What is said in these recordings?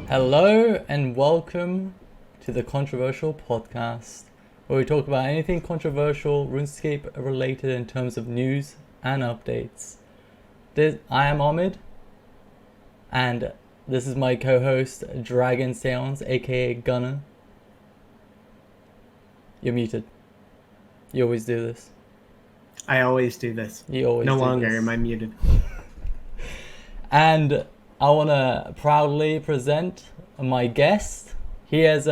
Hello and welcome to the Controversial Podcast, where we talk about anything controversial, RuneScape related in terms of news and updates. I am Omid, and this is my co-host Dragonseance, aka Gunner. You're muted. You always do this. I always do this. You always no do longer this. am I muted. And I want to proudly present my guest. He has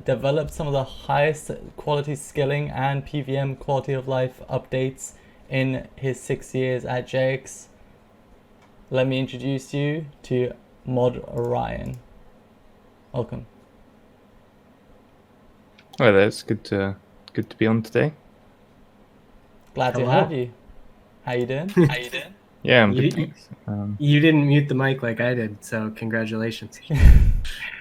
developed some of the highest quality skilling and PVM quality of life updates in his 6 years at JX. Let me introduce you to Mod Ryan. Welcome. Hi there, it's good to be on today. Glad Hello. to have you. How you doing? Yeah, I'm You- good. Thanks. You didn't mute the mic like I did, so congratulations.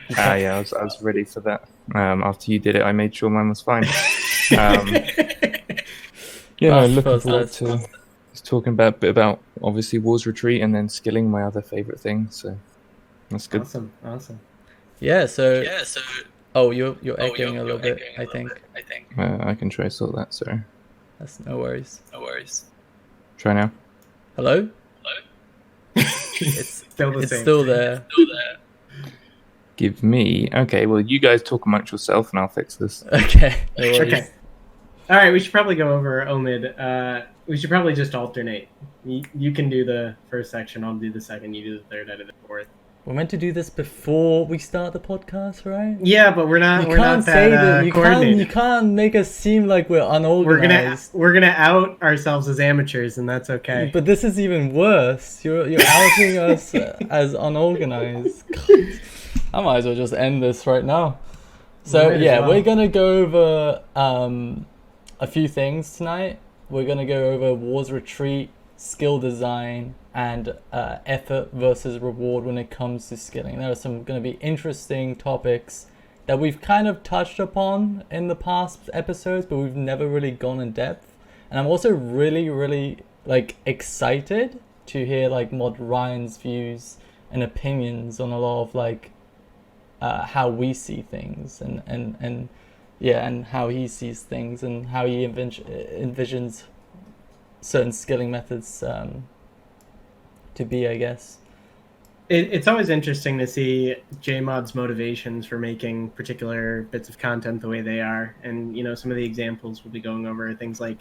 Yeah, I was ready for that. After you did it, I made sure mine was fine. Looking First forward list. to just talking a bit about obviously War's Retreat and then skilling, my other favorite thing. So that's good. Awesome. Yeah. So. Oh, you're echoing a little bit. I think. I can try to sort that. Sorry. That's no worries. Try now. Hello. It's Still the it's same. still there. Give me. Okay. Well, you guys talk amongst yourself, and I'll fix this. Okay. No worries. Okay. All right, we should probably go over Omid. We should probably just alternate. You can do the first section, I'll do the second, you do the third, I do the fourth. We're meant to do this before we start the podcast, right? Yeah, but we're not. You We're can't not say that that. You coordinated. can't make us seem like we're unorganized. We're gonna out ourselves as amateurs, and that's okay. But this is even worse. You're outing us as unorganized. God. I might as well just end this right now. So Might as yeah, well. we're gonna go over a few things tonight. We're gonna go over War's Retreat, skill design, and effort versus reward when it comes to skilling. There are some going to be interesting topics that we've kind of touched upon in the past episodes, but we've never really gone in depth. And I'm also really like excited to hear like Mod Ryan's views and opinions on a lot of like how we see things and how he sees things and how he envisions certain skilling methods to be, I guess. It's always interesting to see JMod's motivations for making particular bits of content the way they are. And, some of the examples we'll be going over are things like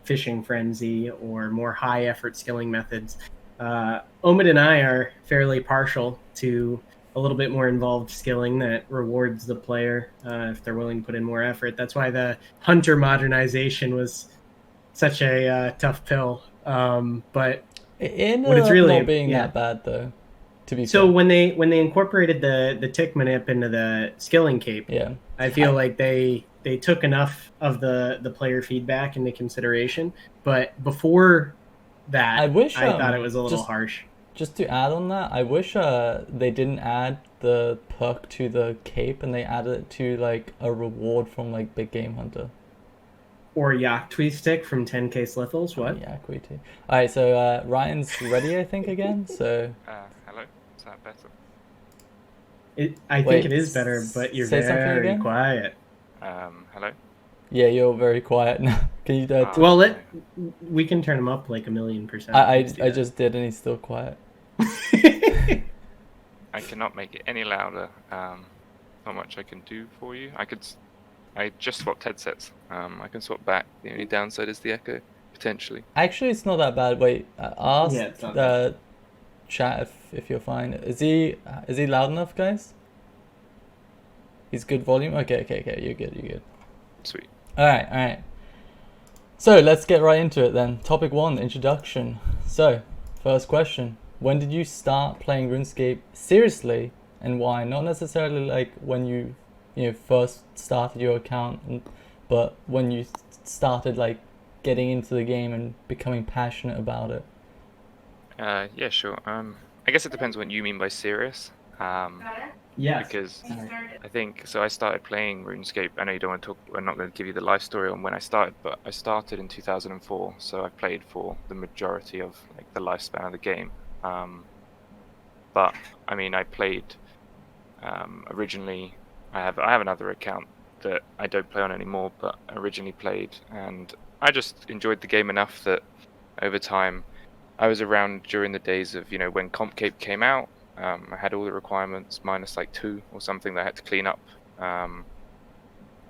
fishing frenzy or more high effort skilling methods. Omid and I are fairly partial to a little bit more involved skilling that rewards the player if they're willing to put in more effort. That's why the hunter modernization was such a tough pill. But It ended what it's up really not being yeah. that bad though, to be So fair. when they incorporated the tick manip into the skilling cape, Yeah. I feel like they took enough of the player feedback into consideration. But before that, I wish, I thought it was a little just- harsh. Just to add on that, I wish they didn't add the perk to the cape and they added it to like a reward from like Big Game Hunter. Or Yak Tweet Stick from 10k Slithals. What? Yeah, we too. Alright, so Ryan's ready, I think, again. So Hello. Is that better? I Wait, think it is better, but you're say something very again? quiet. Hello. yeah, you're very quiet now. Can you Well, we can turn him up like 1,000,000%. I Let's do that. just did and he's still quiet. I cannot make it any louder. Not much I can do for you. I just swapped headsets. I can swap back. The only downside is the echo, potentially. Actually, it's not that bad. Wait, ask Yeah, it's not the chat if you're fine. Is he loud enough, guys? He's good volume. Okay. You're good. Sweet. All right. So let's get right into it then. Topic 1, introduction. So, first question: when did you start playing RuneScape seriously, and why? Not necessarily like when you first started your account, but when you started like getting into the game and becoming passionate about it. Yeah, sure. I guess it depends what you mean by serious. Yes. Because I think so. I started playing RuneScape. I know you don't want to talk. I'm not going to give you the life story on when I started, but I started in 2004. So I played for the majority of like the lifespan of the game. But I mean, I played Originally, I have another account that I don't play on anymore, but originally played, and I just enjoyed the game enough that over time, I was around during the days of when CompCape came out. I had all the requirements minus like 2 or something that I had to clean up.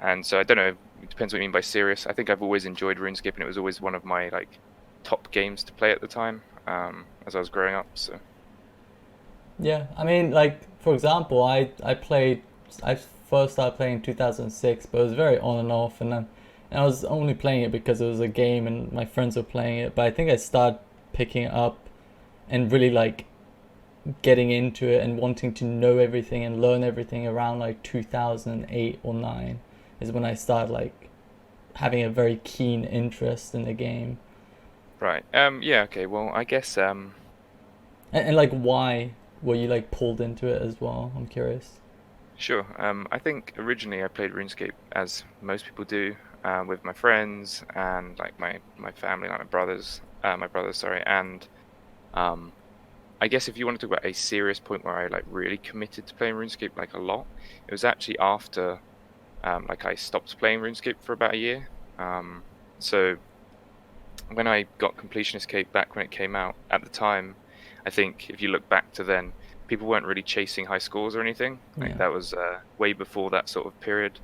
And so I don't know. It depends what you mean by serious. I think I've always enjoyed RuneScape, and it was always one of my like top games to play at the time as I was growing up. So Yeah, I mean, like for example, I first started playing in 2006, but it was very on and off, and I was only playing it because it was a game and my friends were playing it. But I think I started picking it up and really like getting into it and wanting to know everything and learn everything around like 2008 or 9 is when I started like having a very keen interest in the game. right. Yeah. Okay. Well, I guess. And like, why were you like pulled into it as well? I'm curious. Sure. I think originally I played RuneScape as most people do, with my friends and like my family, like my brothers, sorry. And I guess if you want to talk about a serious point where I like really committed to playing RuneScape like a lot, it was actually after like I stopped playing RuneScape for about a year. So when I got Completionist Cape back when it came out at the time, I think if you look back to then, people weren't really chasing high scores or anything. Like Yeah. that was way before that sort of period.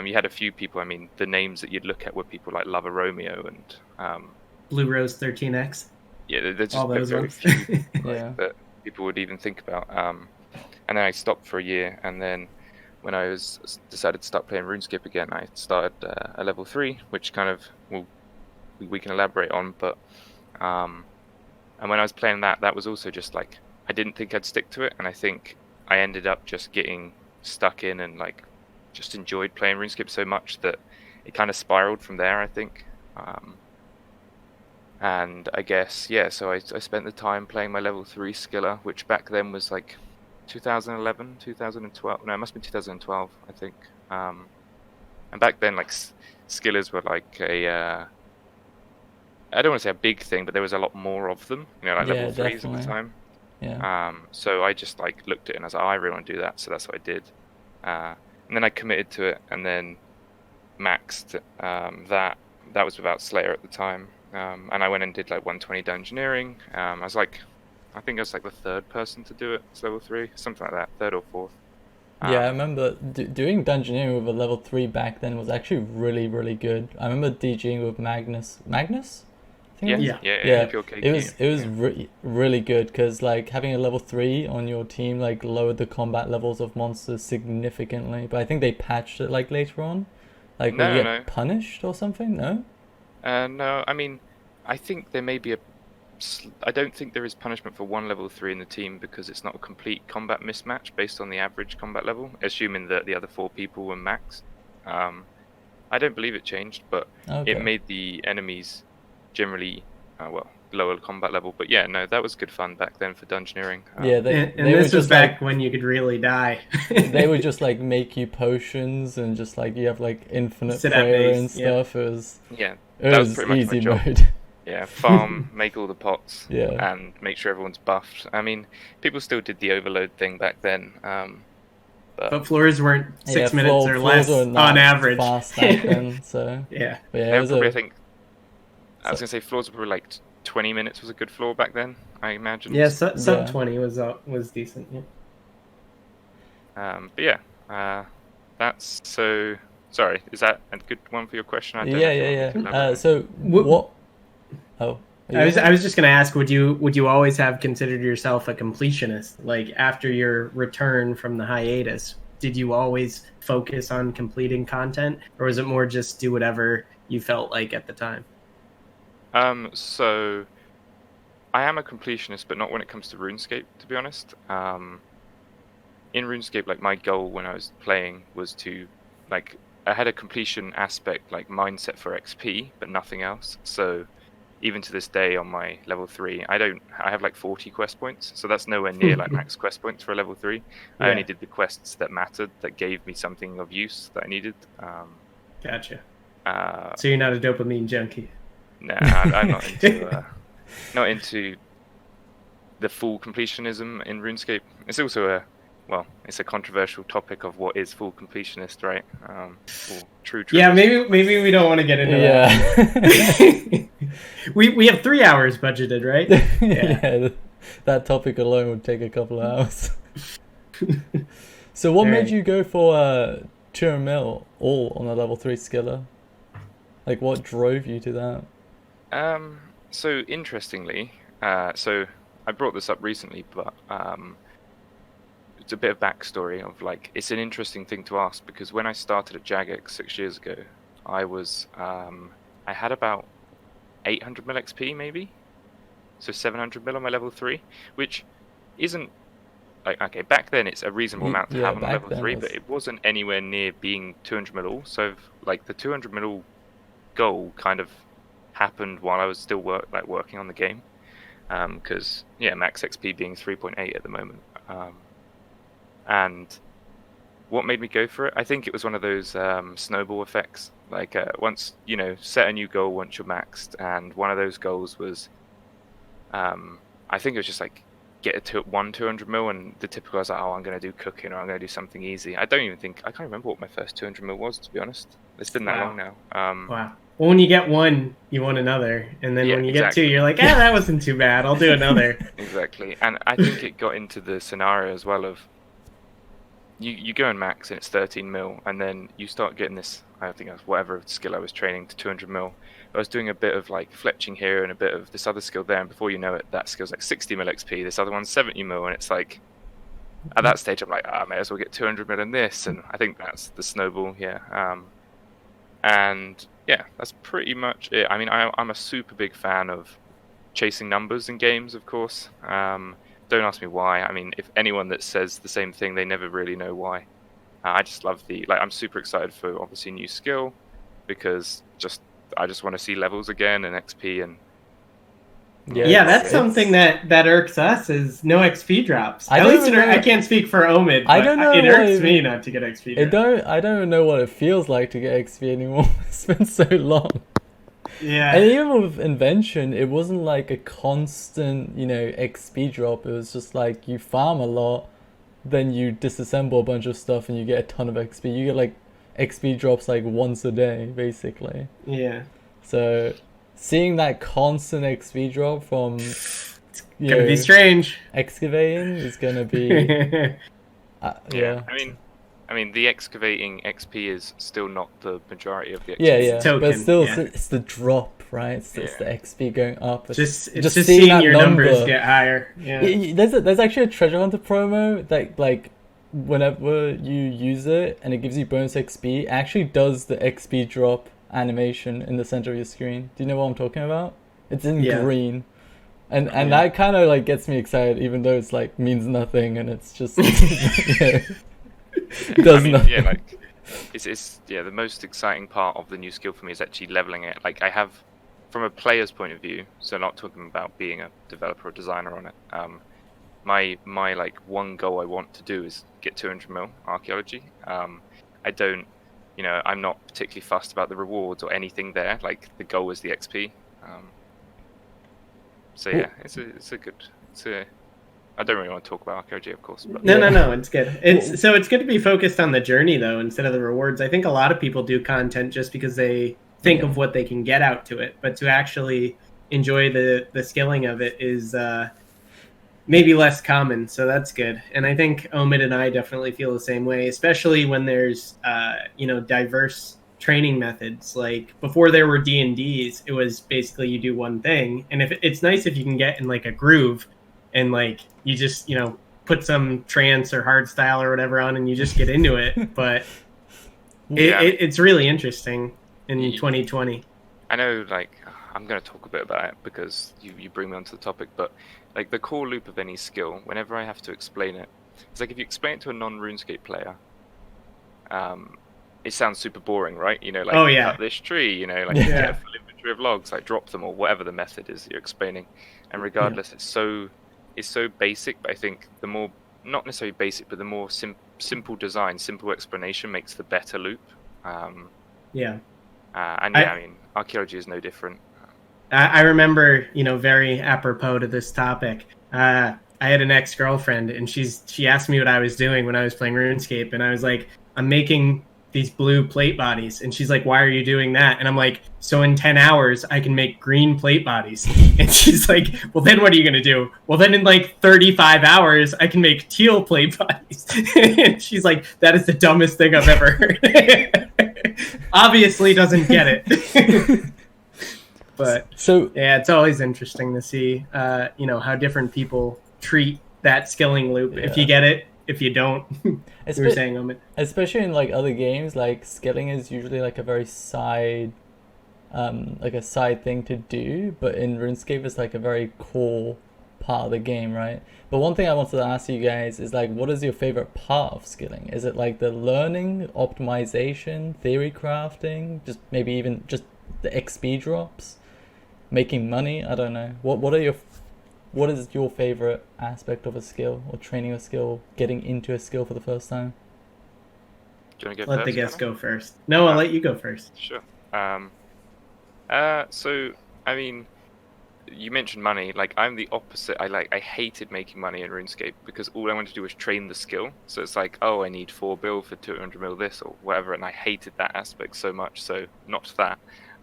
You had a few people. I mean, the names that you'd look at were people like Lover Romeo and Blue Rose 13X. yeah, they're just All those very ones. few like, Yeah. that people would even think about. And then I stopped for a year, and then when I decided to start playing RuneScape again, I started a level 3, which kind of we can elaborate on. But and when I was playing that was also just like I didn't think I'd stick to it, and I think I ended up just getting stuck in and like just enjoyed playing RuneScape so much that it kind of spiraled from there, I think. And I guess, yeah, so I spent the time playing my level 3 skiller, which back then was like 2011, 2012. No, it must have been 2012, I think. And back then, like, skillers were like I don't want to say a big thing, but there was a lot more of them, like Yeah, level 3s at definitely. the time. Yeah. So I just like looked at it and I was like, oh, I really want to do that. So that's what I did. And then I committed to it and then maxed that. That was without Slayer at the time. And I went and did like 120 dungeoneering. I think I was like the 3rd person to do it. It's level 3, something like that, 3rd or 4th. Yeah, I remember doing dungeoneering with a level 3 back then was actually really, really good. I remember DGing with Magnus. Magnus? I think it was? Yeah. Pure KK. It was really good because like having a level 3 on your team like lowered the combat levels of monsters significantly. But I think they patched it like later on. Like No, will you no. get punished or something? No? No, I mean, I think there may be I don't think there is punishment for one level 3 in the team because it's not a complete combat mismatch based on the average combat level, assuming that the other 4 people were maxed. I don't believe it changed, but Okay. it made the enemies generally, lower combat level. But yeah, no, that was good fun back then for dungeoneering. Yeah, And they this were was just back like when you could really die. they would just like make you potions and just like you have like infinite Sit at prayer base, and yeah. stuff. It was Yeah, it that was was pretty much my easy job. mode. Yeah, farm, make all the pots, Yeah. and make sure everyone's buffed. I mean, people still did the overload thing back then. But floors weren't 6 Yeah, minutes or floors less weren't on that average. fast back then, so Yeah. but yeah, They it were was probably, a, I think, I was gonna say floors were probably like 20 minutes was a good floor back then. I imagine. Yeah, sub Yeah. 20 was decent. Yeah. But yeah, that's so. Sorry, is that a good one for your question? I don't know yeah, if you yeah, want me to yeah. elaborate. So what? Oh, are you I was just gonna ask, would you always have considered yourself a completionist? Like after your return from the hiatus, did you always focus on completing content, or was it more just do whatever you felt like at the time? So I am a completionist, but not when it comes to RuneScape, to be honest. In RuneScape, like my goal when I was playing was to, like, I had a completion aspect, like mindset for XP, but nothing else. So even to this day on my level 3, I have like 40 quest points, so that's nowhere near like max quest points for a level 3. I only did the quests that mattered, that gave me something of use that I needed. Gotcha. Uh, So you're not a dopamine junkie. Nah, I'm not into the full completionism in RuneScape. It's also well, it's a controversial topic of what is full completionist, right? Or true. Yeah, maybe we don't want to get into that. we have 3 hours budgeted, right? Yeah, that topic alone would take a couple of hours. So what made you go for 200 mil all on a level 3 skiller? Like, what drove you to that? So interestingly, so I brought this up recently, but it's a bit of backstory of like, it's an interesting thing to ask because when I started at Jagex 6 years ago, I was I had about 800 mil XP maybe, so 700 mil on my level 3, which isn't like, okay, back then it's a reasonable amount to have on level 3, but it wasn't anywhere near being 200 mil all. So like the 200 mil all goal kind of happened while I was still working on the game, because max XP being 3.8 at the moment. And what made me go for it? I think it was one of those snowball effects. Like once set a new goal once you're maxed, and one of those goals was, I think it was just like get to 200 mil, and the typical was like, oh, I'm going to do cooking or I'm going to do something easy. I can't remember what my first 200 mil was, to be honest. It's been that long now. Wow. Well, when you get one, you want another, and then when you get two, you're like, that wasn't too bad. I'll do another. Exactly, and I think it got into the scenario as well of you go and max and it's 13 mil, and then you start getting this. I think that's whatever skill I was training to 200 mil. I was doing a bit of like fletching here and a bit of this other skill there, and before you know it, that skill's like 60 mil XP. This other one's 70 mil, and it's like at that stage I'm like, I may as well get 200 mil in this, and I think that's the snowball here. And yeah, that's pretty much it. I mean, I'm a super big fan of chasing numbers in games, of course. Don't ask me why. I mean, if anyone that says the same thing, they never really know why. I just love I'm super excited for obviously new skill, because I just want to see levels again and XP and. Yeah, that's something that irks us is no XP drops. At least I can't speak for Omid, but I don't know it irks me not to get XP drops. I don't even know what it feels like to get XP anymore. It's been so long. Yeah. And even with Invention, it wasn't like a constant, XP drop. It was just like you farm a lot, then you disassemble a bunch of stuff and you get a ton of XP. You get like XP drops like once a day, basically. Yeah. So seeing that constant XP drop from gonna be strange. Excavating is gonna be yeah. I mean, the excavating XP is still not the majority of the XP. Yeah. But still, it's the drop, right? It's the XP going up. It's just seeing your numbers get higher. Yeah. There's actually a treasure hunter promo that like whenever you use it and it gives you bonus XP, it actually does the XP drop animation in the center of your screen. Do you know what I'm talking about? It's in green. And that kind of like gets me excited, even though it's like means nothing and it's just does nothing. Yeah, like it's the most exciting part of the new skill for me is actually leveling it. Like I have, from a player's point of view, so not talking about being a developer or designer on it. My like one goal I want to do is get 200 mil archaeology. I don't. I'm not particularly fussed about the rewards or anything there. Like the goal is the XP. So yeah, it's a good. I don't really want to talk about archaeology, of course. But No, it's good. It's good to be focused on the journey though instead of the rewards. I think a lot of people do content just because they think of what they can get out to it, but to actually enjoy the skilling of it is maybe less common. So that's good. And I think Omid and I definitely feel the same way, especially when there's diverse training methods. Like before there were D&Ds, it was basically you do one thing, and if it's nice if you can get in like a groove and like you just put some trance or hard style or whatever on and you just get into it. But it's really interesting in 2020. I know, like, I'm going to talk a bit about it because you bring me onto the topic, but like the core loop of any skill, whenever I have to explain it, it's like if you explain it to a non-RuneScape player, it sounds super boring, right? Cut this tree, get a full inventory of logs, like drop them or whatever the method is that you're explaining. And regardless, it's so basic, but I think the more, not necessarily basic, but the more simple design, simple explanation makes the better loop. I mean, archaeology is no different. I remember, very apropos to this topic. I had an ex-girlfriend, and she asked me what I was doing when I was playing RuneScape, and I was like, I'm making these blue plate bodies, and she's like, why are you doing that? And I'm like, so in 10 hours I can make green plate bodies. And she's like, well, then what are you gonna do? Well, then in like 35 hours I can make teal plate bodies. And she's like, that is the dumbest thing I've ever heard. Obviously doesn't get it. But So yeah, it's always interesting to see how different people treat that skilling loop. If you get it, if you don't. You were saying, Omid. Especially in like other games, like skilling is usually like a very side thing to do, but in RuneScape it's like a very core part of the game, right? But one thing I wanted to ask you guys is like, what is your favorite part of skilling? Is it like the learning, optimization, theory crafting, just maybe even just the XP drops, making money? I don't know. What is your favorite aspect of a skill, or training a skill, getting into a skill for the first time? Do you want to go Let first, the guest Connor? go first. No, I'll let you go first. Sure. So I mean, you mentioned money. Like, I'm the opposite. I hated making money in RuneScape because all I wanted to do was train the skill. So it's like, oh, I need 4 bill for 200 mil this or whatever, and I hated that aspect so much. So not that.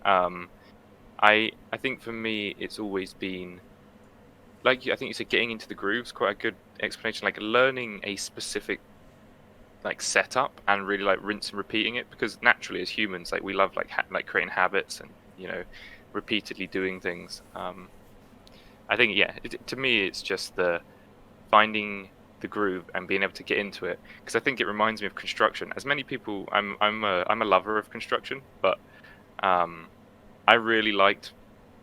I think for me it's always been, like, I think you said, getting into the grooves, quite a good explanation. Like, learning a specific like setup and really like rinse and repeating it, because naturally as humans, like, we love like creating habits and repeatedly doing things. I think to me it's just the finding the groove and being able to get into it, because I think it reminds me of construction. As many people, I'm a lover of construction, but I really liked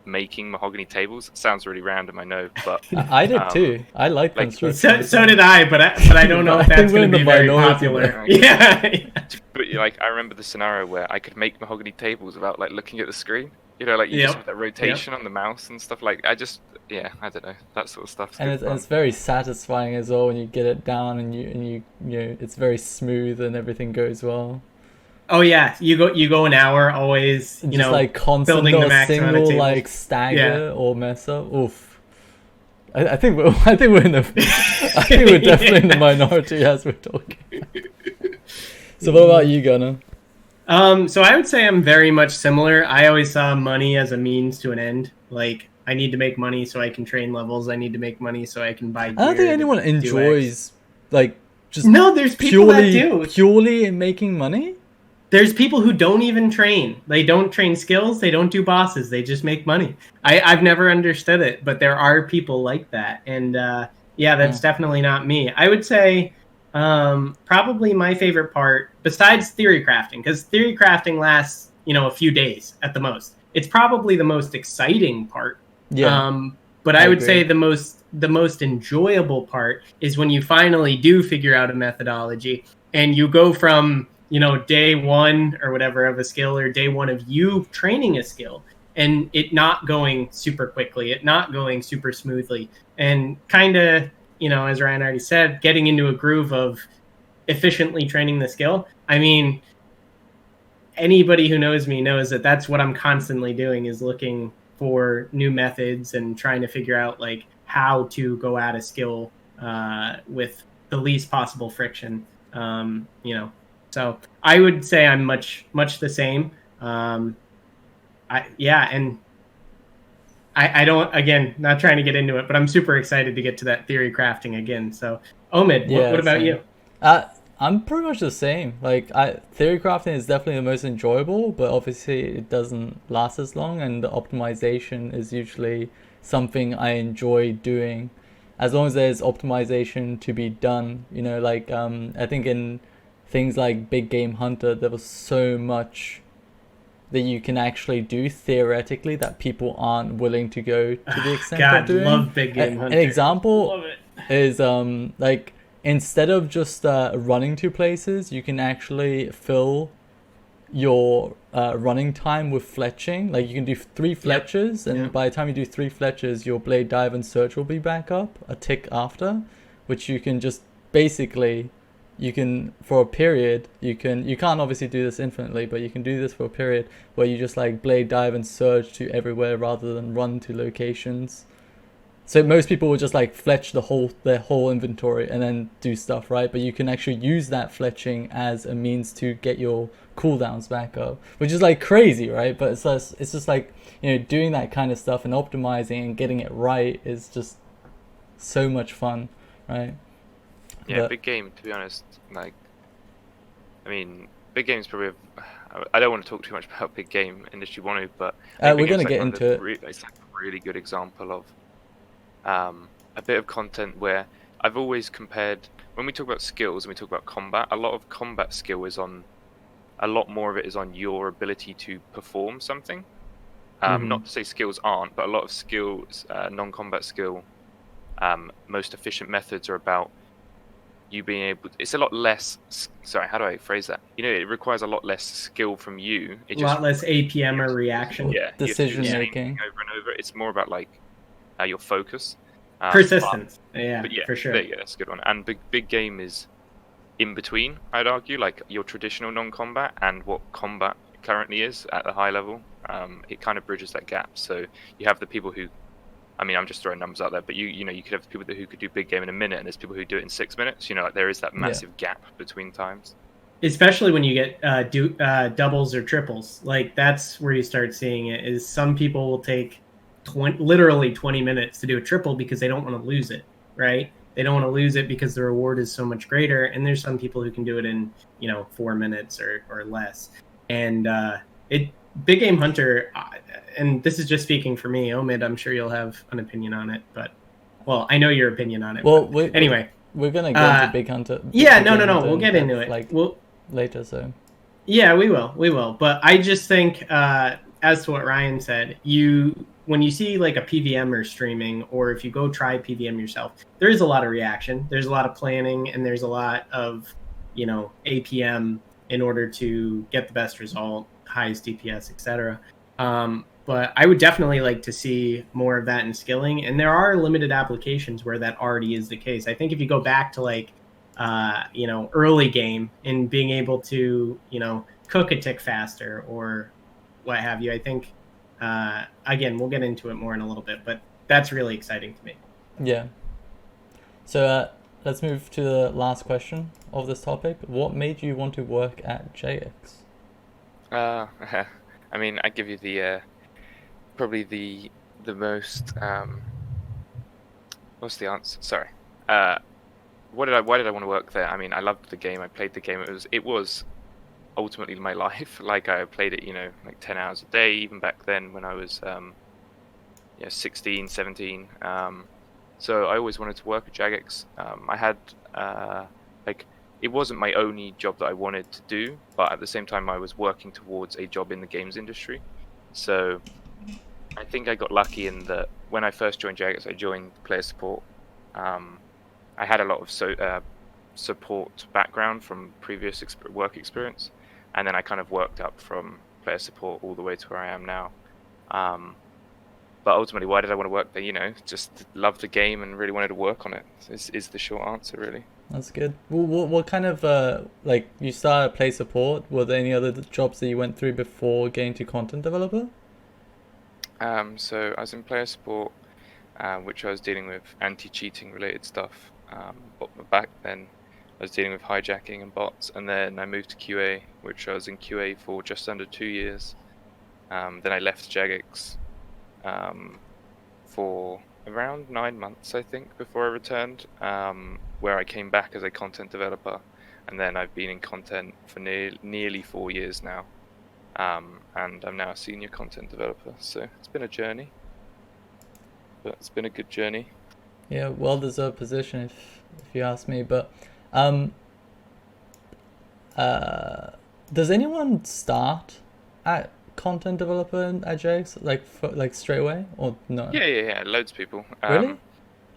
making mahogany tables. It sounds really random, I know, but I did too. I like construction. So did I, but I don't know if that's going to be very popular. Yeah. But like, I remember the scenario where I could make mahogany tables without like looking at the screen. Like, you just have that rotation on the mouse and stuff. Like, I don't know, that sort of stuff. And it's very satisfying as well when you get it down and you it's very smooth and everything goes well. Oh yeah, you go an hour always, just like constant, building the not a maximum amount of single tables. like stagger or mess up. Oof. I think we're in the I think we're definitely in the minority as we're talking. So what about you, Gunnar? So I would say I'm very much similar. I always saw money as a means to an end. Like, I need to make money so I can train levels. I need to make money so I can buy gear. I don't think anyone enjoys like just there's people that do. Purely in making money. There's people who don't even train. They don't train skills. They don't do bosses. They just make money. I've never understood it, but there are people like that. And that's definitely not me. I would say probably my favorite part, besides theory crafting, because theory crafting lasts, a few days at the most. It's probably the most exciting part. Yeah. But I would agree. Say the most enjoyable part is when you finally do figure out a methodology and you go from day one or whatever of a skill, or day one of you training a skill, and it not going super quickly, it not going super smoothly, and kind of, as Ryan already said, getting into a groove of efficiently training the skill. I mean, anybody who knows me knows that that's what I'm constantly doing, is looking for new methods and trying to figure out like how to go at a skill with the least possible friction. So I would say I'm much the same. I don't, again, not trying to get into it, but I'm super excited to get to that theory crafting again. So Omid, what about you? I'm pretty much the same. Like, theory crafting is definitely the most enjoyable, but obviously it doesn't last as long, and the optimization is usually something I enjoy doing, as long as there's optimization to be done. I think in things like Big Game Hunter, there was so much that you can actually do theoretically that people aren't willing to go to the extent of doing. Love Big Game Hunter. An example is like, instead of just running to places, you can actually fill your running time with fletching. Like, you can do 3 fletches, and by the time you do 3 fletches, your blade dive and search will be back up a tick after, which you can just basically, you can, for a period, you can't obviously do this infinitely, but you can do this for a period where you just like blade dive and surge to everywhere rather than run to locations. So most people will just like fletch their whole inventory and then do stuff, right? But you can actually use that fletching as a means to get your cooldowns back up, which is like crazy, right? But it's just like, you know, doing that kind of stuff and optimizing and getting it right is just so much fun, right? Yeah, But- big game. To be honest, like, I mean, big game's probably. I don't want to talk too much about big game unless you want to, but I think we're Big gonna Game's, like, get one of into the it. It's like a really good example of a bit of content where I've always compared when we talk about skills and we talk about combat. A lot of combat skill is on. A lot more of it is on your ability to perform something. Not to say skills aren't, but a lot of skills, non-combat skill, most efficient methods are about you being able. It's a lot less. Sorry, how do I phrase that? You know, it requires a lot less skill from you. It A lot less APM or reaction. Yeah, you have to do the Decision same making. thing over and over. It's more about like your focus. Persistence. Yeah, But yeah, for sure. there you go. That's a good one. And big game is in between. I'd argue, like your traditional non-combat and what combat currently is at the high level. It kind of bridges that gap. So you have the people who, I mean, I'm just throwing numbers out there, but you know, you could have people who could do big game in a minute, and there's people who do it in 6 minutes. You know, like there is that massive gap between times. Especially when you get doubles or triples. Like that's where you start seeing it. Is some people will take literally 20 minutes to do a triple because they don't want to lose it, right? They don't want to lose it because the reward is so much greater. And there's some people who can do it in 4 minutes or less. And Big Game Hunter, and this is just speaking for me, Omid, I'm sure you'll have an opinion on it, but well, I know your opinion on it. Well, anyway, we're gonna get into Big Hunter. Yeah, Big no, Game Hunter we'll get in into depth, it. like later. So yeah, we will. But I just think, as to what Ryan said, when you see like a PVMer streaming, or if you go try PVM yourself, there is a lot of reaction. There's a lot of planning, and there's a lot of APM in order to get the best result, highest DPS, etc. But I would definitely like to see more of that in skilling, and there are limited applications where that already is the case. I think if you go back to like early game and being able to cook a tick faster or what have you, I think again, we'll get into it more in a little bit, but that's really exciting to me. yeah. So let's move to the last question of this topic. What made you want to work at JX? I mean, I give you the probably the most what's the answer? Sorry. Why did I want to work there? I mean, I loved the game. I played the game. It was ultimately my life. Like I played it, like 10 hours a day, even back then when I was 16, 17. So I always wanted to work at Jagex. I had it wasn't my only job that I wanted to do, but at the same time I was working towards a job in the games industry. So I think I got lucky in that when I first joined Jagex, I joined player support. I had a lot of support background from previous work experience, and then I kind of worked up from player support all the way to where I am now. But ultimately, why did I want to work there? Just loved the game and really wanted to work on it. Is the short answer, really. That's good. What kind of like you started play support? Were there any other jobs that you went through before getting to content developer? So I was in player support, which I was dealing with anti-cheating related stuff. But back then, I was dealing with hijacking and bots, and then I moved to QA, which I was in QA for just under 2 years. Then I left Jagex for around 9 months, I think, before I returned, where I came back as a content developer, and then I've been in content for nearly 4 years now, and I'm now a senior content developer. So it's been a journey, but it's been a good journey. Yeah, well-deserved position if you ask me. But does anyone start at content developer at JX like straight away or no? Yeah. Loads of people. Really?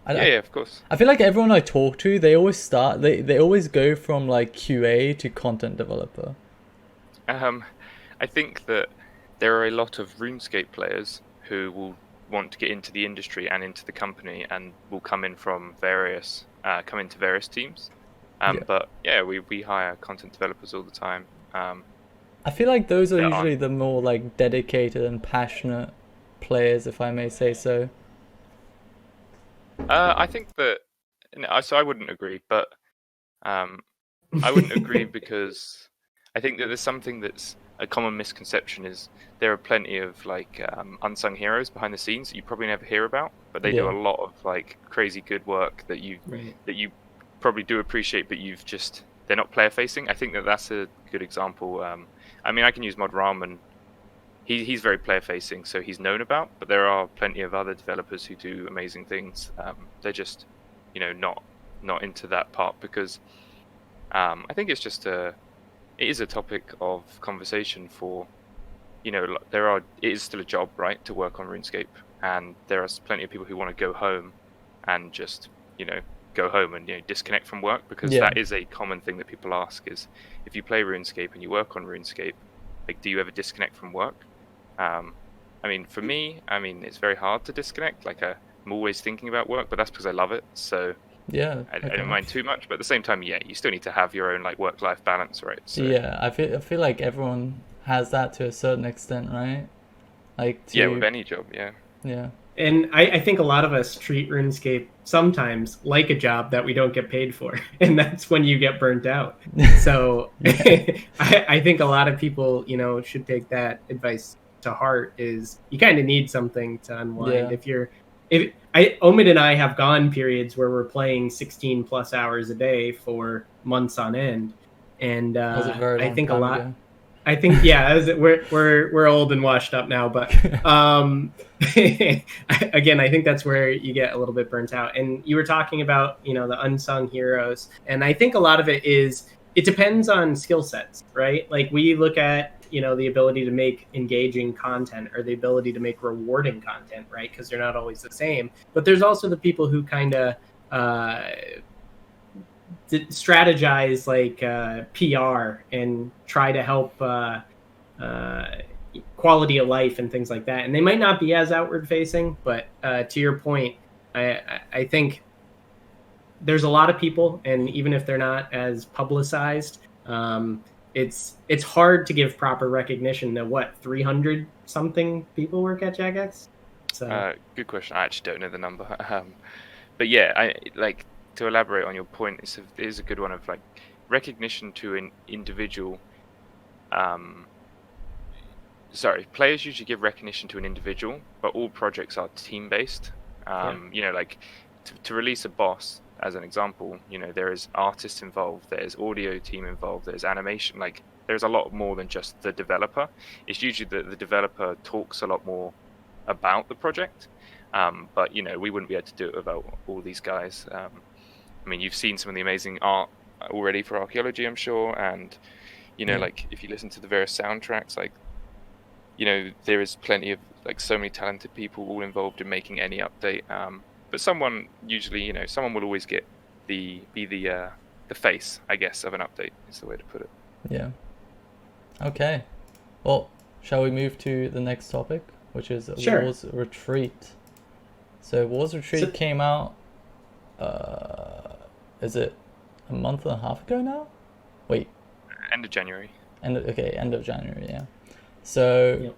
Yeah, of course. I feel like everyone I talk to, they always start. They always go from like QA to content developer. I think that there are a lot of RuneScape players who will want to get into the industry and into the company, and will come into various teams. But yeah, we hire content developers all the time. I feel like those are usually the more like dedicated and passionate players, if I may say so. I think that so I wouldn't agree, but um, I wouldn't agree because I think that there's something that's a common misconception is there are plenty of like unsung heroes behind the scenes that you probably never hear about, but they do Yeah. a lot of like crazy good work Right. that you probably do appreciate, but they're not player facing. I think that that's a good example. I mean, I can use Mod Ramen. He's very player facing, so he's known about, but there are plenty of other developers who do amazing things. They're just, not into that part because I think it's just it is a topic of conversation for, it is still a job, right, to work on RuneScape, and there are plenty of people who want to go home and just, go home and disconnect from work because Yeah. that is a common thing that people ask is if you play RuneScape and you work on RuneScape, like, do you ever disconnect from work? I mean, for me, it's very hard to disconnect. Like, I'm always thinking about work, but that's because I love it. So Yeah. I Okay. don't mind too much. But at the same time, yeah, you still need to have your own like work-life balance, right? So Yeah, I feel like everyone has that to a certain extent, right? Like yeah, with to any job, yeah. yeah. And I think a lot of us treat RuneScape sometimes like a job that we don't get paid for, and that's when you get burnt out. So Yeah. I think a lot of people, should take that advice to heart. Is you kind of need something to unwind. Yeah. If Omid and I have gone periods where we're playing 16 plus hours a day for months on end, and That was a very I long think a time lot. ago. I think we're old and washed up now, but again, I think that's where you get a little bit burnt out. And you were talking about the unsung heroes, and I think a lot of it depends on skill sets, right? Like we look at the ability to make engaging content or the ability to make rewarding content, right? Because they're not always the same. But there's also the people who kind of strategize like PR and try to help quality of life and things like that. And they might not be as outward facing, but to your point, I think there's a lot of people, and even if they're not as publicized, it's hard to give proper recognition to 300 something people work at Jagex. So Good question. I actually don't know the number. But yeah, I like to elaborate on your point. It is a good one of like recognition to an individual. Players usually give recognition to an individual, but all projects are team based. Like to release a boss, as an example, there is artists involved, there's audio team involved, there's animation. Like there's a lot more than just the developer. It's usually the developer talks a lot more about the project. But we wouldn't be able to do it without all these guys. You've seen some of the amazing art already for archaeology, I'm sure, and like if you listen to the various soundtracks, like there is plenty of like so many talented people all involved in making any update. But someone will always be the face, I guess, of an update. Is the way to put it. Yeah. Okay. Well, shall we move to the next topic, which is Sure. War's Retreat? So War's Retreat came out. Is it a month and a half ago now? Wait. End of January. End of January. Yeah. So,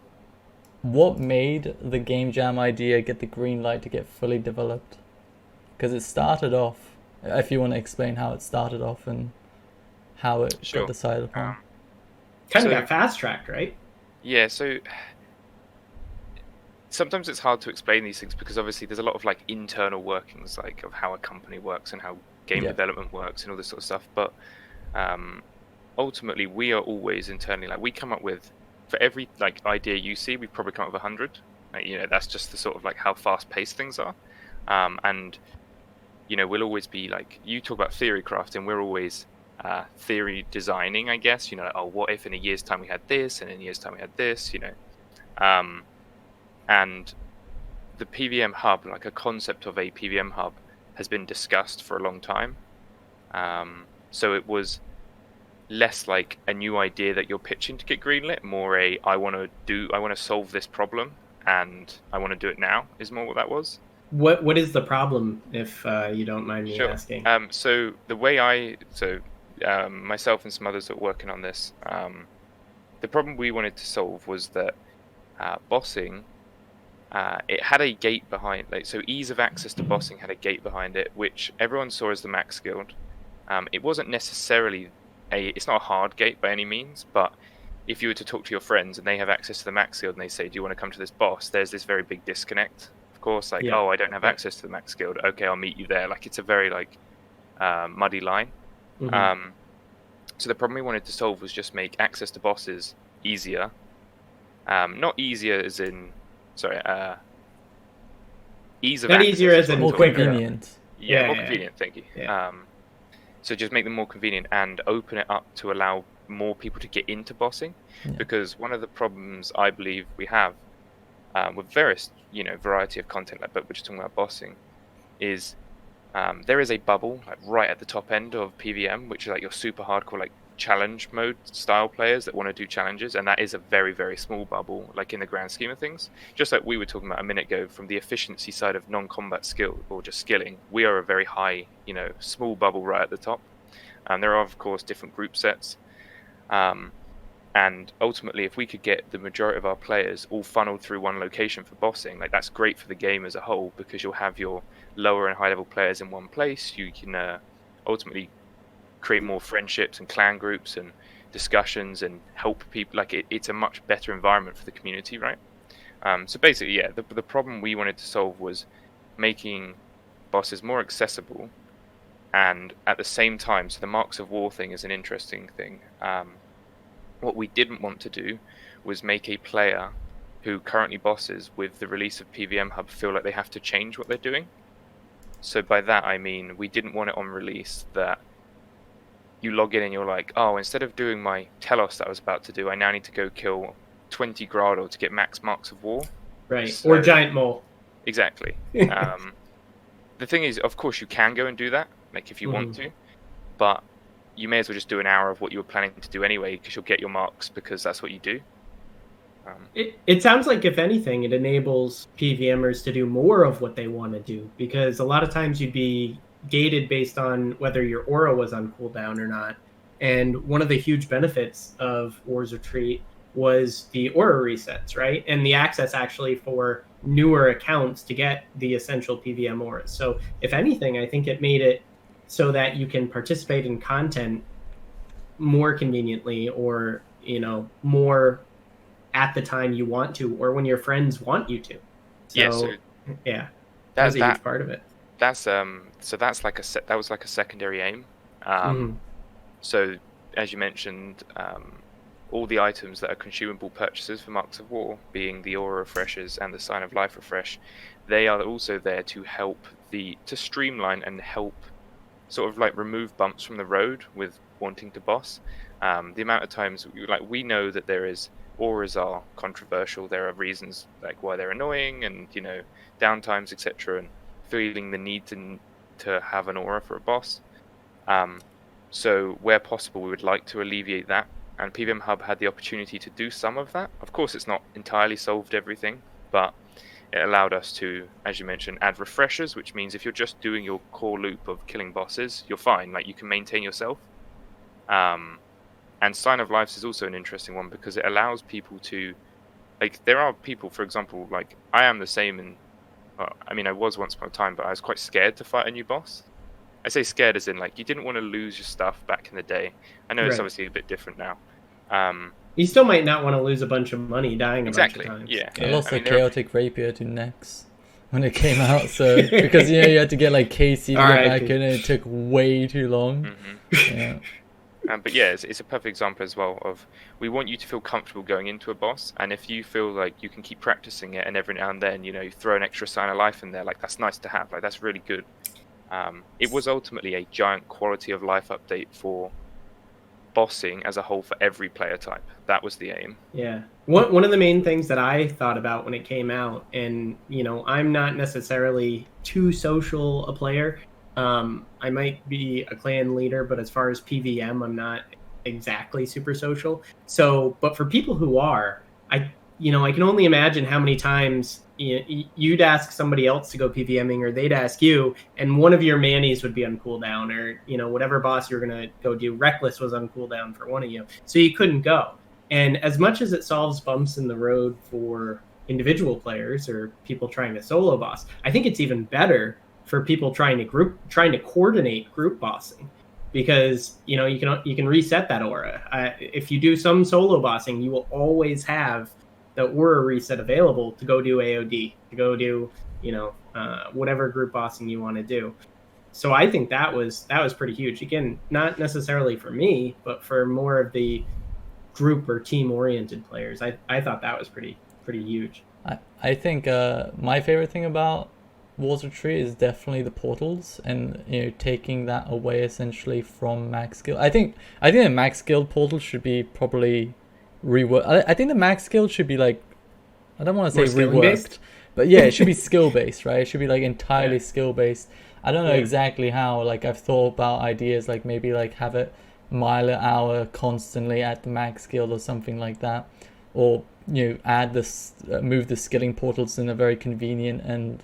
what made the game jam idea get the green light to get fully developed? Because it started off. If you want to explain how it started off and how it got decided upon. Kind of got fast tracked, right? Yeah. So sometimes it's hard to explain these things because obviously there's a lot of like internal workings, like of how a company works and how game development works and all this sort of stuff. But ultimately, we are always internally like we come up with. For every like idea you see, we've probably come up with 100. That's just the sort of like how fast-paced things are. And we'll always be like you talk about theory crafting. We're always theory designing, I guess. What if in a year's time we had this, and in a year's time we had this. And the PVM hub, like a concept of a PVM hub, has been discussed for a long time. So it was less like a new idea that you're pitching to get greenlit, more I want to solve this problem and I want to do it now is more what that was. What is the problem, if you don't mind me asking? So the way myself and some others that were working on this, the problem we wanted to solve was that bossing it had a gate behind, so ease of access to bossing had a gate behind it, which everyone saw as the max guild. It wasn't necessarily it's not a hard gate by any means, but if you were to talk to your friends and they have access to the max guild and they say, do you want to come to this boss? There's this very big disconnect, of course, like, oh, I don't have access to the max guild. Okay, I'll meet you there. Like, it's a very, muddy line. Mm-hmm. So the problem we wanted to solve was just make access to bosses easier. Not easier as in, ease of Not access. easier as in more quicker. convenient. More convenient, thank you. Yeah. So just make them more convenient and open it up to allow more people to get into bossing. Yeah. Because one of the problems I believe we have with various, variety of content, but we're just talking about bossing, is there is a bubble right at the top end of PVM, which is your super hardcore challenge mode style players that want to do challenges, and that is a very, very small bubble, in the grand scheme of things. Just like we were talking about a minute ago, from the efficiency side of non-combat skill or just skilling, we are a very high, small bubble right at the top. And there are, of course, different group sets. And ultimately, if we could get the majority of our players all funneled through one location for bossing, that's great for the game as a whole, because you'll have your lower and high level players in one place. You can ultimately create more friendships and clan groups and discussions and help people. It's a much better environment for the community, right? So basically, the problem we wanted to solve was making bosses more accessible, and at the same time, so the Marks of War thing is an interesting thing. What we didn't want to do was make a player who currently bosses with the release of PVM Hub feel like they have to change what they're doing. So by that I mean, we didn't want it on release that you log in and you're like, oh, instead of doing my Telos that I was about to do, I now need to go kill 20 Grado to get max Marks of War. Right, So, or Giant Mole. Exactly. The thing is, of course, you can go and do that, if you want to, but you may as well just do an hour of what you were planning to do anyway, because you'll get your marks, because that's what you do. It sounds like, if anything, it enables PVMers to do more of what they want to do, because a lot of times you'd be gated based on whether your aura was on cooldown or not. And one of the huge benefits of War's Retreat was the aura resets, right? And the access actually for newer accounts to get the essential PVM auras. So if anything, I think it made it so that you can participate in content more conveniently, or, more at the time you want to, or when your friends want you to. So, that was a huge part of it. That's so that's that was a secondary aim. So as you mentioned, all the items that are consumable purchases for Marks of War, being the aura refreshers and the Sign of Life refresh, they are also there to help to streamline and help sort of remove bumps from the road with wanting to boss. The amount of times we know that auras are controversial. There are reasons why they're annoying, and downtimes, etc., and feeling the need to have an aura for a boss. So where possible, we would like to alleviate that, and PVM Hub had the opportunity to do some of that. Of course, it's not entirely solved everything, but it allowed us to, as you mentioned, add refreshers, which means if you're just doing your core loop of killing bosses, you're fine. You can maintain yourself. And Sign of Life is also an interesting one, because it allows people to, there are people, for example, I am the same I was once upon a time, but I was quite scared to fight a new boss. I say scared as in, you didn't want to lose your stuff back in the day. I know it's obviously a bit different now. You still might not want to lose a bunch of money dying a bunch of times. Yeah. I lost a chaotic rapier to Nex when it came out, so because you had to get KC to get back in, and it took way too long. Yeah. But it's a perfect example as well of, we want you to feel comfortable going into a boss, and if you feel like you can keep practicing it, and every now and then you throw an extra Sign of Life in there, that's nice to have. That's really good. It was ultimately a giant quality of life update for bossing as a whole for every player type. That was the aim. Yeah. One of the main things that I thought about when it came out, and I'm not necessarily too social a player. I might be a clan leader, but as far as PVM, I'm not exactly super social. So, but for people who are, I can only imagine how many times you'd ask somebody else to go PVMing, or they'd ask you, and one of your manis would be on cooldown, or whatever boss you're gonna go do, Reckless was on cooldown for one of you, so you couldn't go. And as much as it solves bumps in the road for individual players or people trying to solo boss. I think it's even better for people trying to coordinate group bossing, because you can reset that aura. If you do some solo bossing, you will always have the aura reset available to go do AOD, to go do whatever group bossing you want to do. So I think that was pretty huge. Again, not necessarily for me, but for more of the group or team oriented players, I thought that was pretty huge. I think my favorite thing about Wars Retreat is definitely the portals, and taking that away essentially from max skill. I think the max skill portals should be probably reworked. I think the max skill should be like, I don't want to say reworked, based? But yeah, it should be skill based, right? It should be like entirely skill based. I don't know exactly how. Like, I've thought about ideas like maybe like have it mile an hour constantly at the max skill or something like that, or add this move the skilling portals in a very convenient and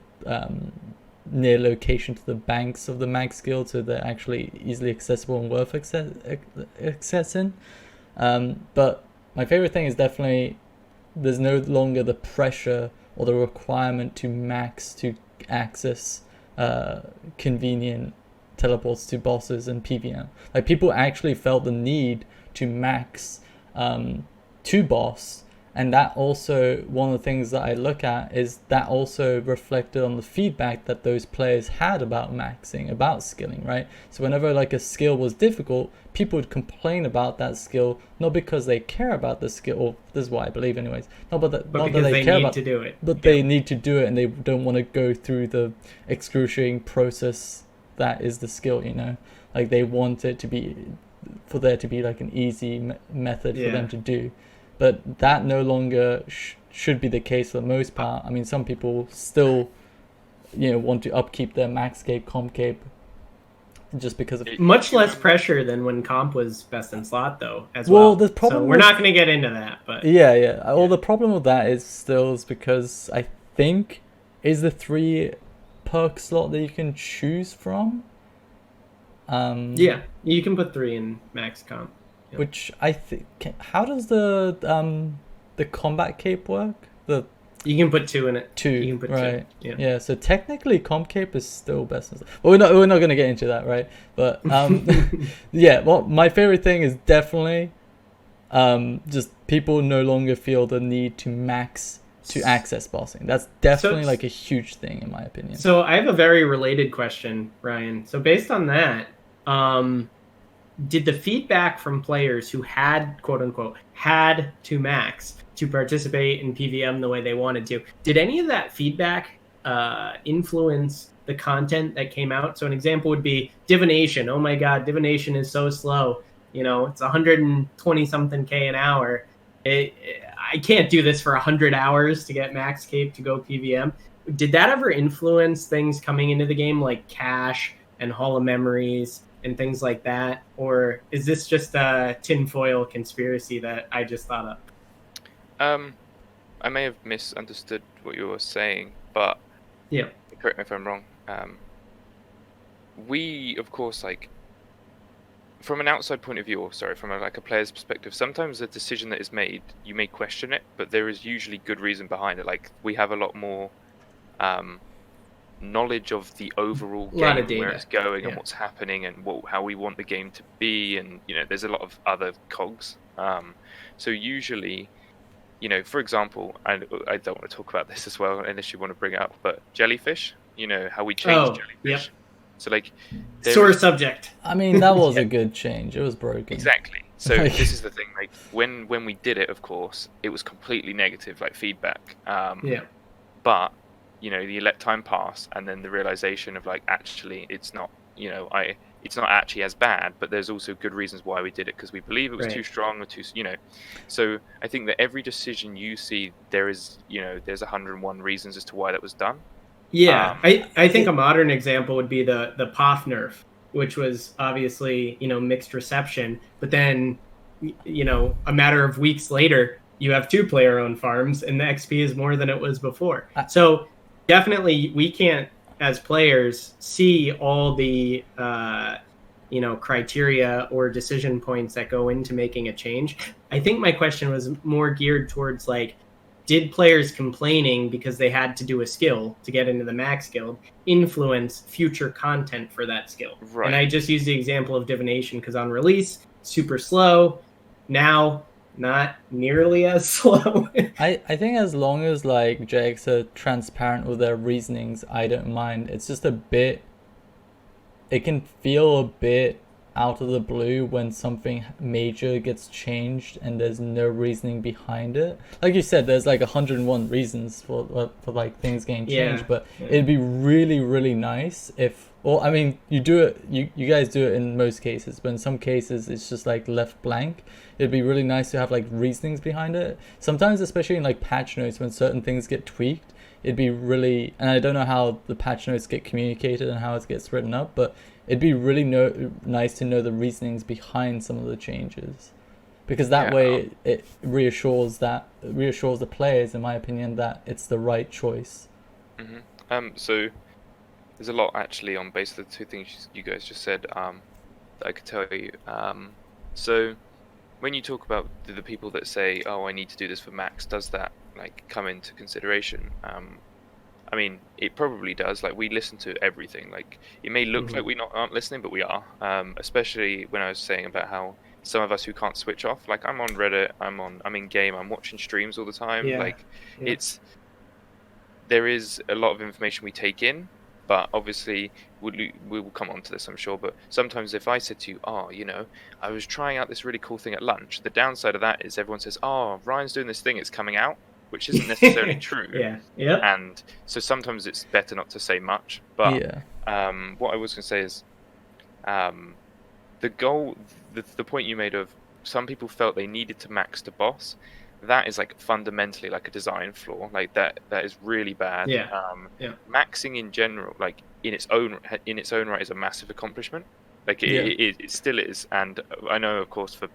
near location to the banks of the max skill, so they're actually easily accessible and worth accessing. But my favorite thing is definitely there's no longer the pressure or the requirement to max to access convenient teleports to bosses and PVM. Like, people actually felt the need to max to boss, and that also, one of the things that I look at is that also reflected on the feedback that those players had about maxing, about skilling, right? So whenever like a skill was difficult, people would complain about that skill, not because they care about the skill, or this is what I believe anyways, not because they care about to do it, but they need to do it, and they don't want to go through the excruciating process that is the skill, like they want it to be, for there to be like an easy method for them to do. But that no longer should be the case for the most part. I mean, some people still, want to upkeep their max cape, comp cape, just because of much less pressure than when comp was best in slot, though. As well, the problem. So we're not going to get into that, but yeah. Well, the problem with that is because I think is the 3 perk slot that you can choose from. Yeah, you can put 3 in max comp. Which I think, how does the combat cape work? You can put 2 in it. 2, you can put right? 2. Yeah. So technically, comp cape is still best. Well, we're not going to get into that, right? But yeah. Well, my favorite thing is definitely just people no longer feel the need to max to access bossing. That's definitely like a huge thing in my opinion. So I have a very related question, Ryan. So based on that, did the feedback from players who had, quote unquote, had to max to participate in PVM the way they wanted to, did any of that feedback influence the content that came out? So an example would be divination. Oh my God, divination is so slow. It's 120 something K an hour. I can't do this for 100 hours to get max cape to go PVM. Did that ever influence things coming into the game like cache and Hall of Memories and things like that? Or is this just a tinfoil conspiracy that I just thought up? I may have misunderstood what you were saying, but yeah, correct me if I'm wrong. We, of course, like, from an outside point of view, or sorry, from a player's perspective, sometimes a decision that is made, you may question it, but there is usually good reason behind it. Like, we have a lot more knowledge of the overall game, where it's going and what's happening, and how we want the game to be, and there's a lot of other cogs. So usually, for example, I don't want to talk about this as well unless you want to bring it up, but jellyfish, how we changed jellyfish. Yep. So like, sore subject. I mean, that was a good change. It was broken. Exactly. So this is the thing. Like, when we did it, of course, it was completely negative, like feedback. But you let time pass, and then the realization of like, actually, it's not. It's not actually as bad, but there's also good reasons why we did it, because we believe it was too strong or too. So I think that every decision you see, there's 101 reasons as to why that was done. Yeah, I think a modern example would be the Poth nerf, which was obviously mixed reception, but then a matter of weeks later you have 2-player owned farms and the XP is more than it was before. So definitely we can't, as players, see all the criteria or decision points that go into making a change. I think my question was more geared towards like, did players complaining because they had to do a skill to get into the max guild influence future content for that skill? Right. And I just used the example of divination because on release, super slow. Now, not nearly as slow. I think as long as like JX are transparent with their reasonings, I don't mind. It's just a bit, it can feel a bit out of the blue when something major gets changed and there's no reasoning behind it. Like you said, there's like 101 reasons for like things getting changed, but it'd be really, really nice if, well, I mean, you do it, you guys do it in most cases, but in some cases it's just like left blank. It'd be really nice to have like reasonings behind it. Sometimes, especially in like patch notes, when certain things get tweaked, it'd be really, and I don't know how the patch notes get communicated and how it gets written up, but it'd be really nice to know the reasonings behind some of the changes, because that way it reassures the players, in my opinion, that it's the right choice. So there's a lot actually on base of the two things you guys just said that I could tell you. So when you talk about the people that say, "Oh, I need to do this for max," does that like come into consideration? I mean, it probably does. Like, we listen to everything. Like, it may look like we aren't listening, but we are. Especially when I was saying about how some of us who can't switch off. Like, I'm on Reddit. I'm in game. I'm watching streams all the time. There is a lot of information we take in, but obviously we will come on to this, I'm sure. But sometimes if I said to you, "Oh, you know, I was trying out this really cool thing at lunch," the downside of that is everyone says, "Oh, Ryan's doing this thing. It's coming out," which isn't necessarily true. And so sometimes it's better not to say much. But what I was going to say is the goal, the point you made of some people felt they needed to max the boss, that is like fundamentally like a design flaw. Like that is really bad. Maxing in general, like in its own right, is a massive accomplishment. Like it still is. And I know, of course, for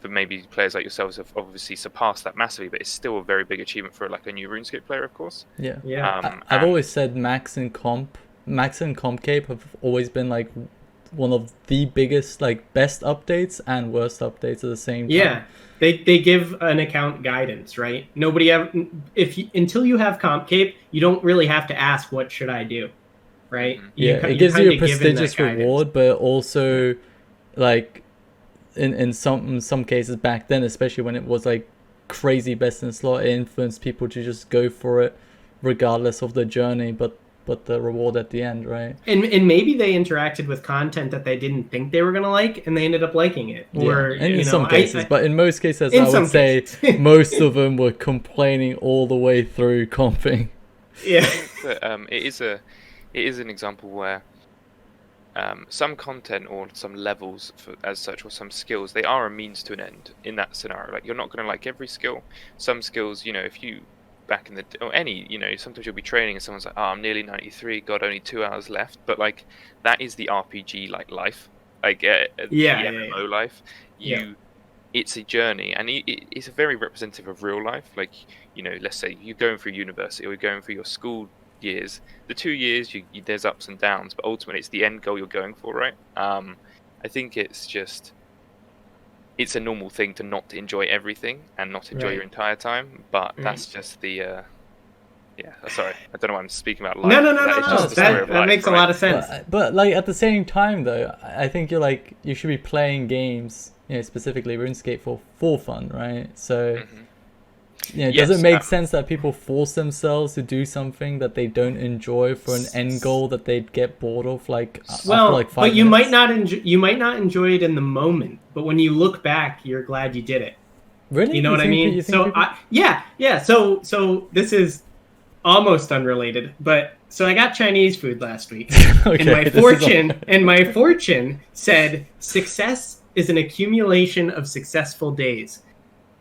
maybe players like yourselves have obviously surpassed that massively, but it's still a very big achievement for like a new RuneScape player, of course. I've always said Max and Compcape have always been like one of the biggest, like, best updates and worst updates at the same time. They give an account guidance, right? Until you have Compcape, you don't really have to ask, what should I do, right? It gives you a prestigious reward, but also like in some cases back then, especially when it was like crazy best in slot, it influenced people to just go for it regardless of the journey, but the reward at the end, right? And maybe they interacted with content that they didn't think they were going to like, and they ended up liking it. Or in some cases, but in most cases, I would say most of them were complaining all the way through comping. It is an example where some content or some levels as such, or some skills, they are a means to an end in that scenario. Like, you're not going to like every skill. Some skills, you know, if you back in the, or any, you know, sometimes you'll be training and someone's like, "Oh, I'm nearly 93, God, only 2 hours left." But like, that is the RPG like life, like the MMO life. It's a journey, and it's very representative of real life. Like, you know, let's say you're going through university or you're going through your school years. The 2 years, there's ups and downs, but ultimately it's the end goal you're going for, right? I think it's a normal thing to not enjoy everything and not enjoy your entire time, but that's just the sorry, I don't know why I'm speaking about life. No. That makes a lot of sense. But like, at the same time though, I think you should be playing games, you know, specifically RuneScape for fun, right? So does it make sense that people force themselves to do something that they don't enjoy for an end goal that they'd get bored of, like, after like 5 minutes? You might not enjoy it in the moment, but when you look back, you're glad you did it. Really? You know what I mean? So So this is almost unrelated, but so I got Chinese food last week, and my fortune said success is an accumulation of successful days,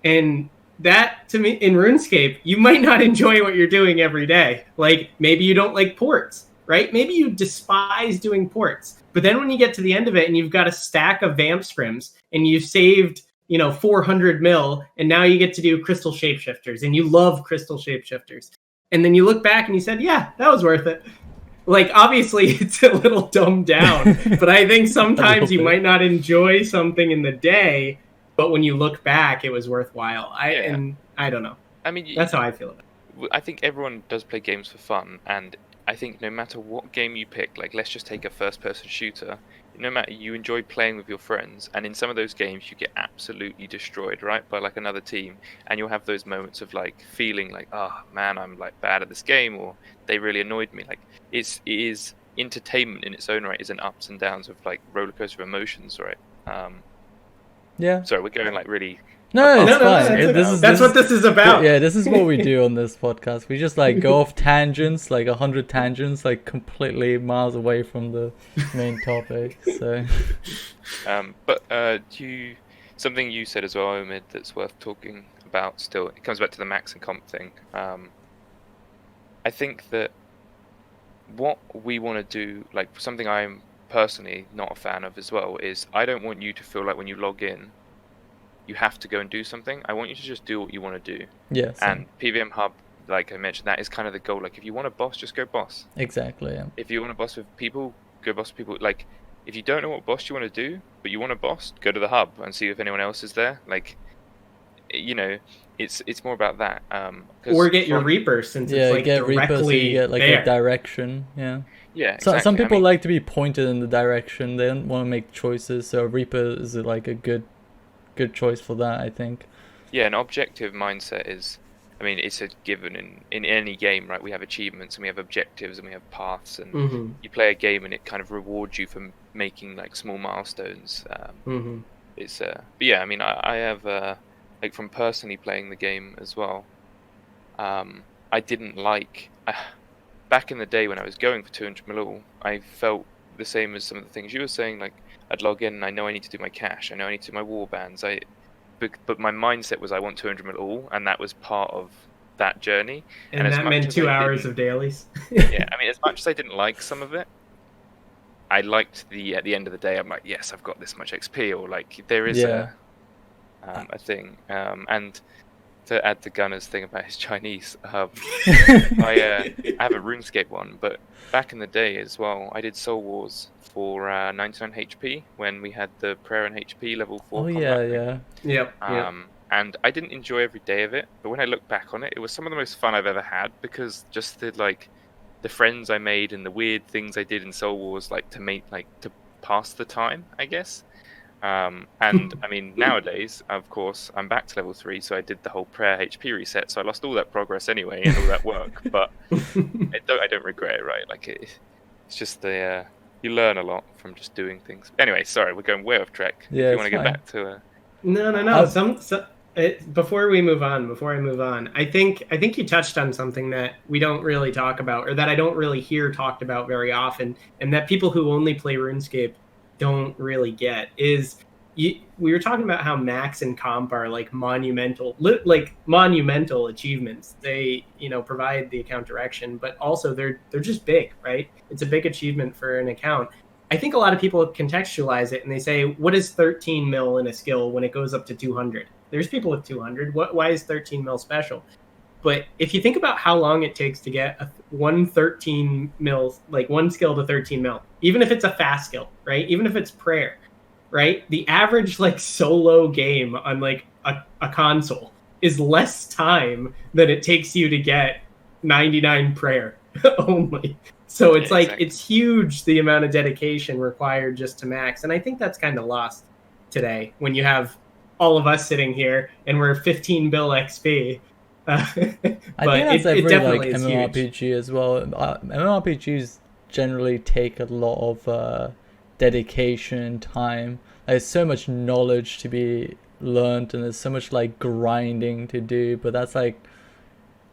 and that, to me, in RuneScape, you might not enjoy what you're doing every day. Like, maybe you don't like ports, right? Maybe you despise doing ports. But then when you get to the end of it and you've got a stack of vamp scrims and you've saved, 400 mil, and now you get to do crystal shapeshifters and you love crystal shapeshifters. And then you look back and you said, yeah, that was worth it. Like, obviously, it's a little dumbed down, but I think sometimes you might not enjoy something in the day, but when you look back, it was worthwhile. I don't know. I mean, That's how I feel about it. I think everyone does play games for fun, and I think no matter what game you pick, like let's just take a first-person shooter, no matter you enjoy playing with your friends, and in some of those games you get absolutely destroyed, right, by like another team, and you'll have those moments of like feeling like, oh man, I'm like bad at this game, or they really annoyed me. Like it is entertainment in its own right, is an ups and downs of like roller coaster of emotions, right? Yeah. Sorry, we're going like really. No, it's No, fine. that's what this is about. Yeah, this is what we do on this podcast. We just like go off tangents, like 100 tangents, like completely miles away from the main topic. So, but something you said as well, Omid, that's worth talking about. Still, it comes back to the max and comp thing. I think that what we want to do, like something I'm personally not a fan of as well, is I don't want you to feel like when you log in, you have to go and do something. I want you to just do what you want to do. yes. And PVM Hub, like I mentioned, that is kind of the goal. Like if you want a boss, just go boss. Exactly. Yeah. If you want a boss with people, go boss with people. Like if you don't know what boss you want to do, but you want a boss, go to the hub and see if anyone else is there. Like, you know, it's more about that. Or get your Reaper, since Yeah, it's like get Reaper so directly you get like there. a direction. Yeah. Yeah, So exactly. some people I mean, like to be pointed in the direction. They don't want to make choices. So Reaper is like a good choice for that, I think. yeah, an objective mindset is, I mean, it's a given in any game, right? We have achievements and we have objectives and we have paths, and Mm-hmm. you play a game and it kind of rewards you for making like small milestones. Mm-hmm. It's but yeah, I mean, I have like from personally playing the game as well. I didn't like back in the day when I was going for 200 mil, I felt the same as some of the things you were saying. Like I'd log in and I know I need to do my cash, I know I need to do my war bands. But my mindset was I want 200 mil all, and that was part of that journey. And as that much meant as 2 I hours didn't- of dailies. Yeah, I mean, as much as I didn't like some of it, I liked at the end of the day, I'm like, yes, I've got this much XP, or like there is Yeah. a thing. And to add to Gunner's thing about his Chinese, I have a RuneScape one, but back in the day as well, I did Soul Wars for 99 HP when we had the prayer and HP level 4 Oh combat yeah, thing. yeah. Yep. And I didn't enjoy every day of it, but when I look back on it, it was some of the most fun I've ever had, because just the friends I made and the weird things I did in Soul Wars, like to pass the time, I guess. And I mean, nowadays, of course, I'm back to level 3, so I did the whole prayer HP reset, so I lost all that progress anyway and all that work. But I don't regret it, right? Like it's just you learn a lot from just doing things. Anyway, sorry, we're going way off track. Yeah, if you it's want to get fine. back to No. Before I move on, I think you touched on something that we don't really talk about, or that I don't really hear talked about very often, and that people who only play RuneScape don't really get is we were talking about how max and comp are like monumental achievements. They provide the account direction, but also they're just big, right? It's a big achievement for an account. I think a lot of people contextualize it and they say, what is 13 mil in a skill when it goes up to 200? There's people with 200. Why is 13 mil special? But if you think about how long it takes to get one 13 mil, like one skill to 13 mil, even if it's a fast skill, right? Even if it's prayer, right? The average like solo game on like a console is less time than it takes you to get 99 prayer only. So it's exactly. It's huge, the amount of dedication required just to max. And I think that's kind of lost today when you have all of us sitting here and we're 15 bill XP. I think that's every like MMORPG as well. MMORPGs generally take a lot of dedication, time. There's so much knowledge to be learned, and there's so much like grinding to do. But that's like,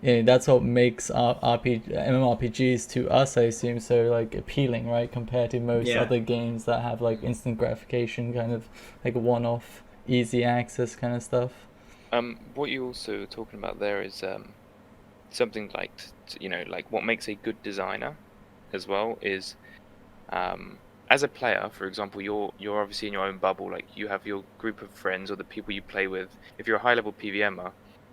that's what makes MMORPGs to us, I assume, so like appealing, right? Compared to most other games that have like instant gratification, kind of like one-off, easy access kind of stuff. What you also were talking about there is something like like what makes a good designer as well is as a player, for example, you're obviously in your own bubble. Like you have your group of friends or the people you play with. If you're a high level PVMer,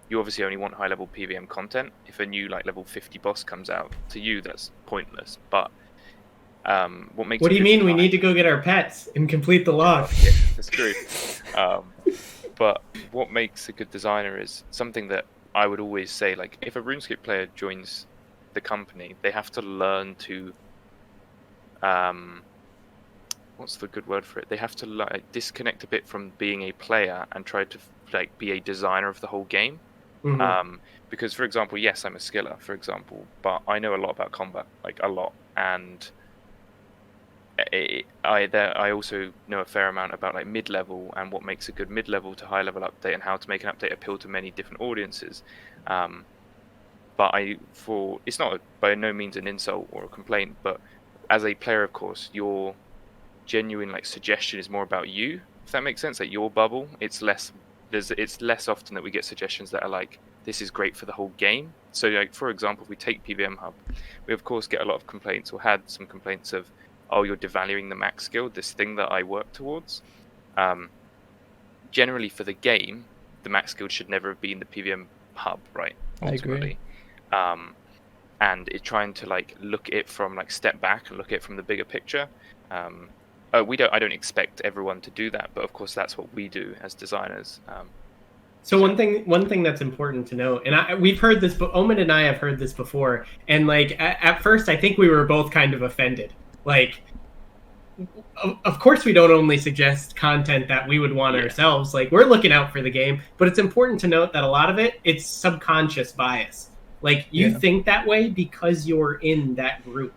you obviously only want high level PVM content. If a new like level 50 boss comes out, to you that's pointless. But what do you mean we need to go get our pets and complete the log? Yeah, that's true. But what makes a good designer is something that I would always say, like, if a RuneScape player joins the company, they have to learn to what's the good word for it? They have to like disconnect a bit from being a player and try to like be a designer of the whole game. Mhm. Because, for example, yes, I'm a skiller, for example, but I know a lot about combat, like a lot, and I also know a fair amount about like mid-level and what makes a good mid-level to high-level update and how to make an update appeal to many different audiences. But it's not by no means an insult or a complaint, but as a player, of course, your genuine like suggestion is more about you, if that makes sense, like your bubble. It's less often that we get suggestions that are like, this is great for the whole game. So like, for example, if we take PVM Hub, we of course get a lot of complaints, or had some complaints of, oh, you're devaluing the max skill, this thing that I work towards. Generally for the game, the max skill should never have been the PVM Hub, right? Ultimately. I agree. And it's trying to like look at it from like step back and look at it from the bigger picture. I don't expect everyone to do that, but of course that's what we do as designers. So one thing that's important to note, and we've heard this, but Omid and I have heard this before, and like at first I think we were both kind of offended. Like, of course we don't only suggest content that we would want ourselves. Like, we're looking out for the game, but it's important to note that a lot of it's subconscious bias. Like, you think that way because you're in that group.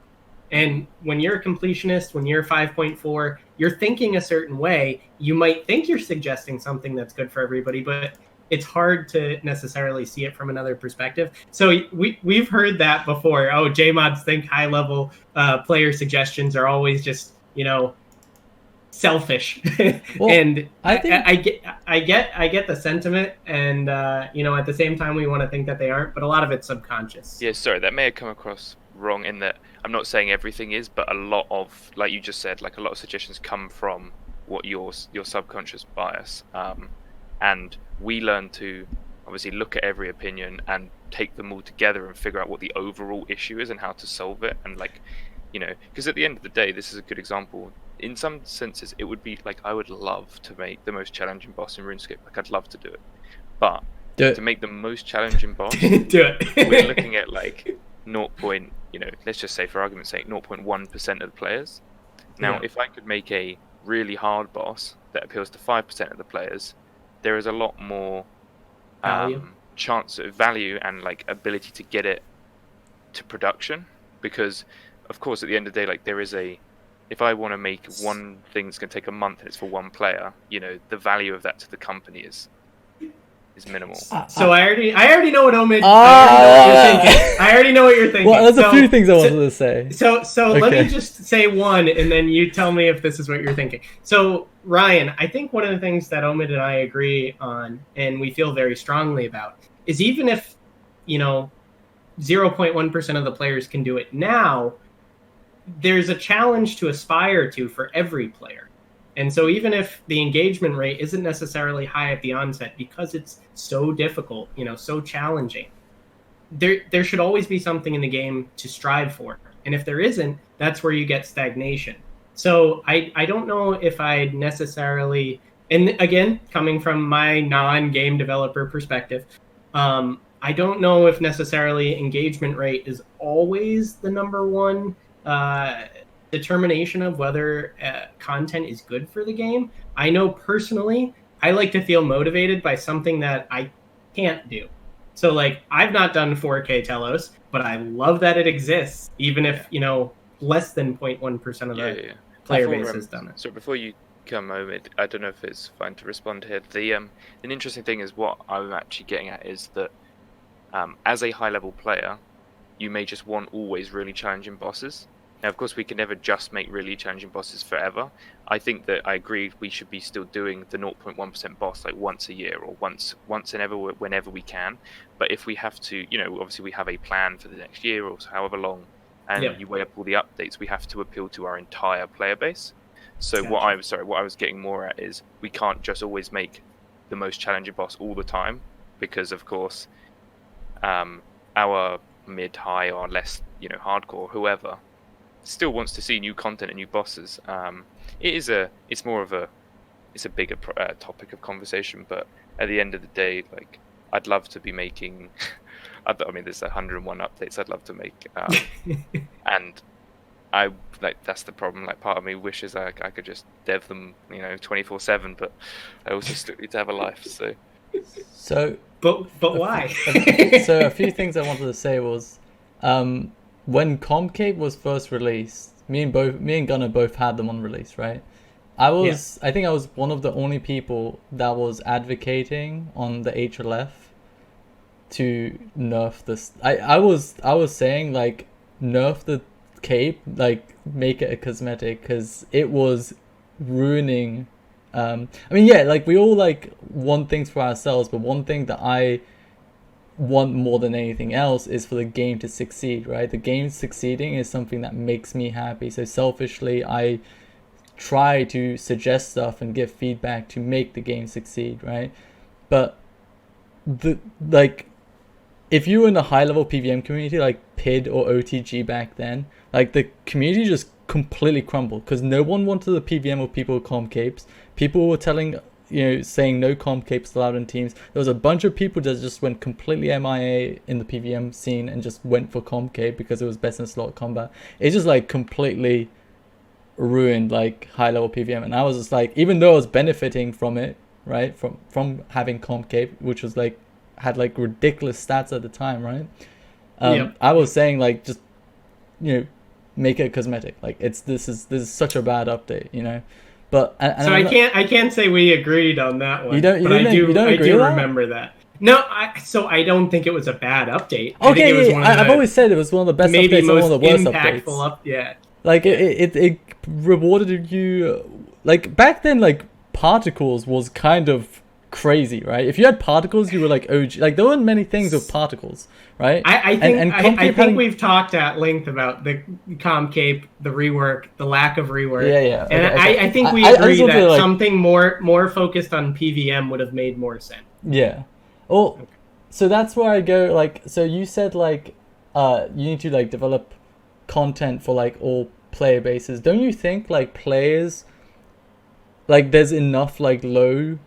And when you're a completionist, when you're 5.4, you're thinking a certain way. You might think you're suggesting something that's good for everybody, but it's hard to necessarily see it from another perspective. So we've heard that before. Oh, JMods think high-level player suggestions are always just, selfish. Well, and I think I get the sentiment, and at the same time we want to think that they aren't, but a lot of it's subconscious. Yeah, sorry, that may have come across wrong in that I'm not saying everything is, but a lot of, like you just said, like a lot of suggestions come from what your subconscious bias. And we learn to obviously look at every opinion and take them all together and figure out what the overall issue is and how to solve it. And like, because at the end of the day, this is a good example. In some senses, it would be like, I would love to make the most challenging boss in RuneScape. Like, I'd love to do it. But to make the most challenging boss, do it. we're looking at like 0. Let's just say for argument's sake, 0.1% of the players. Now, if I could make a really hard boss that appeals to 5% of the players, there is a lot more chance of value and like ability to get it to production, because of course at the end of the day, like if I want to make one thing that's going to take a month and it's for one player, the value of that to the company is minimal. So I already know what Omid. I already know what you're thinking. Well, there's a few things I wanted to say. So let me just say one, and then you tell me if this is what you're thinking. So Ryan, I think one of the things that Omid and I agree on, and we feel very strongly about, is even if 0.1% of the players can do it now, there's a challenge to aspire to for every player. And so even if the engagement rate isn't necessarily high at the onset because it's so difficult, so challenging, there should always be something in the game to strive for. And if there isn't, that's where you get stagnation. So I don't know if I'd necessarily, and again, coming from my non-game developer perspective, I don't know if necessarily engagement rate is always the number one determination of whether content is good for the game. I know personally, I like to feel motivated by something that I can't do. So like, I've not done 4K Telos, but I love that it exists, even if, less than 0.1% of the player base has done it. So before you come, Omid, I don't know if it's fine to respond here. An interesting thing is what I'm actually getting at is that as a high-level player, you may just want always really challenging bosses. Now, of course, we can never just make really challenging bosses forever. I think that I agree we should be still doing the 0.1% boss like once a year or once and ever whenever we can. But if we have to, obviously we have a plan for the next year or however long, and you weigh up all the updates, we have to appeal to our entire player base. So what I was getting more at is we can't just always make the most challenging boss all the time, because of course our mid-high or less, hardcore, whoever, still wants to see new content and new bosses. It's a bigger topic of conversation, but at the end of the day, like, I'd love to be making. I mean, there's 101 updates I'd love to make, and I like that's the problem. Like, part of me wishes I could just dev them, 24/7, but I also still need to have a life. So, but why? so a few things I wanted to say was, when Comcape was first released, me and Gunnar both had them on release, right? I think I was one of the only people that was advocating on the HLF to nerf this. I was saying, like, nerf the cape, like, make it a cosmetic, because it was ruining. I mean, yeah, like, we all like want things for ourselves, but one thing that I want more than anything else is for the game to succeed, right? The game succeeding is something that makes me happy. So selfishly, I try to suggest stuff and give feedback to make the game succeed, right? But if you were in the high level PVM community like PID or OTG back then, like, the community just completely crumbled because no one wanted the PVM of people with comp capes. People were saying no comp capes allowed in teams. There was a bunch of people that just went completely MIA in the PVM scene and just went for comp cape because it was best in slot combat. It just like completely ruined like high level PVM, and I was just like, even though I was benefiting from it, right, from having comp cape, which was like had like ridiculous stats at the time, right? I was saying, like, just make it cosmetic. Like, this is such a bad update, But so I can't say we agreed on that one. You don't I agree do with remember that. No, I don't think it was a bad update. Okay, I've always said it was one of the best updates and one of the worst updates. Yeah. Like, it rewarded you. Like, back then, like, particles was kind of crazy, right? If you had particles, you were like OG. Like, there weren't many things with particles, right? I think we've talked at length about the Comcape, the rework, the lack of rework. Yeah. Okay. I think we agree that something more focused on PVM would have made more sense. Yeah. Well, okay. So that's where I go. Like, so you said, like, you need to like develop content for like all player bases. Don't you think, like, players, like, there's enough like low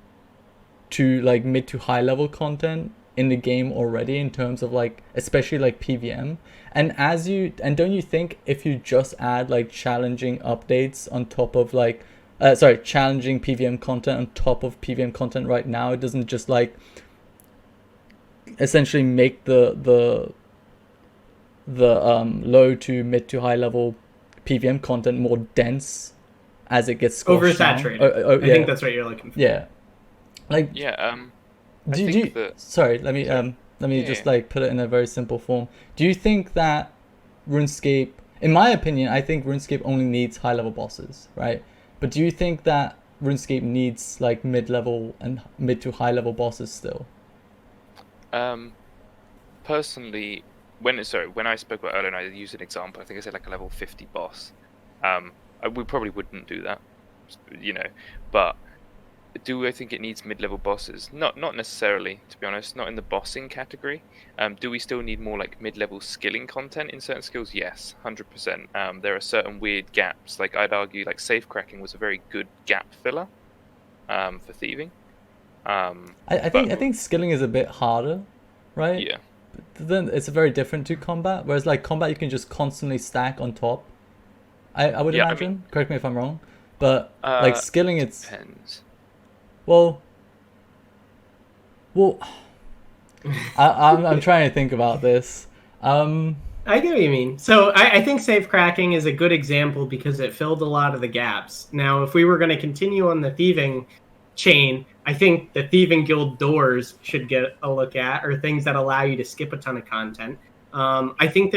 to like mid to high level content in the game already in terms of like, especially like PVM, and don't you think if you just add like challenging updates on top of like challenging PVM content on top of PVM content right now, it doesn't just like essentially make the low to mid to high level PVM content more dense as it gets oversaturated? I think that's what you're looking for. Yeah. Like, sorry, let me just like put it in a very simple form. Do you think that RuneScape, in my opinion, I think RuneScape only needs high level bosses, right? But do you think that RuneScape needs like mid-level and mid to high level bosses still? Personally, when I spoke about earlier, and I used an example. I think I said like a level 50 boss. We probably wouldn't do that, but do I think it needs mid-level bosses? Not necessarily, to be honest. Not in the bossing category. Do we still need more like mid-level skilling content in certain skills? Yes, 100%. There are certain weird gaps. Like, I'd argue like safe cracking was a very good gap filler for thieving. I think skilling is a bit harder, right? Yeah. But then it's very different to combat. Whereas like combat, you can just constantly stack on top. I would imagine. I mean, correct me if I'm wrong, but like skilling, it depends. Well, I'm trying to think about this. I get what you mean. So I think safe cracking is a good example because it filled a lot of the gaps. Now, if we were going to continue on the thieving chain, I think the thieving guild doors should get a look at, or things that allow you to skip a ton of content. I think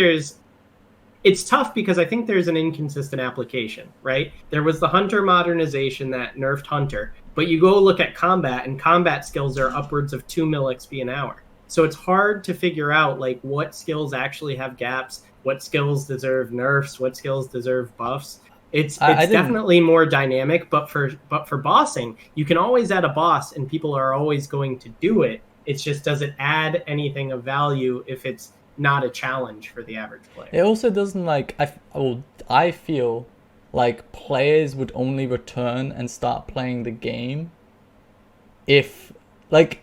it's tough because I think there's an inconsistent application, right? There was the Hunter modernization that nerfed Hunter, but you go look at combat, and combat skills are upwards of 2 mil XP an hour. So it's hard to figure out like what skills actually have gaps, what skills deserve nerfs, what skills deserve buffs. It's definitely more dynamic, but for bossing, you can always add a boss, and people are always going to do it. It's just, does it add anything of value if it's not a challenge for the average player? It also doesn't like I feel like players would only return and start playing the game if, like,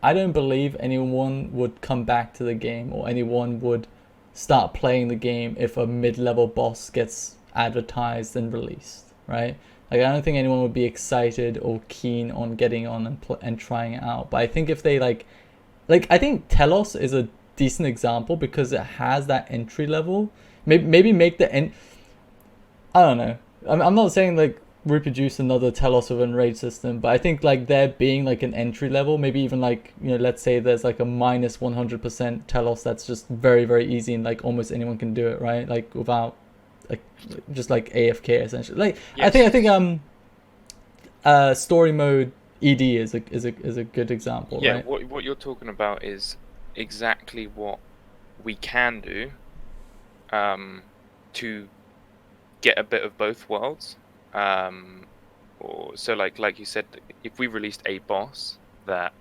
I don't believe anyone would come back to the game or anyone would start playing the game if a mid-level boss gets advertised and released, right? Like I don't think anyone would be excited or keen on getting on and trying it out. But I think if they like I think Telos is a decent example because it has that entry level. Maybe make the I don't know. I'm not saying like reproduce another Telos with Enrage system, but I think like there being like an entry level, maybe even like, you know, let's say there's like a minus 100% Telos that's just very, very easy and like almost anyone can do it, right? Like without like just like AFK essentially. Like Yes. I think story mode ED is a good example, Yeah, right? what you're talking about is exactly what we can do to get a bit of both worlds. Or so like you said, if we released a boss that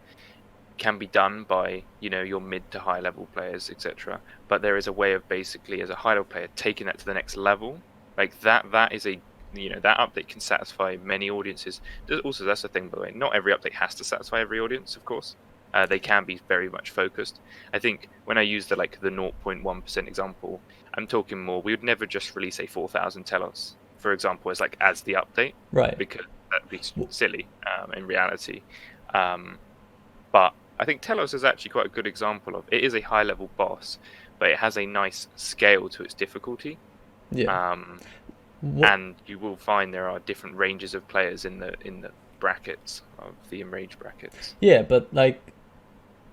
can be done by, you know, your mid to high level players, etc., but there is a way of basically as a high level player taking that to the next level, like that is a, you know, that update can satisfy many audiences. Also, that's the thing, by the way, not every update has to satisfy every audience, of course. They can be very much focused. I think when I use the 0.1% example, I'm talking more, we would never just release a 4,000 Telos, for example, as the update, Right. because that'd be silly in reality. But I think Telos is actually quite a good example of, it is a high level boss, but it has a nice scale to its difficulty. Yeah. And you will find there are different ranges of players in the brackets of the Enrage brackets. Yeah, but like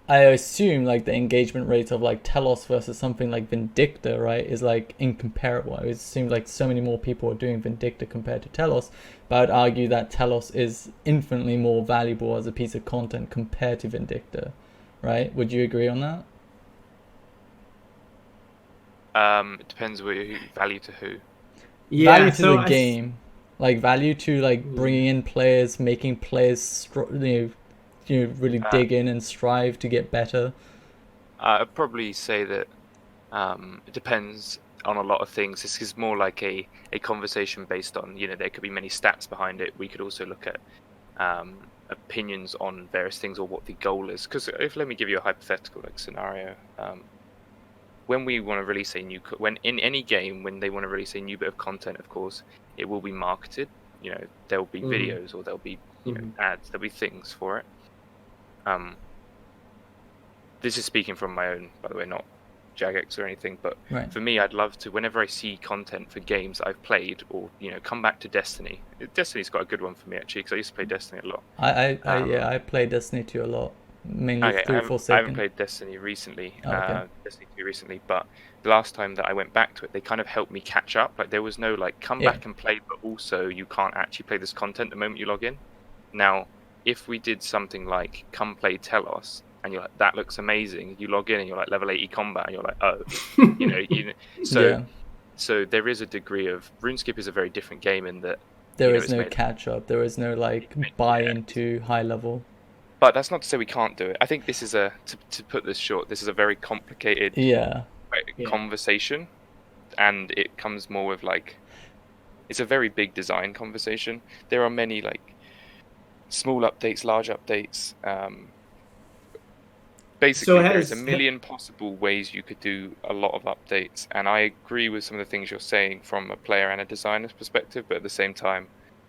I assume like the engagement rate of like Telos versus something like Vindicta, right, is like incomparable. I would assume like so many more people are doing Vindicta compared to Telos, but I'd argue that Telos is infinitely more valuable as a piece of content compared to Vindicta, right? Would you agree on that? It depends value to who. Yeah, Value to so the game, like value to like bringing in players, making players really dig in and strive to get better. I'd probably say that it depends on a lot of things. This is more like a conversation based on, you know, there could be many stats behind it. We could also look at opinions on various things or what the goal is. Because let me give you a hypothetical scenario. When we want to release when in any game, when they want to release a new bit of content, of course, it will be marketed. You know, there will be videos or there'll be ads. There'll be things for it. This is speaking from my own, by the way, not Jagex or anything, but Right. for me, I'd love to, whenever I see content for games I've played, or, you know, come back to Destiny. Destiny's got a good one for me, actually, because I used to play Destiny a lot. I play Destiny 2 a lot, mainly Okay, through I Forsaken. haven't played Destiny recently, okay. Destiny 2 recently, but the last time that I went back to it, they kind of helped me catch up. Like, there was no, come back and play, but also you can't actually play this content the moment you log in. Now, if we did something like, come play Telos, and you're like, that looks amazing, you log in and you're like, level 80 combat, and you're like, oh, so there is a degree of, RuneScape is a very different game in that there is no catch up, there is no buy into high level. But that's not to say we can't do it. I think this is to put this short, this is a very complicated conversation, and it comes more with it's a very big design conversation. There are many small updates, large updates. Basically, there's a million possible ways you could do a lot of updates, and I agree with some of the things you're saying from a player and a designer's perspective. But at the same time,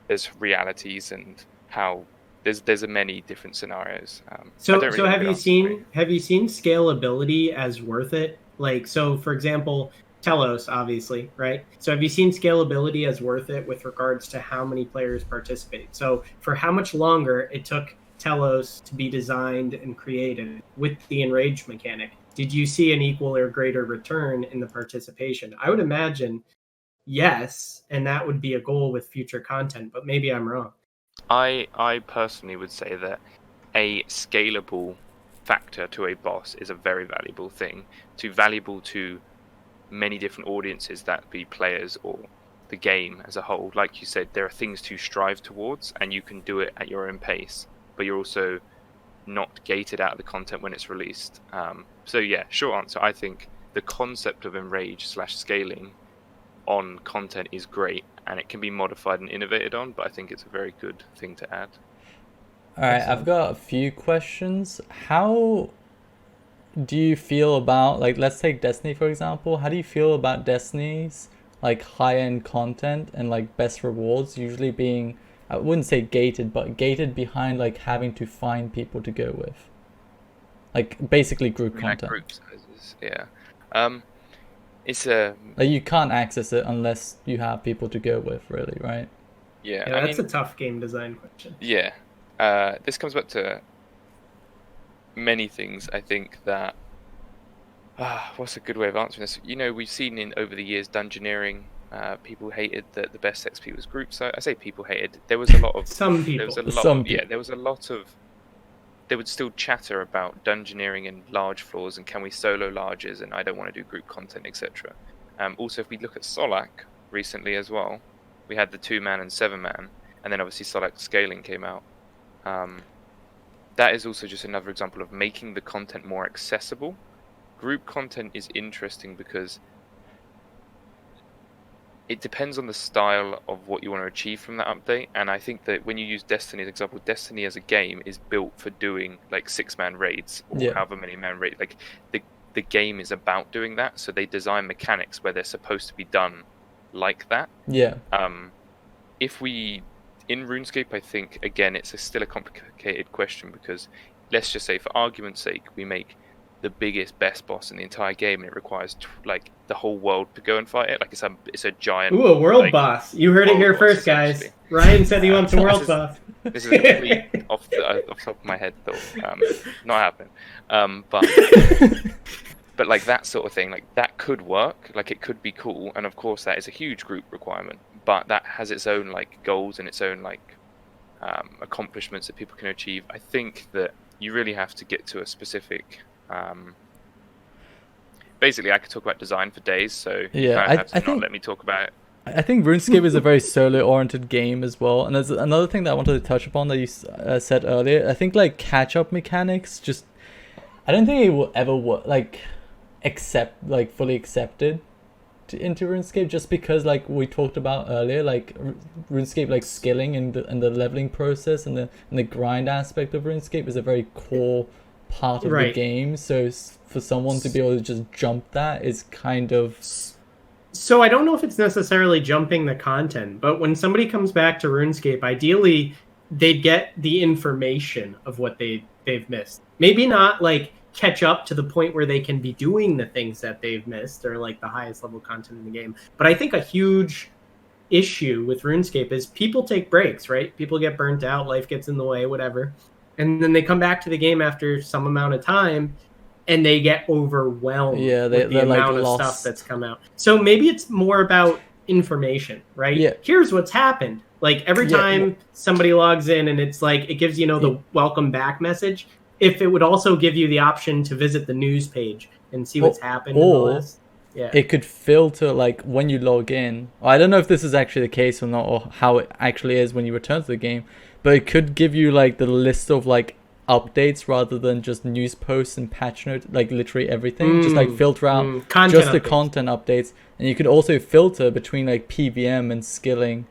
there's realities and how there's many different scenarios. So have you seen scalability as worth it? So for example, Telos, obviously, right? So have you seen scalability as worth it with regards to how many players participate? So for how much longer it took Telos to be designed and created with the Enrage mechanic, did you see an equal or greater return in the participation? I would imagine yes, and that would be a goal with future content, but maybe I'm wrong. I personally would say that a scalable factor to a boss is a very valuable thing, valuable to many different audiences, that be players or the game as a whole. Like you said, there are things to strive towards, and you can do it at your own pace, but you're also not gated out of the content when it's released. So yeah, short answer, I think the concept of Enrage / scaling on content is great, and it can be modified and innovated on, but I think it's a very good thing to add. All right, I've Excellent. got a few questions. How do you feel about, like, let's take Destiny for example. How do you feel about Destiny's like high-end content and like best rewards usually being, I wouldn't say gated, but gated behind like having to find people to go with, like basically group Like content. group sizes, yeah. It's a Like you can't access it unless you have people to go with, really, right? yeah. Yeah, I that's mean, a tough game design question. yeah. This comes back to many things. I think that what's a good way of answering this? You know, we've seen in over the years dungeoneering. People hated that the best XP was group. So I say people hated. There was a lot of Some there was people. a lot Some of yeah. people. There was a lot of there would still chatter about dungeoneering and large floors and can we solo larges and I don't want to do group content, etc. Also, if we look at Solak recently as well, we had the 2-man and 7-man, and then obviously Solak scaling came out. That is also just another example of making the content more accessible. Group content is interesting because it depends on the style of what you want to achieve from that update, and I think that when you use Destiny as an example, Destiny as a game is built for doing like 6-man raids or Yeah. however many man raids. Like the game is about doing that, so they design mechanics where they're supposed to be done like that. Yeah. If we in RuneScape, I think again it's still a complicated question because let's just say for argument's sake we make the biggest best boss in the entire game and it requires like the whole world to go and fight it. Like it's a giant. Ooh, a world like, boss. You heard it world here boss, first, guys. essentially. Ryan said he wants a world This is- boss. This is a complete off the top of my head thought. Not happening. But like that sort of thing, like that could work. Like it could be cool, and of course that is a huge group requirement. But that has its own like goals and its own like accomplishments that people can achieve. I think that you really have to get to a specific. Basically, I could talk about design for days, so you Yeah, kind of have to I not think- let me talk about it. I think RuneScape is a very solo-oriented game as well. And there's another thing that I wanted to touch upon that you said earlier. I think like catch-up mechanics just, I don't think it will ever like fully accepted into RuneScape, just because like we talked about earlier, like RuneScape like skilling and the leveling process and the grind aspect of RuneScape is a very core part of the Right. game. So for someone to be able to just jump that is kind of So I don't know if it's necessarily jumping the content, but when somebody comes back to RuneScape, ideally they'd get the information of what they've missed. Maybe not like catch up to the point where they can be doing the things that they've missed or like the highest level content in the game. But I think a huge issue with RuneScape is people take breaks, right? People get burnt out, life gets in the way, whatever. And then they come back to the game after some amount of time and they get overwhelmed Yeah, with the they're, like, amount of lost. stuff that's come out. So maybe it's more about information, right? Yeah. Here's what's happened. Like every Yeah, time somebody logs in and it's like it gives the welcome back message. If it would also give you the option to visit the news page and see what's happened in the or list. Yeah. it could filter like when you log in. I don't know if this is actually the case or not, or how it actually is when you return to the game, but it could give you like the list of like updates rather than just news posts and patch notes, like literally everything. Just like filter out Content just the updates. content updates, and you could also filter between like PVM and skilling,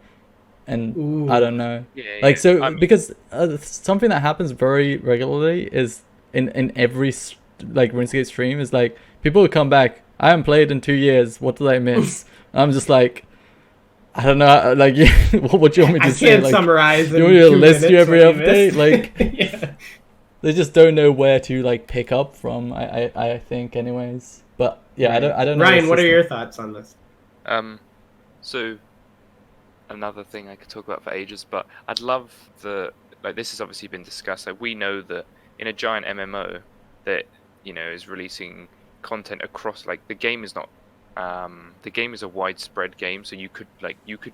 and Ooh. I don't know. Yeah, Like so, I mean, because something that happens very regularly is in every like RuneScape stream is like people will come back. I haven't played in 2 years. What did I miss? I'm just like, I don't know. Like, what do you want me to I say? can't Like, summarize. you want me to list you every what update? missed. Like, yeah. they just don't know where to like pick up from. I think, anyways. But yeah, I don't know. Ryan, the what are system. your thoughts on this? So another thing I could talk about for ages, but I'd love this has obviously been discussed. Like we know that in a giant MMO that is releasing content across, like the game is not the game is a widespread game, so you could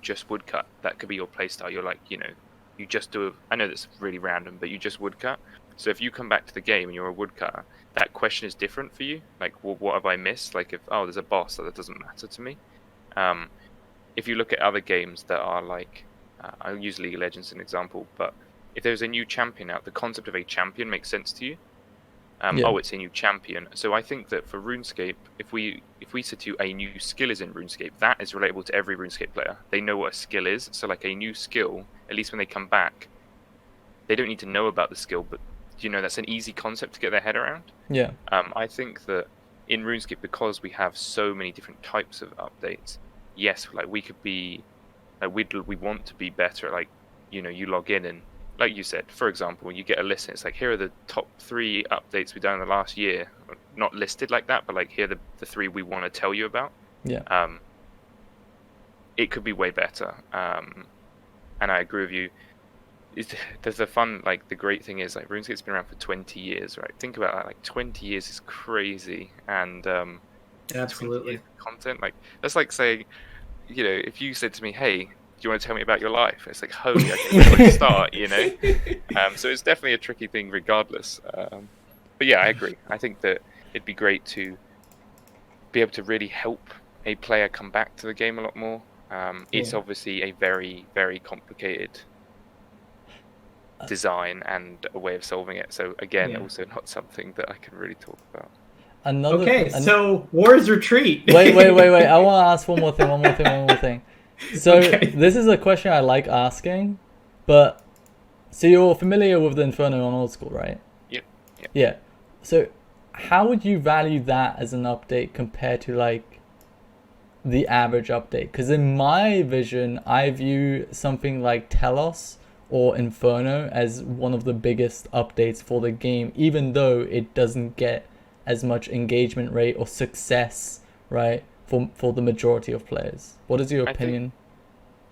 just woodcut. That could be your playstyle. You're like, you just do I know that's really random, but you just woodcut. So if you come back to the game and you're a woodcutter, that question is different for you. Like, well, what have I missed? Like, if there's a boss, that doesn't matter to me. If you look at other games that are like, I'll use League of Legends as an example, but if there's a new champion out, the concept of a champion makes sense to you. Yeah. Oh, it's a new champion. So I think that for RuneScape, if we said to you a new skill is in RuneScape, that is relatable to every RuneScape player. They know what a skill is. So like a new skill, at least when they come back, they don't need to know about the skill, but that's an easy concept to get their head around. Yeah. I think that in RuneScape, because we have so many different types of updates, yes, like we could be, like we want to be better at, like, you log in and, like you said, for example, when you get a list, and it's like, here are the top 3 updates we've done in the last year. Not listed like that, but like, here are the 3 we want to tell you about. Yeah. It could be way better. And I agree with you. There's the great thing is, like, RuneScape's been around for 20 years, right? Think about that. Like, 20 years is crazy. And Absolutely. 20 years of content, like, that's like saying, if you said to me, hey, do you want to tell me about your life? It's like, holy, okay, where do I start, So it's definitely a tricky thing regardless. But yeah, I agree. I think that it'd be great to be able to really help a player come back to the game a lot more. It's obviously a very, very complicated design and a way of solving it. So again, also not something that I can really talk about. So Wars Retreat. Wait. I want to ask one more thing. So this is a question I like asking, but so you're familiar with the Inferno on Old School, right? Yep. Yeah. So how would you value that as an update compared to like the average update? Because in my vision, I view something like Telos or Inferno as one of the biggest updates for the game, even though it doesn't get as much engagement rate or success, right, for the majority of players. What is your opinion?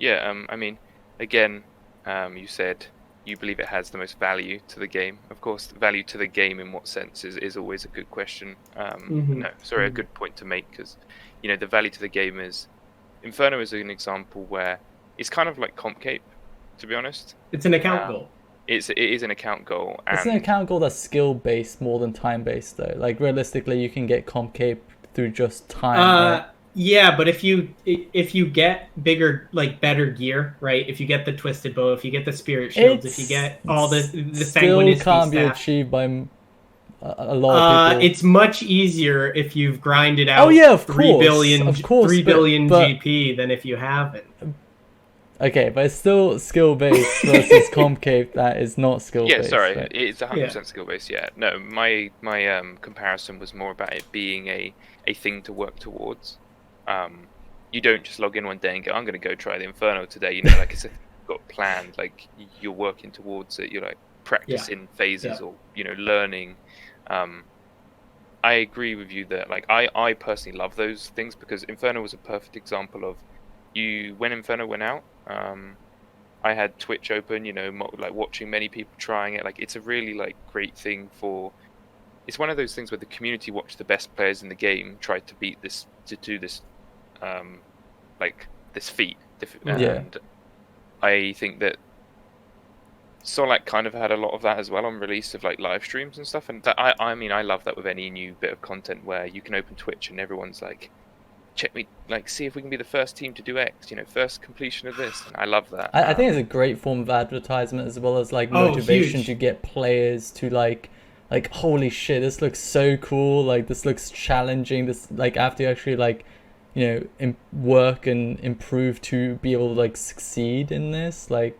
I mean, again, you said you believe it has the most value to the game. Of course, value to the game in what sense is always a good question. A good point to make, because the value to the game is, Inferno is an example where it's kind of like Comp Cape, to be honest. It's an account goal. It is an account goal. It's an account goal that's skill based more than time based, though. Like, realistically, you can get Comp Cape through just time. Right? Yeah, but if you get better gear, right? If you get the Twisted Bow, if you get the Spirit Shields, if you get all the Sanguinicity can't be staff, achieved by a lot of people. It's much easier if you've grinded out. Oh yeah, of 3 course, billion, of course, 3 billion but GP than if you haven't. Okay, but it's still skill based versus Comp Cape that is not skill based. Yeah, sorry, right? it's 100% skill based. Yeah, no, my comparison was more about it being a thing to work towards. You don't just log in one day and go, I'm going to go try the Inferno today. Like, it's got planned. Like, you're working towards it. You're like practicing phases or learning. I agree with you that, like, I personally love those things, because Inferno was a perfect example of when Inferno went out. I had Twitch open, like watching many people trying it. Like, it's a really great thing for. It's one of those things where the community watched the best players in the game try to do this this feat. And I think that Solak kind of had a lot of that as well on release of live streams and stuff. And that, I mean, I love that with any new bit of content where you can open Twitch and everyone's like, check me, see if we can be the first team to do X, first completion of this. And I love that. I think it's a great form of advertisement, as well as motivation to get players to like, holy shit, this looks so cool. Like, this looks challenging. This, I have to actually work and improve to be able to succeed in this. Right.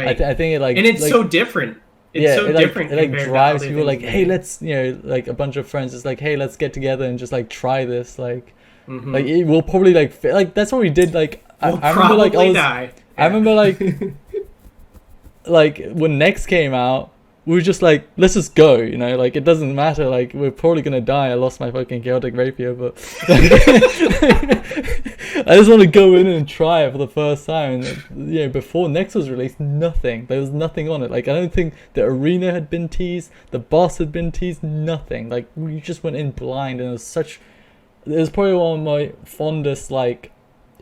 I think it and it's so different. It's so different. It drives people hey, let's a bunch of friends. It's hey, let's get together and just try this. It will probably that's what we did. I remember when Next came out, we were just let's just go, it doesn't matter, we're probably gonna die. I lost my fucking chaotic rapier, but I just want to go in and try it for the first time. And, before Next was released, there was nothing on it. I don't think the arena had been teased, the boss had been teased, nothing. We just went in blind, and it was probably one of my fondest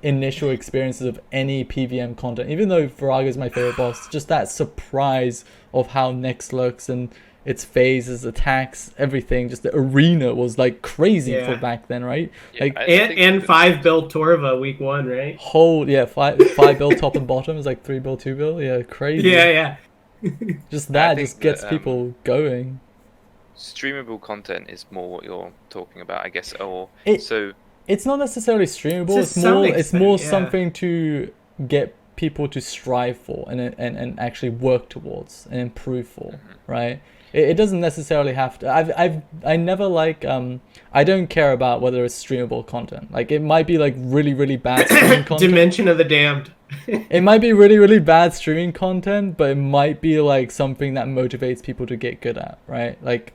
initial experiences of any PVM content. Even though Viraga is my favorite boss, just that surprise of how Next looks and its phases, attacks, everything. Just the arena was crazy for back then, right? And 5 build Torva week 1, right? Five build top and bottom is 3 build 2 build. Yeah, crazy. Yeah. Just that just gets people going. Streamable content is more what you're talking about, I guess. It's not necessarily streamable. It's more something to get people to strive for and actually work towards and improve for, right? It doesn't necessarily have to. I never like I don't care about whether it's streamable content. Like it might be like really really bad streaming content. Dimension of the Damned. It might be really really bad streaming content, but it might be like something that motivates people to get good at, right? Like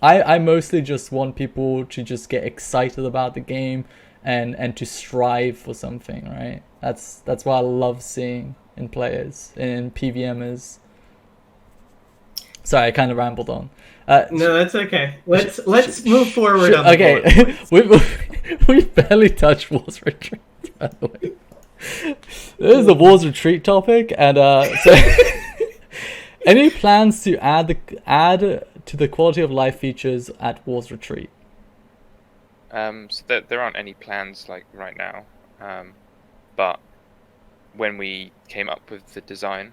I mostly just want people to just get excited about the game and to strive for something, right? That's what I love seeing in players, in PVMers. Sorry, I kind of rambled on. No, that's okay. Let's move forward. On the okay, we barely touched War's Retreat, by the way. This is the War's Retreat topic, and so any plans to add to the quality of life features at War's Retreat? So there aren't any plans like right now, but when we came up with the design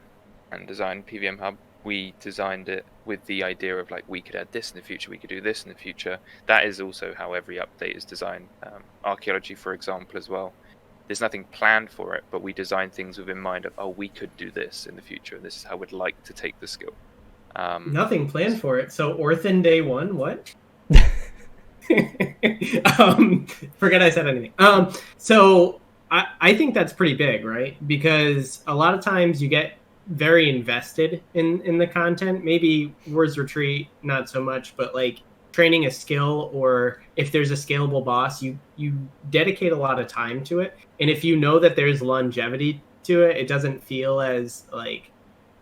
and designed PVM Hub, we designed it with the idea of like we could add this in the future, we could do this in the future. That is also how every update is designed. Archaeology, for example, as well. There's nothing planned for it, but we design things with in mind of, oh, we could do this in the future. This is how we'd like to take the skill. Nothing planned for it. So Orphan Day 1, what? Forget I said anything. So I think that's pretty big, right? Because a lot of times you get very invested in the content. Maybe War's Retreat, not so much, but like training a skill, or if there's a scalable boss, you dedicate a lot of time to it. And if you know that there's longevity to it, it doesn't feel as like,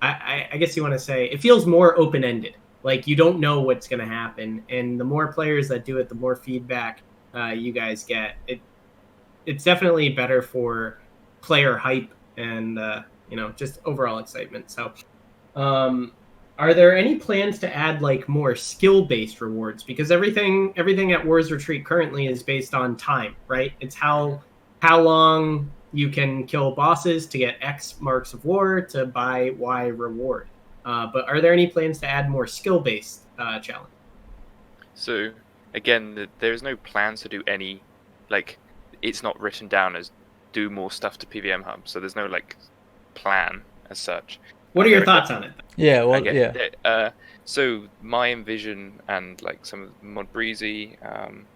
I guess you want to say, it feels more open-ended. Like you don't know what's going to happen. And the more players that do it, the more feedback you guys get. It's definitely better for player hype and just overall excitement. So are there any plans to add like more skill-based rewards? Because everything at War's Retreat currently is based on time, right? It's how long you can kill bosses to get X marks of war to buy Y reward. But are there any plans to add more skill-based challenge? So again, there's no plans to do any, like, it's not written down as do more stuff to PVM Hub. So there's no like plan as such. What are your thoughts on it? Yeah, well, yeah. So my envision and like some of Mod Breezy,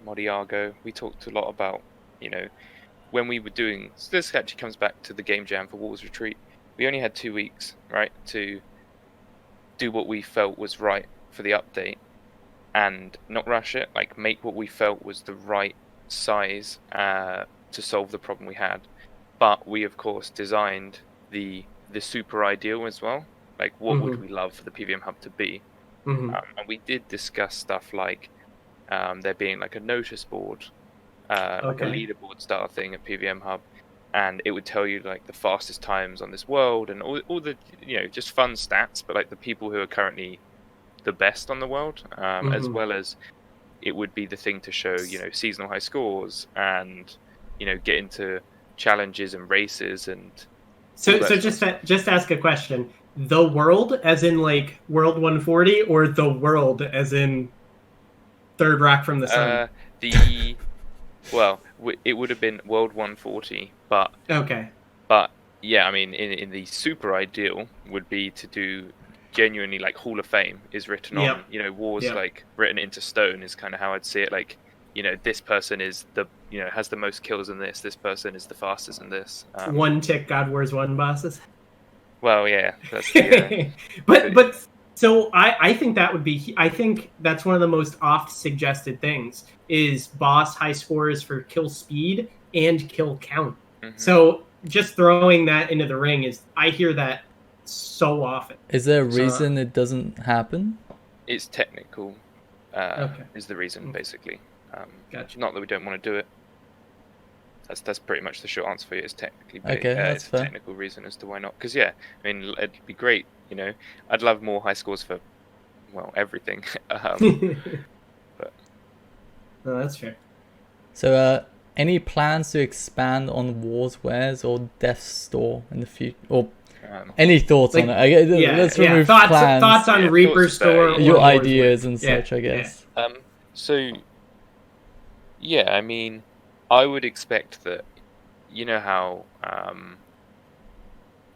Mod Iago, we talked a lot about, when we were doing. So this actually comes back to the game jam for War's Retreat. We only had 2 weeks, right, to do what we felt was right for the update, and not rush it. Like make what we felt was the right size to solve the problem we had. But we of course designed the super ideal as well. Like what would we love for the PVM Hub to be? And we did discuss stuff like there being like a notice board, like a leaderboard style thing at PVM Hub, and it would tell you like the fastest times on this world and all the just fun stats, but like the people who are currently the best on the world, as well as it would be the thing to show seasonal high scores and get into challenges and races. And so just ask a question. The world as in like World 140, or the world as in Third Rock from the Sun? Well, it would have been World 140, but yeah, I mean, in the super ideal would be to do genuinely like Hall of Fame is written on, wars like written into stone is kind of how I'd see it. Like, this person is has the most kills in this. This person is the fastest in this. One tick God Wars 1 bosses. Well, yeah, that's the, but so I think that would be. I think that's one of the most oft suggested things is boss high scores for kill speed and kill count. So just throwing that into the ring I hear that so often. Is there a reason it doesn't happen? It's technical. Is the reason basically. Gotcha. Not that we don't want to do it. That's pretty much the short answer for you. Is technically, that's it's fair. a technical reason as to why not. Because I mean, it'd be great. I'd love more high scores for, well, everything. But No, that's fair. So, any plans to expand on War's Wares or Death's Store in the future? Or any thoughts on it? Let's remove plans. Thoughts on Reaper's Store. Your ideas and such, I guess. So, yeah, I mean, I would expect that, how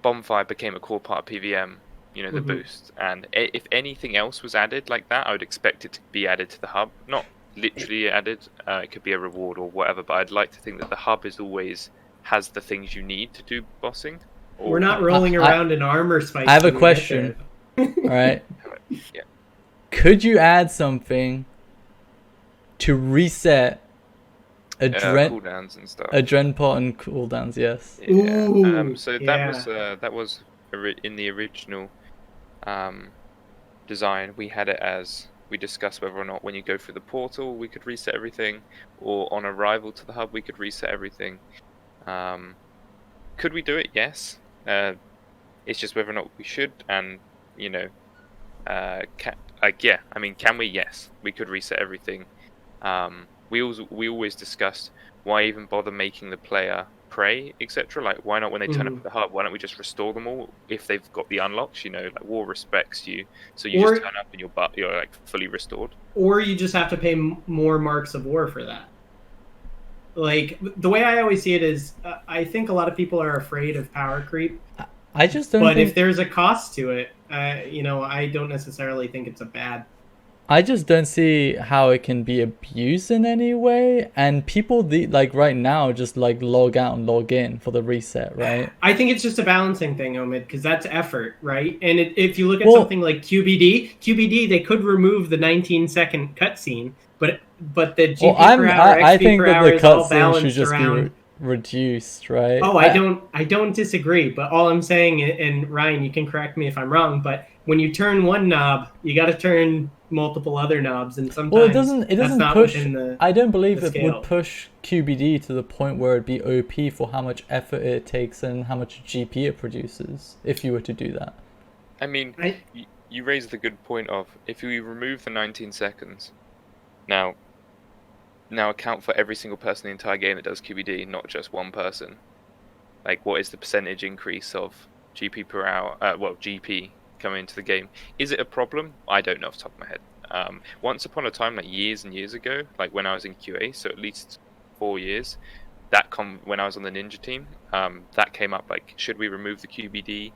bonfire became a core part of PVM, you know, the boost, and if anything else was added like that, I would expect it to be added to the hub. Not literally added, it could be a reward or whatever, but I'd like to think that the hub is always has the things you need to do bossing. We're not rolling around in armor spikes. I have a when we get question. there. All right. Yeah. Could you add something to reset cooldowns and stuff. adren pot and cooldowns? Yes. Yeah. Ooh, So yeah. that was in the original design. We had it as we discussed whether or not when you go through the portal we could reset everything, or on arrival to the hub we could reset everything. Could we do it? Yes. It's just whether or not we should, and you know, can we? Yes, we could reset everything. We always discussed why even bother making the player pray, etc. Like, why not when they turn up at the hub? Why don't we just restore them all if they've got the unlocks? You know, like War respects you, so you just turn up and you're like fully restored. Or you just have to pay more marks of war for that. Like, the way I always see it is, I think a lot of people are afraid of power creep. I just don't. But if there's a cost to it, I don't necessarily think it's a bad. I just don't see how it can be abused in any way, and people like right now just like log out and log in for the reset, right? I think it's just a balancing thing, Omid, because that's effort, right? And if you look at something like QBD, they could remove the 19-second cutscene, but the GP per hour, I XP think per that hour the is all cutscene balanced should just around. be reduced, right? Oh, I don't disagree, but all I'm saying, and Ryan, you can correct me if I'm wrong, but when you turn one knob, you got to turn multiple other knobs, and sometimes it doesn't push. I don't believe it scale. would push QBD to the point where it'd be OP for how much effort it takes and how much GP it produces if you were to do that. I mean, you raised the good point of if you remove the 19 seconds, now account for every single person in the entire game that does QBD, not just one person. Like, what is the percentage increase of GP per hour? GP coming into the game. Is it a problem? I don't know off the top of my head. Once upon a time, like years and years ago, like when I was in QA, so at least 4 years, when I was on the Ninja team, that came up like, should we remove the QBD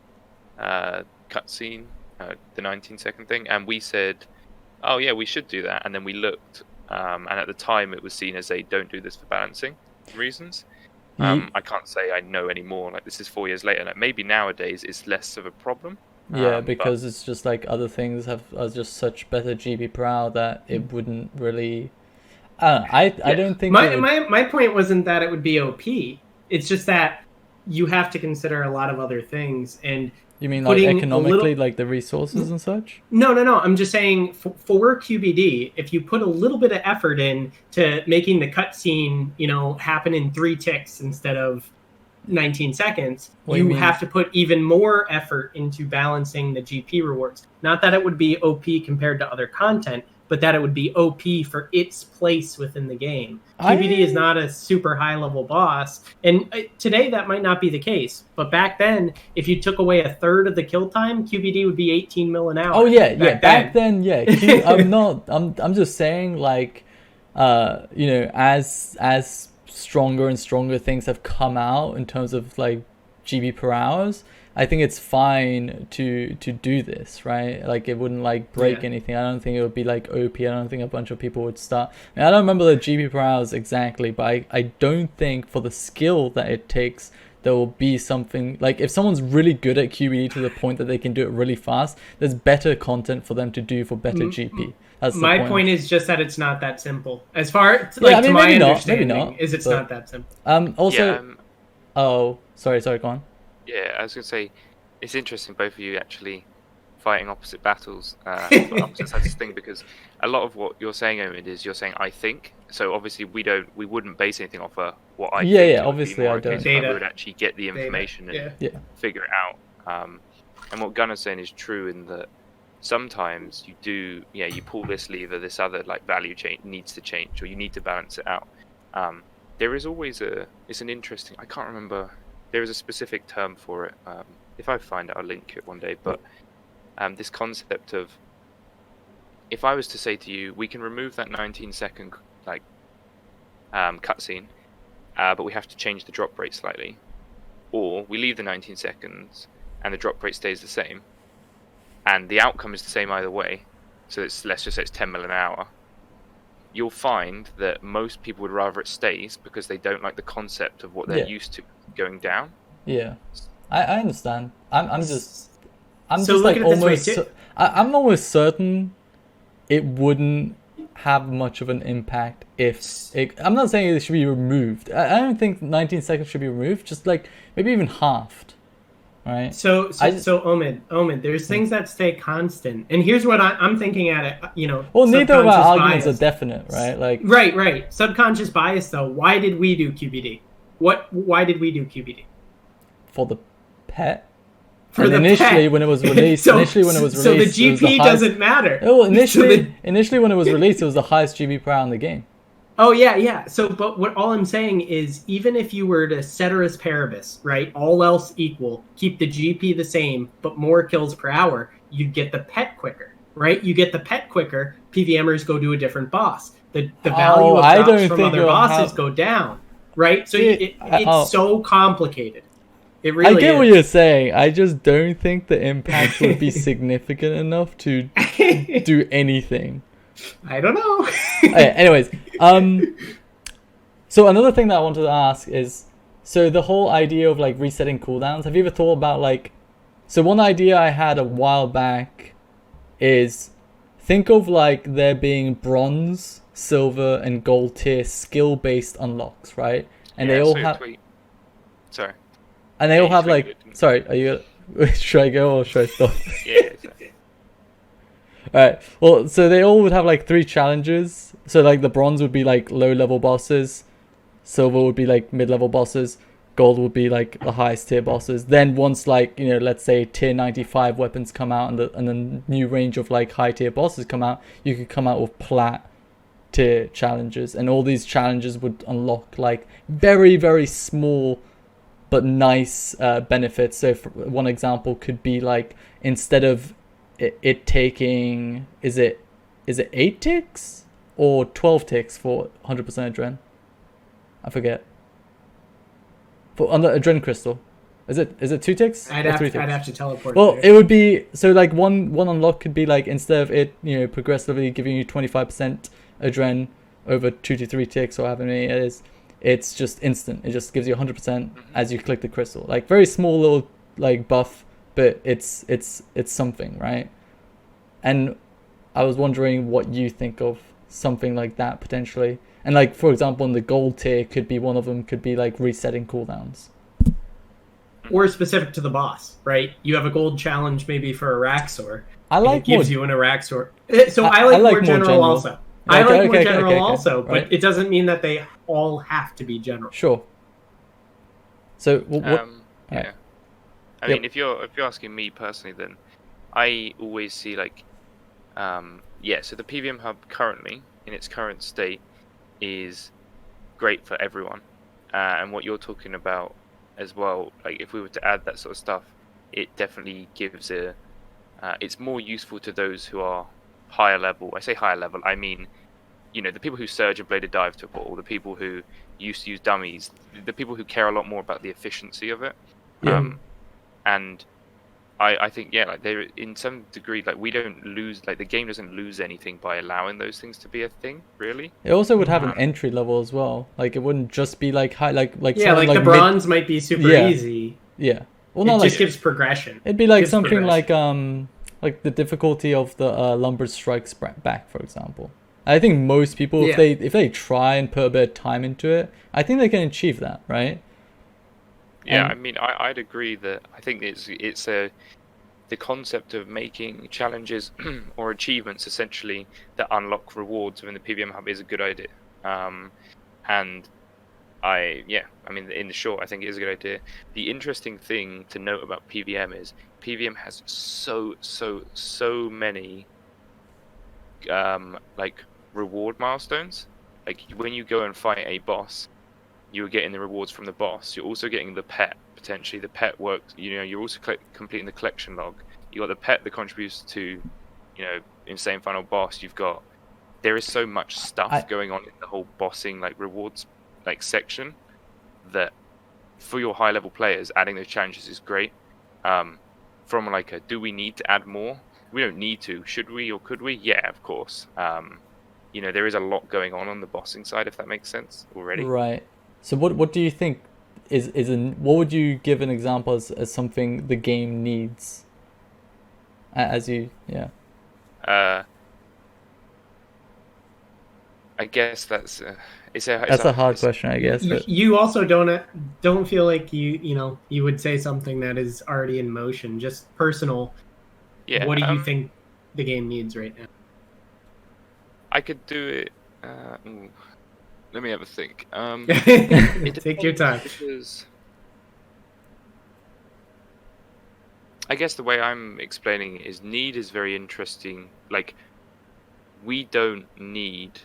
cutscene, the 19-second thing? And we said, oh yeah, we should do that. And then we looked, and at the time it was seen as a don't do this for balancing reasons. I can't say I know anymore. Like, this is 4 years later. Like, maybe nowadays it's less of a problem. Yeah, because it's just like other things are just such better GP per hour that it wouldn't really. I don't think. My point wasn't that it would be OP. It's just that you have to consider a lot of other things, and you mean like economically, like the resources and such? No. I'm just saying for QBD, if you put a little bit of effort in to making the cutscene, happen in 3 ticks instead of 19 seconds, you have to put even more effort into balancing the GP rewards. Not that it would be OP compared to other content, but that it would be OP for its place within the game. QBD is not a super high level boss, and today that might not be the case, but back then, if you took away a third of the kill time, QBD would be 18 mil an hour. Oh yeah, back then, yeah. I'm just saying, like, as stronger and stronger things have come out in terms of like GB per hours, I think it's fine to do this, right? Like, it wouldn't like break anything. I don't think it would be like OP. I don't think a bunch of people would start. I don't remember the GB per hours exactly, but I don't think for the skill that it takes there will be something like, if someone's really good at QBD to the point that they can do it really fast, there's better content for them to do for better GP. That's my point is just that it's not that simple. As far as to my understanding, it's not that simple. Oh, sorry, go on. Yeah, I was going to say, it's interesting both of you actually fighting opposite battles. I'm just had this thing because a lot of what you're saying, Omid, is you're saying I think. So obviously we wouldn't base anything off of what I think. Yeah, obviously I don't. We would actually get the information and figure it out. And what Gunner's saying is true in that sometimes you do, you pull this lever, this other like value chain needs to change, or you need to balance it out. There is always it's an interesting, I can't remember, there is a specific term for it. If I find it, I'll link it one day. But this concept of, if I was to say to you, we can remove that 19-second like cutscene, but we have to change the drop rate slightly. or we leave the 19 seconds and the drop rate stays the same, and the outcome is the same either way. So let's just say it's 10 mil an hour. You'll find that most people would rather it stays because they don't like the concept of what they're used to going down. Yeah, I understand. I'm just So look like at it this way, almost too. I'm almost certain it wouldn't have much of an impact if it, I'm not saying it should be removed. I don't think 19 seconds should be removed, just like maybe even halved, right? So Omid, there's things that stay constant, and here's what I'm thinking at it. Well, neither of our subconscious arguments bias. are definite, right? Like Right. Subconscious bias, though. Why did we do QBD? Why did we do QBD? for the pet. For And the initially, pet. when it was released, So the it was GP the highest- doesn't matter. Oh, So initially when it was released, it was the highest GB per hour in the game. Oh yeah. So, but what all I'm saying is, even if you were to ceteris paribus, right, all else equal, keep the GP the same, but more kills per hour, you'd get the pet quicker, right? You get the pet quicker. PVMers go to a different boss. The value of I drops don't from think other you'll bosses have- go down, right? So See, it's so complicated. It really I get is. what you're saying. I just don't think the impact would be significant enough to do anything. I don't know. Okay, anyways, so another thing that I wanted to ask is, so the whole idea of like resetting cooldowns, have you ever thought about like, so one idea I had a while back is, think of like there being bronze, silver, and gold tier skill-based unlocks, right? And they all have, Sorry. and they Yeah, all you have tweeted like, it. sorry, are you, should I go or should I stop? Yeah. Alright, well, so they all would have like 3 challenges. So like the bronze would be like low level bosses, silver would be like mid level bosses, gold would be like the highest tier bosses. Then once like, you know, let's say tier 95 weapons come out and the new range of like high tier bosses come out, you could come out with plat tier challenges, and all these challenges would unlock like very, very small but nice benefits. So for one example could be like, instead of it taking, is it 8 ticks or 12 ticks for 100% adren? I forget. For on the adren crystal, is it 2 ticks I'd or 3 ticks? have to teleport. Well, there. it would be, so like one unlock could be like, instead of it, you know, progressively giving you 25% adren over 2 to 3 ticks or however many it is, it's just instant. It just gives you 100% as you click the crystal. Like very small little like buff, but it's something, right? And I was wondering what you think of something like that potentially. And like, for example, in the gold tier, could be one of them could be like resetting cooldowns. Or specific to the boss, right? You have a gold challenge maybe for Araxor. I like it gives more, you an Araxor. So I like more general also. I like more general also, right. but it doesn't mean that they all have to be general. Sure. So what? Yeah. Alright. I Yep. mean, if you're asking me personally, then I always see like, so the PVM hub currently in its current state is great for everyone, and what you're talking about as well, like if we were to add that sort of stuff, it definitely gives it's more useful to those who are higher level. I say higher level, I mean, you know, the people who surge and bladed dive to a portal, the people who used to use dummies, the people who care a lot more about the efficiency of it. Yeah. And I think, yeah, like there, in some degree, like we don't lose, like the game doesn't lose anything by allowing those things to be a thing, really. It also would have an entry level as well. Like it wouldn't just be like high, like Yeah, something like the bronze might be super Yeah. easy. Yeah. Well, It not just like, gives progression. it'd be like gives something progression. like the difficulty of the lumber strikes back, for example. I think most people, Yeah. if they try and put a bit of time into it, I think they can achieve that, right? Yeah, And- I mean, I'd agree that I think it's the concept of making challenges or achievements essentially that unlock rewards within the PVM hub is a good idea. And I mean, in the short, I think it is a good idea. The interesting thing to note about PVM is PVM has so many like reward milestones. Like when you go and fight a boss, you're getting the rewards from the boss. You're also getting the pet, potentially. The pet works, you know, you're also completing the collection log. You got the pet that contributes to, you know, insane final boss. There is so much stuff going on in the whole bossing, like rewards, like section, that for your high level players, adding those challenges is great. From like a, do we need to add more? We don't need to. Should we or could we? Yeah, of course. There is a lot going on the bossing side, if that makes sense already. Right. So what do you think what would you give an example as something the game needs? I guess that's a hard question, I guess. But... You also don't feel like you would say something that is already in motion. Just personal. Yeah. What do you think the game needs right now? I could do it. Let me have a think. Take your time. Because I guess the way I'm explaining it is need is very interesting. Like, we don't need,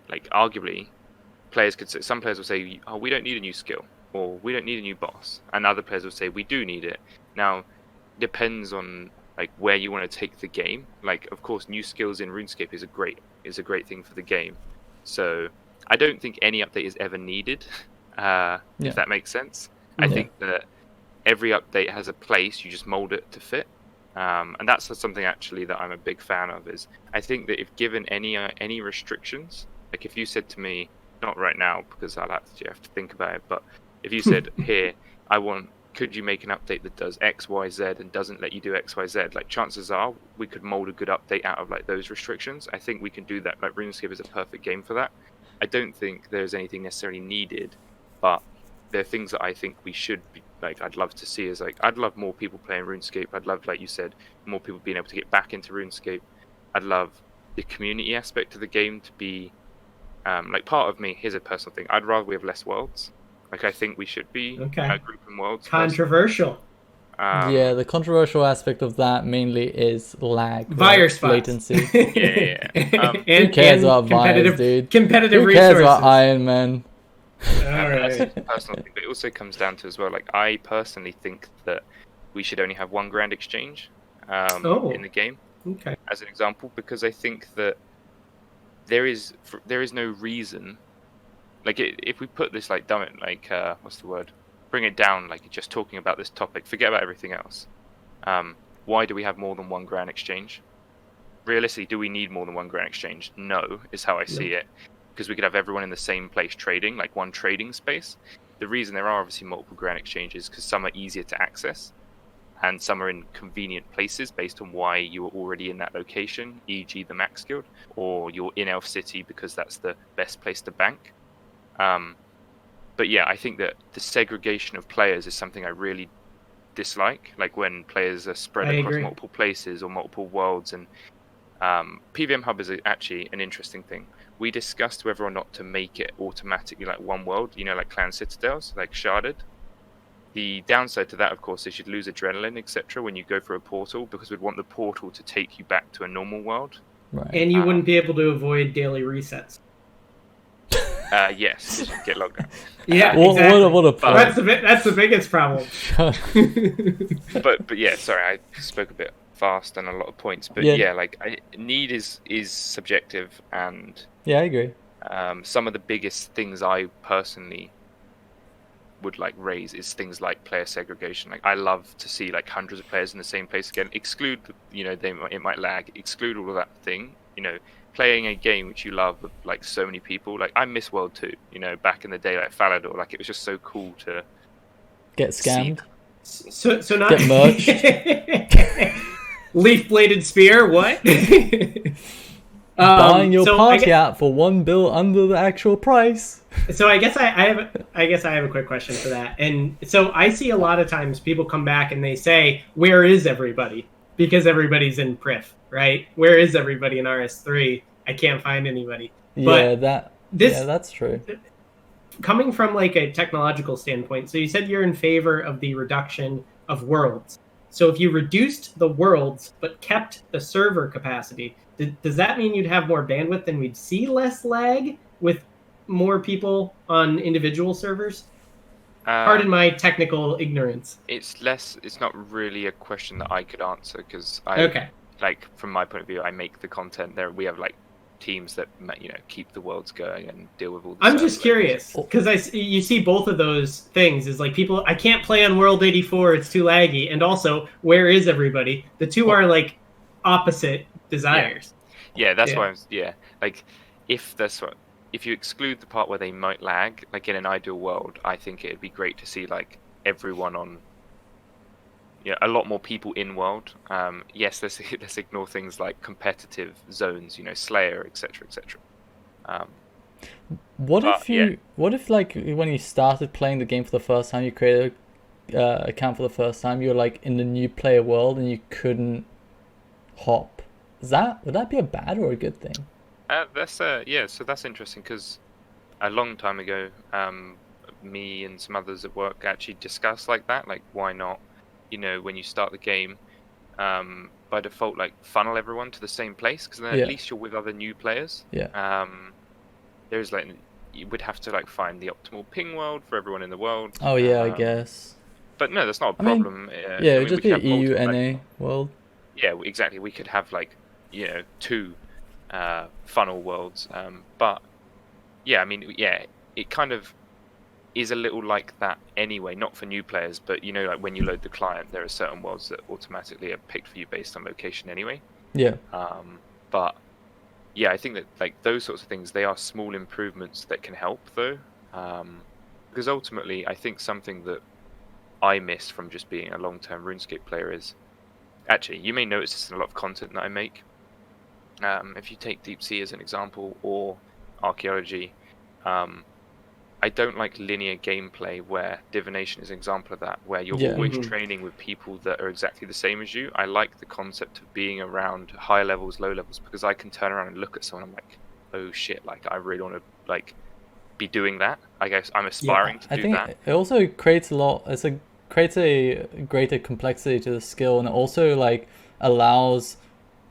like, arguably, some players will say, oh, we don't need a new skill, or we don't need a new boss, and other players will say we do need it. Now, depends on like where you want to take the game. Like, of course, new skills in RuneScape is a great thing for the game. So I don't think any update is ever needed, if that makes sense. I think that every update has a place, you just mold it to fit. And that's something actually that I'm a big fan of. Is I think that if given any restrictions, like if you said to me, not right now because I'll have to think about it, but if you said, here, could you make an update that does X, Y, Z and doesn't let you do X, Y, Z? Like, chances are we could mold a good update out of like those restrictions. I think we can do that. Like, RuneScape is a perfect game for that. I don't think there's anything necessarily needed, but there are things that I think we should be, like, I'd love to see is like, I'd love more people playing RuneScape. I'd love, like you said, more people being able to get back into RuneScape. I'd love the community aspect of the game to be, like, part of me, here's a personal thing, I'd rather we have less worlds. Like, I think we should be grouping worlds. Controversial. The controversial aspect of that mainly is lag, virus latency. Who cares about virus, dude? Competitive Who resources. cares about Iron Man? All right. That's a personal thing, but it also comes down to as well. Like, I personally think that we should only have one grand exchange in the game. Okay. As an example, because I think that there is no reason. Like, if we put this, like, what's the word? Bring it down, like, just talking about this topic, forget about everything else. Why do we have more than one grand exchange? Realistically, do we need more than one grand exchange? No, is how I see it. Because we could have everyone in the same place trading, like one trading space. The reason there are obviously multiple grand exchanges because some are easier to access, and some are in convenient places based on why you are already in that location, e.g. the Max Guild, or you're in Elf City because that's the best place to bank. But yeah, I think that the segregation of players is something I really dislike. Like when players are spread across multiple places or multiple worlds. And PVM Hub is actually an interesting thing. We discussed whether or not to make it automatically like one world, like Clan Citadels, like sharded. The downside to that, of course, is you'd lose adrenaline, etc. when you go through a portal, because we'd want the portal to take you back to a normal world. Right. And you wouldn't be able to avoid daily resets. Yes, get logged out. Yeah, exactly. What a point. That's the biggest problem. but yeah, sorry, I spoke a bit fast and a lot of points. But need is subjective, and I agree. Some of the biggest things I personally would like raise is things like player segregation. Like, I love to see like hundreds of players in the same place again. Exclude, it might lag. Exclude all of that thing. Playing a game which you love with like so many people. Like, I miss World 2, back in the day, like Falador. Like, it was just so cool to get scammed. So not get merged. Leaf-bladed spear. What? Buying your party app for 1 bill under the actual price. So I guess I have a quick question for that. And so I see a lot of times people come back and they say, "Where is everybody?" Because everybody's in Prif, right? Where is everybody in RS3? I can't find anybody. That's true. Coming from like a technological standpoint, so you said you're in favor of the reduction of worlds. So if you reduced the worlds but kept the server capacity, does that mean you'd have more bandwidth and we'd see less lag with more people on individual servers? Pardon my technical ignorance. It's not really a question that I could answer, because like, from my point of view, I make the content there. We have like teams that keep the worlds going and deal with all the I'm just server curious levels. because you see both of those things is like people, I can't play on World 84, it's too laggy, and also where is everybody? The two are like opposite desires. Yeah, that's Yeah. why like if you exclude the part where they might lag, like in an ideal world, I think it'd be great to see like everyone on a lot more people in world. Yes, let's ignore things like competitive zones, Slayer, etc., etc. What if like when you started playing the game for the first time, you created a account for the first time, you're like in the new player world and you couldn't hop? Would that be a bad or a good thing? So that's interesting because a long time ago, me and some others at work actually discussed like that, like why not, when you start the game, by default, like funnel everyone to the same place because then at least you're with other new players. Yeah. There's like you would have to like find the optimal ping world for everyone in the world. Oh yeah, I guess. But no, that's not a problem. Yeah, it would just be an EU NA world. Yeah, exactly. We could have like 2 funnel worlds. But yeah, I mean, it kind of is a little like that anyway. Not for new players, but like when you load the client, there are certain worlds that automatically are picked for you based on location anyway. Yeah. But yeah, I think that like those sorts of things, they are small improvements that can help though, because ultimately, I think something that I miss from just being a long-term RuneScape player is actually you may notice this in a lot of content that I make. If you take Deep Sea as an example or archaeology, I don't like linear gameplay where divination is an example of that, where you're always training with people that are exactly the same as you. I like the concept of being around high levels, low levels, because I can turn around and look at someone and I'm like, oh shit, like I really want to like be doing that. I guess I'm aspiring to do that. I think it also creates creates a greater complexity to the skill, and it also like allows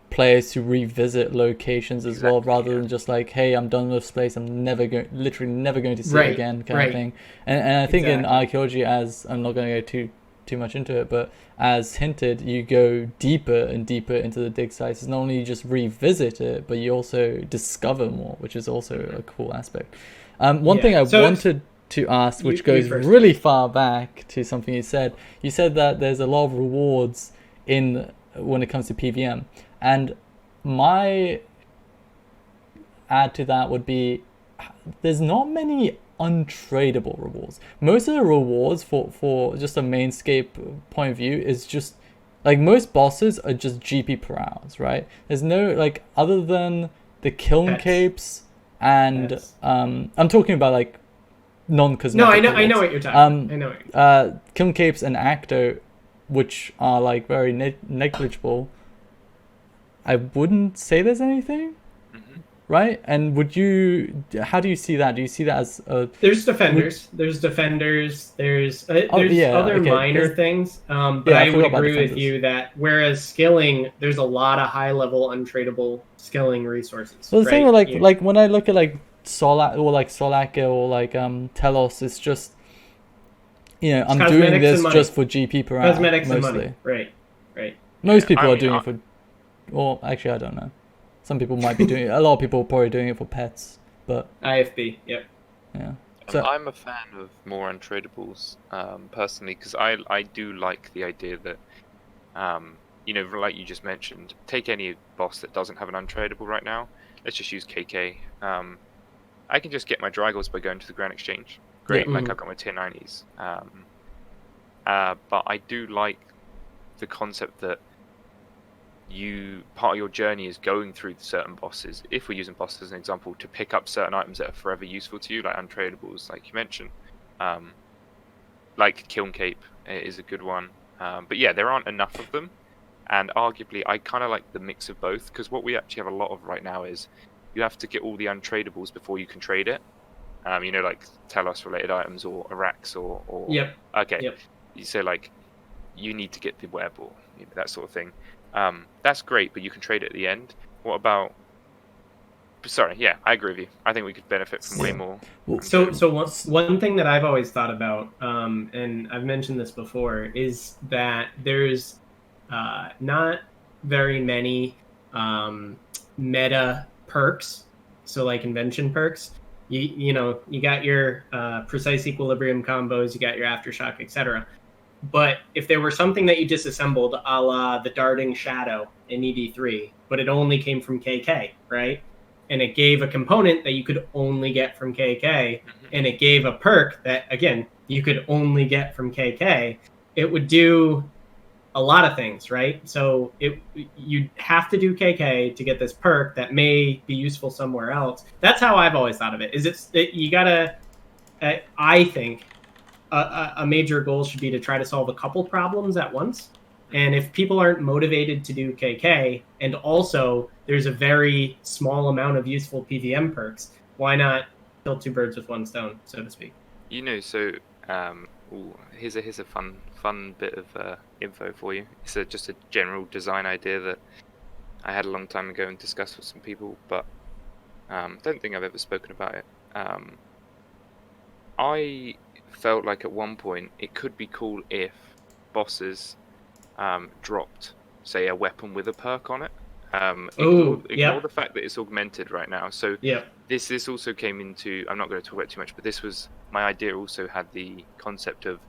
players to revisit locations as well, rather than just like, hey, I'm done with this place, I'm literally never going to see it again kind of thing. And I think in archaeology, as I'm not going to go too much into it, but as hinted, you go deeper and deeper into the dig sites. Not only you just revisit it, but you also discover more, which is also a cool aspect. One thing I wanted to ask, which goes really far back to something you said that there's a lot of rewards when it comes to PVM. And my add to that would be there's not many untradeable rewards. Most of the rewards for just a mainscape point of view is just like most bosses are just GP per hours, right? There's no like other than the kiln capes and I'm talking about like non-cosmetic. No, I know what you're talking. I know. Kiln capes and Acto, which are like very negligible. I wouldn't say there's anything, right? And how do you see that? Do you see that as there's defenders, there's other minor things, but I would agree with you that whereas skilling, there's a lot of high-level untradeable skilling resources. Well, the thing with like when I look at like Solak or like Telos, it's just I'm doing this just for GP per hour. Cosmetics mostly. And money, right. Most people are doing it for. Well, actually, I don't know. Some people might be doing it. A lot of people are probably doing it for pets, but IFB, yep. Yeah. So I'm a fan of more untradables, personally, because I do like the idea that, like you just mentioned, take any boss that doesn't have an untradable right now. Let's just use KK. I can just get my Dragons by going to the Grand Exchange. Great, like I've got my tier 90s. But I do like the concept that part of your journey is going through certain bosses, if we're using bosses as an example, to pick up certain items that are forever useful to you, like untradables, like you mentioned. Like Kiln Cape is a good one. But yeah, there aren't enough of them, and arguably I kind of like the mix of both, because what we actually have a lot of right now is you have to get all the untradables before you can trade it. Like Telos related items or Arax or Yep. Okay. Yep. So like you need to get the wearable, that sort of thing. That's great, but you can trade it at the end. What about? Sorry, yeah, I agree with you. I think we could benefit from way more. So one thing that I've always thought about, and I've mentioned this before, is that there's not very many meta perks, so like invention perks, you know, you got your precise equilibrium combos, you got your aftershock, etc. But if there were something that you disassembled, a la the darting shadow in ED3, but it only came from KK, right? And it gave a component that you could only get from KK, and it gave a perk that, again, you could only get from KK, it would do a lot of things, right? So you'd have to do KK to get this perk that may be useful somewhere else. That's how I've always thought of it. You gotta, I think, a major goal should be to try to solve a couple problems at once. And if people aren't motivated to do KK, and also there's a very small amount of useful PVM perks, why not kill two birds with one stone, so to speak? You know, so here's a fun bit of info for you. It's just a general design idea that I had a long time ago and discussed with some people, but don't think I've ever spoken about it. I felt like at one point it could be cool if bosses dropped, say, a weapon with a perk on it. Ignore the fact that it's augmented right now. So this also came into, I'm not going to talk about it too much, but this was, my idea also had the concept of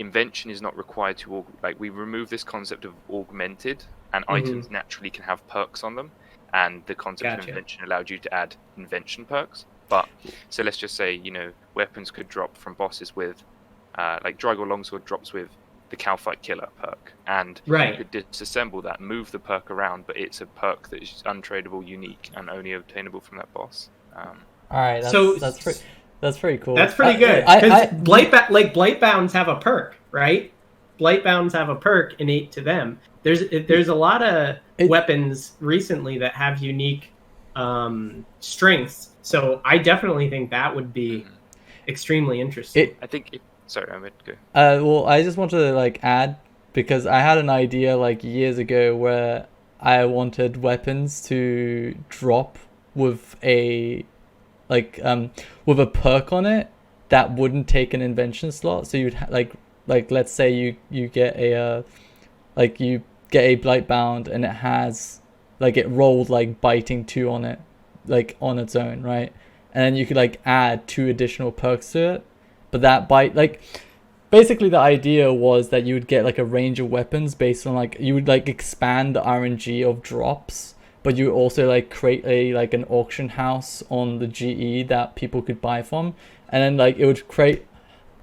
invention is not required to, like, we remove this concept of augmented, and items naturally can have perks on them, and the concept of invention allowed you to add invention perks. But so let's just say, you know, weapons could drop from bosses with like Drago Longsword drops with the Calfight Killer perk, and you could disassemble that, move the perk around, but it's a perk that is untradeable, unique, and only obtainable from that boss. All right, that's pretty cool. That's pretty good. Because Blightbounds have a perk, right? Blightbounds have a perk innate to them. There's a lot of weapons recently that have unique strengths. So I definitely think that would be extremely interesting. I think. Sorry, I'm going to go. Well, I just wanted to like add, because I had an idea like years ago where I wanted weapons to drop with a with a perk on it that wouldn't take an invention slot. So you'd like let's say you get a you get a Blightbound and it has like it rolled like biting 2 on it, like on its own, right? And then you could like add 2 additional perks to it. But that bite, like, basically the idea was that you would get like a range of weapons based on like, you would like expand the RNG of drops, but you would also like create an auction house on the GE that people could buy from. And then like it would create,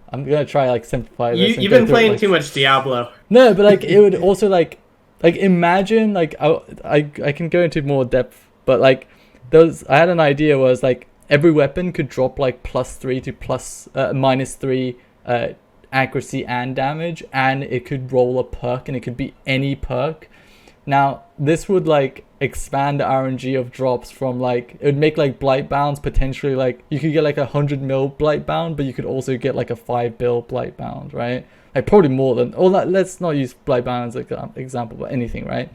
I'm going to try like simplify this. You've been playing too much Diablo. No, but like it would also like imagine like, I can go into more depth, but like I had an idea was like, every weapon could drop like +3 to -3 accuracy and damage, and it could roll a perk, and it could be any perk. Now, this would like expand the RNG of drops from like, it would make like Blightbounds potentially like, you could get like 100 mil Blightbound, but you could also get like a 5 bill Blightbound, right? Like probably more than, let's not use Blightbound as an example, but anything, right?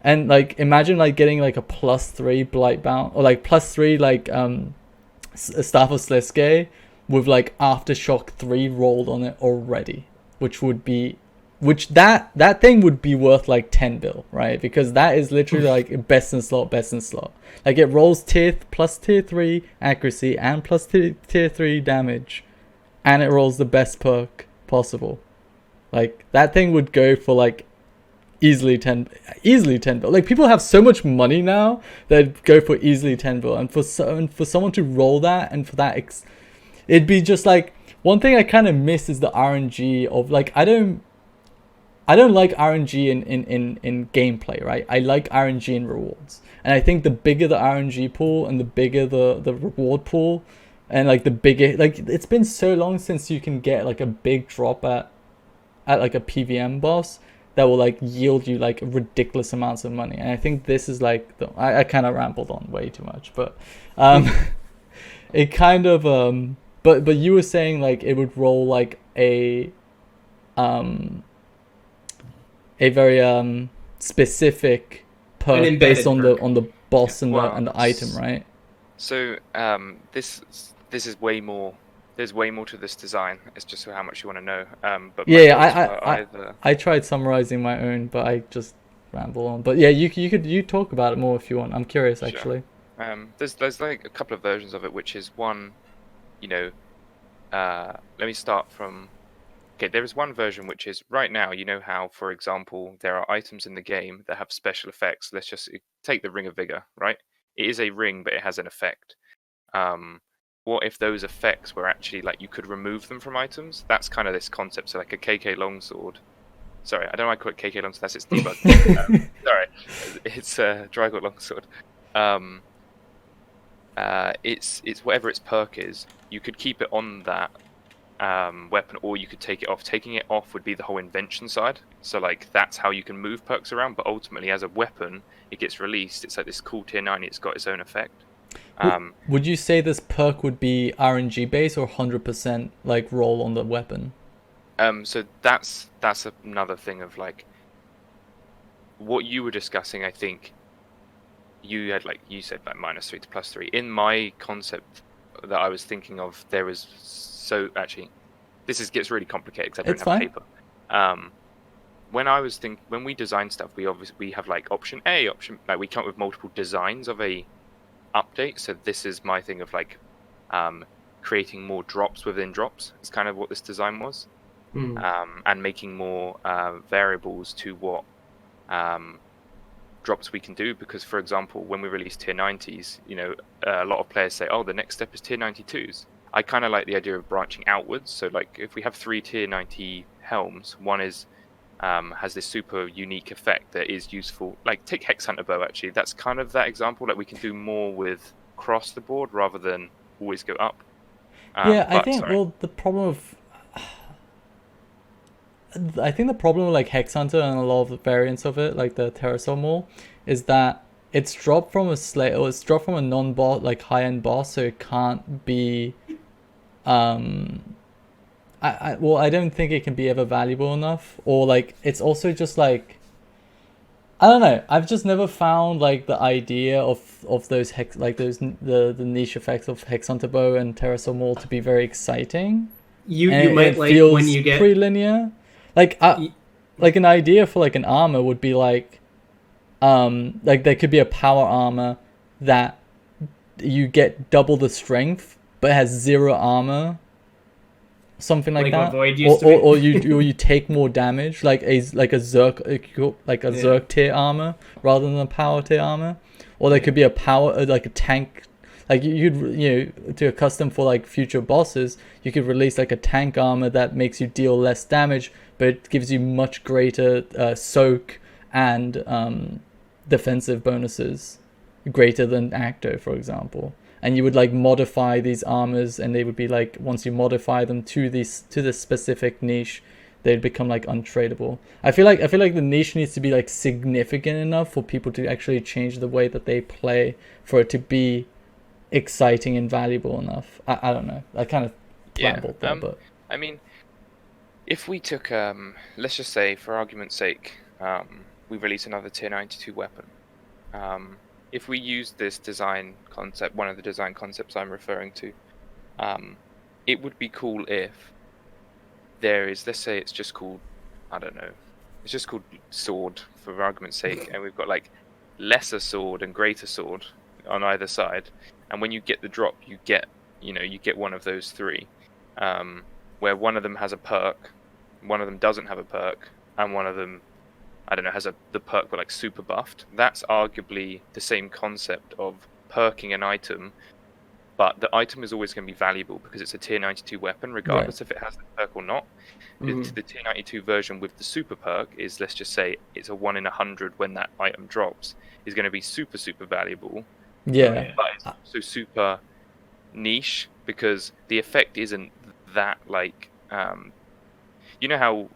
And like, imagine like getting like a +3 Blightbound, or like +3 like, Staff of Sliske with like Aftershock 3 rolled on it already, that thing would be worth like 10 bill, right? Because that is literally like best in slot. Like it rolls tier 3 accuracy and tier 3 damage, and it rolls the best perk possible. Like that thing would go for like easily 10 bill. Like people have so much money now that go for easily 10 bill, and for someone to roll that, and for that it'd be just like, one thing I kind of miss is the RNG of like, I don't like RNG in gameplay, right? I like RNG in rewards, and I think the bigger the RNG pool and the bigger the reward pool, and like the bigger, like it's been so long since you can get like a big drop at like a PVM boss that will like yield you like ridiculous amounts of money. And I think this is like I kind of rambled on way too much, but it kind of but you were saying like it would roll like a very specific perk based on the boss and the item, right? So this is way more. There's way more to this design. It's just how much you want to know. But I tried summarizing my own, but I just ramble on. But yeah, you talk about it more if you want. I'm curious, actually. There's like a couple of versions of it, which is one, you know, let me start from. Okay, there is one version which is right now. You know how, for example, there are items in the game that have special effects. Let's just take the Ring of Vigor, right? It is a ring, but it has an effect. What if those effects were actually like you could remove them from items? That's kind of this concept. So like a KK longsword. Sorry, I don't know why I call it KK longsword. That's its debug. Sorry, it's Dragonseance longsword. It's whatever its perk is. You could keep it on that weapon, or you could take it off. Taking it off would be the whole invention side. So like that's how you can move perks around. But ultimately, as a weapon, it gets released. It's like this cool tier 90. It's got its own effect. Would you say this perk would be RNG based or 100% like roll on the weapon? So that's another thing of like what you were discussing. I think you had like you said like -3 to +3. In my concept that I was thinking of, there was actually this gets really complicated because I don't have paper. When we design stuff, we have like option A, like we come up with multiple designs of a update. So this is my thing of like creating more drops within drops. It's kind of what this design was. And making more variables to what drops we can do, because for example when we release tier 90s, a lot of players say, oh, the next step is tier 92s. I kind of like the idea of branching outwards. So like if we have 3 tier 90 helms, one is has this super unique effect that is useful, like take Hex Hunter Bow. Actually, that's kind of that example. Like we can do more with across the board rather than always go up. I think the problem with like Hex Hunter and a lot of the variants of it, like the Terrasol Maul, is that it's dropped from it's dropped from a non-boss, like high-end boss, so it can't be I don't think it can be ever valuable enough, or like it's also just like I don't know. I've just never found like the idea of those the niche effects of Hex Hunter Bow and Terrasol Maul to be very exciting. You might like when you get pre-linear. Like an idea for like an armor would be like there could be a power armor that you get double the strength but has 0 armor, something like that. Void used to be. Or you take more damage, like a Zerg tier armor rather than a power tier armor. Or there could be a power like a tank. Like to custom for like future bosses, you could release like a tank armor that makes you deal less damage, but it gives you much greater soak and defensive bonuses, greater than Acto, for example. And you would like modify these armors, and they would be like, once you modify them to this specific niche, they'd become like untradeable. I feel like the niche needs to be like significant enough for people to actually change the way that they play for it to be exciting and valuable enough. I don't know. I kind of rambled there, but I mean, if we took let's just say for argument's sake, we release another tier 92 weapon. If we use this design concept, one of the design concepts I'm referring to, it would be cool if there is, let's say it's just called, I don't know, it's just called sword for argument's sake, and we've got like lesser sword and greater sword on either side. And when you get the drop, you get one of those 3, where one of them has a perk, one of them doesn't have a perk, and one of them, I don't know, has the perk but like super buffed. That's arguably the same concept of perking an item, but the item is always going to be valuable because it's a tier 92 weapon, regardless if it has the perk or not. The tier 92 version with the super perk is, let's just say, it's a 1 in 100 when that item drops, is going to be super, super valuable. Yeah. But it's also super niche because the effect isn't that like, you know how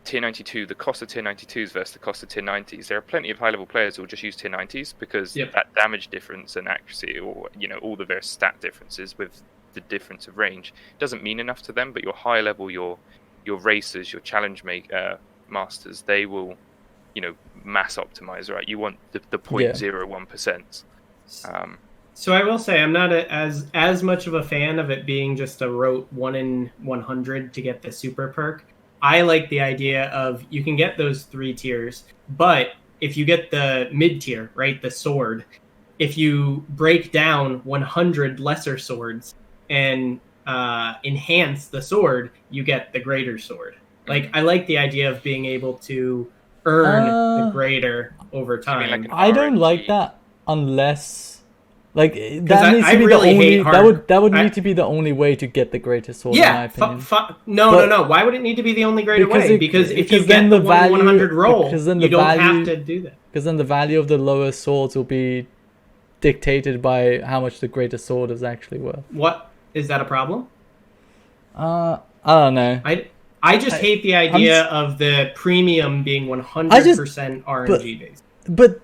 tier 92, the cost of tier 92s versus the cost of tier 90s, there are plenty of high level players who will just use tier 90s because that damage difference and accuracy, or all the various stat differences with the difference of range doesn't mean enough to them. But your high level, your racers, your challenge masters, they will mass optimize, right? You want the 0.01%. So I will say I'm not as much of a fan of it being just a rote 1 in 100 to get the super perk. I like the idea of you can get those 3 tiers, but if you get the mid tier, right, the sword, if you break down 100 lesser swords and enhance the sword, you get the greater sword. Like, I like the idea of being able to earn the greater over time. like an I don't like RNG? that unless, like, that I- needs I to be really the only. hate hard- That would I- need to be the only way to get the greatest sword, in my Yeah, opinion. no. Why would it need to be the only greater way? Because if you then get the 100 roll, because then you the don't value, have to do that. Because then the value of the lower swords will be dictated by how much the greater sword is actually worth. What is that a problem? I don't know. I just hate the idea of the premium being 100% RNG based. But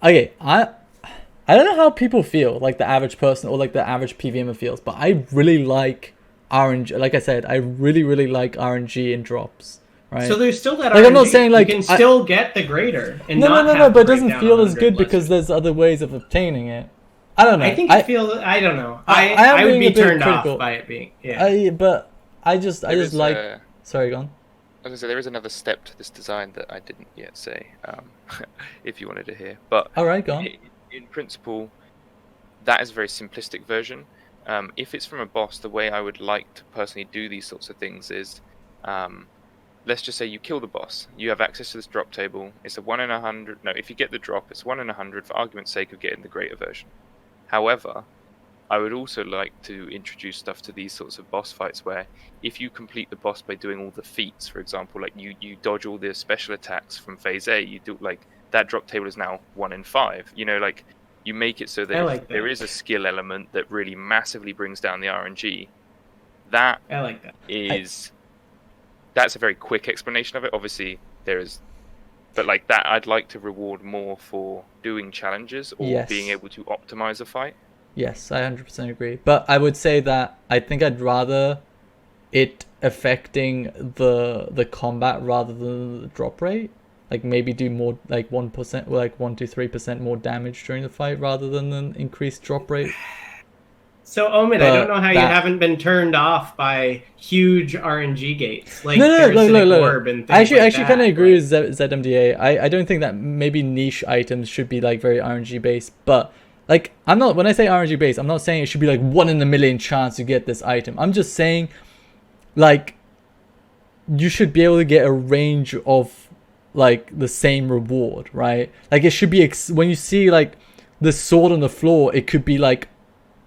okay, I don't know how people feel, like the average person or like the average PVMer feels, but I really like RNG. Like I said, I really like RNG in drops. Right. So there's still that like, RNG. I'm not saying like you can still get the greater and no, not but it doesn't feel as good because there's other ways of obtaining it. I don't know. I think I don't know. I I would being be a bit turned critical. off by it being I just like. Sorry, go on. I was gonna say there is another step to this design that I didn't yet say, if you wanted to hear. But all right, go on. In principle, that is a very simplistic version. If it's from a boss, the way I would like to personally do these sorts of things is, let's just say you kill the boss. You have access to this drop table. It's a 1 in 100. No, if you get the drop, it's 1 in 100 for argument's sake of getting the greater version. However, I would also like to introduce stuff to these sorts of boss fights where if you complete the boss by doing all the feats, for example, like you dodge all the special attacks from phase A, you do like that drop table is now 1 in 5. You know, like you make it so that if there is a skill element that really massively brings down the RNG, that I like that. That's a very quick explanation of it. Obviously, there is, but like that, I'd like to reward more for doing challenges or being able to optimize a fight. Yes, I 100% agree. But I would say that I think I'd rather it affecting the combat rather than the drop rate. Like maybe do more, like 1%, like 1 to 3% more damage during the fight rather than an increased drop rate. So Omid, I don't know how you haven't been turned off by huge RNG gates like Parasitic Orb and things I actually like kind of agree with ZMDA. I don't think that maybe niche items should be like very RNG based, but like I'm not, when I say RNG based, I'm not saying it should be like 1 in a million chance to get this item. I'm just saying like you should be able to get a range of like the same reward, right? Like it should be when you see like the sword on the floor, it could be like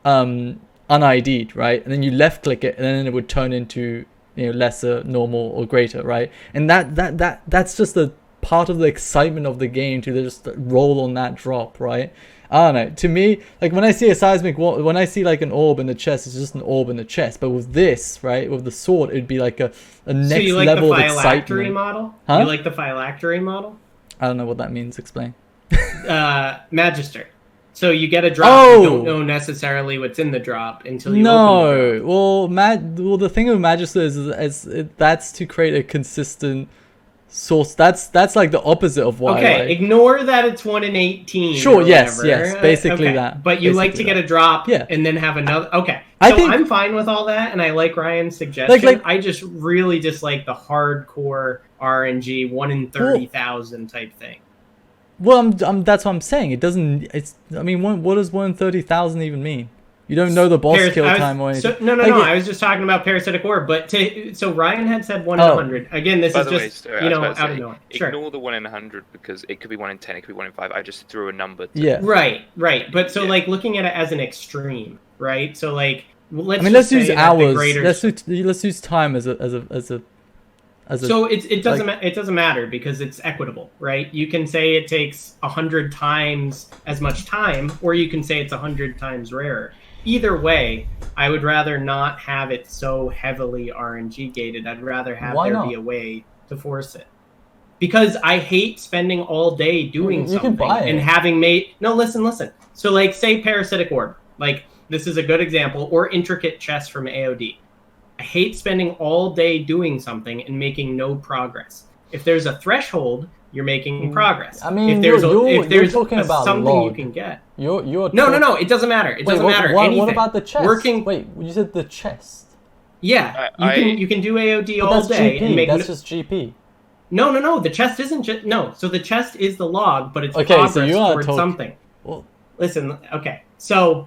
unID'd, right? And then you left click it and then it would turn into, you know, lesser, normal or greater, right? And that's just a part of the excitement of the game to just roll on that drop, right? I don't know. To me, like when I see a seismic wall, when I see like an orb in the chest, it's just an orb in the chest. But with this, right, with the sword, it'd be like a next level of excitement. Model? Huh? You like the phylactery model? I don't know what that means. Explain. Magister. So you get a drop, you don't know necessarily what's in the drop until you open the drop. Well, the thing with Magister is that's to create a consistent source. That's like the opposite of what I like. Ignore that it's 1 in 18. Sure, yes, basically that. But you like to get a drop and then have another. Okay, so I'm fine with all that, and I like Ryan's suggestion. I just really dislike the hardcore RNG 1 in 30,000 type thing. Well, that's what I'm saying. It doesn't. It's. I mean, what does 1 in 30,000 even mean? You don't know the boss kill time or anything. No. I was just talking about Parasitic Orb. But so Ryan had said 1 in 100. Again, this is just out of nowhere. Ignore the 1 in 100 because it could be 1 in 10, it could be 1 in 5. I just threw a number. Right. But so like looking at it as an extreme, right? So like let's use hours. Let's use time as a. So it doesn't matter because it's equitable, right? You can say it takes 100 times as much time, or you can say it's 100 times rarer. Either way, I would rather not have it so heavily RNG gated. I'd rather have be a way to force it. Because I hate spending all day doing something and having made... No, listen. So like, say Parasitic Orb. Like, this is a good example. Or Intricate Chess from AOD. I hate spending all day doing something and making no progress. If there's a threshold, you're making progress. I mean, if there's talking about something log. You can get. No. It doesn't matter. It doesn't matter. Anything. What about the chest? Wait, you said the chest. Yeah, you can do AOD But all that's day GP. and make. That's just GP. No. The chest isn't just no. So the chest is the log, but it's Okay, progress so you are towards something. Well, Listen, okay. So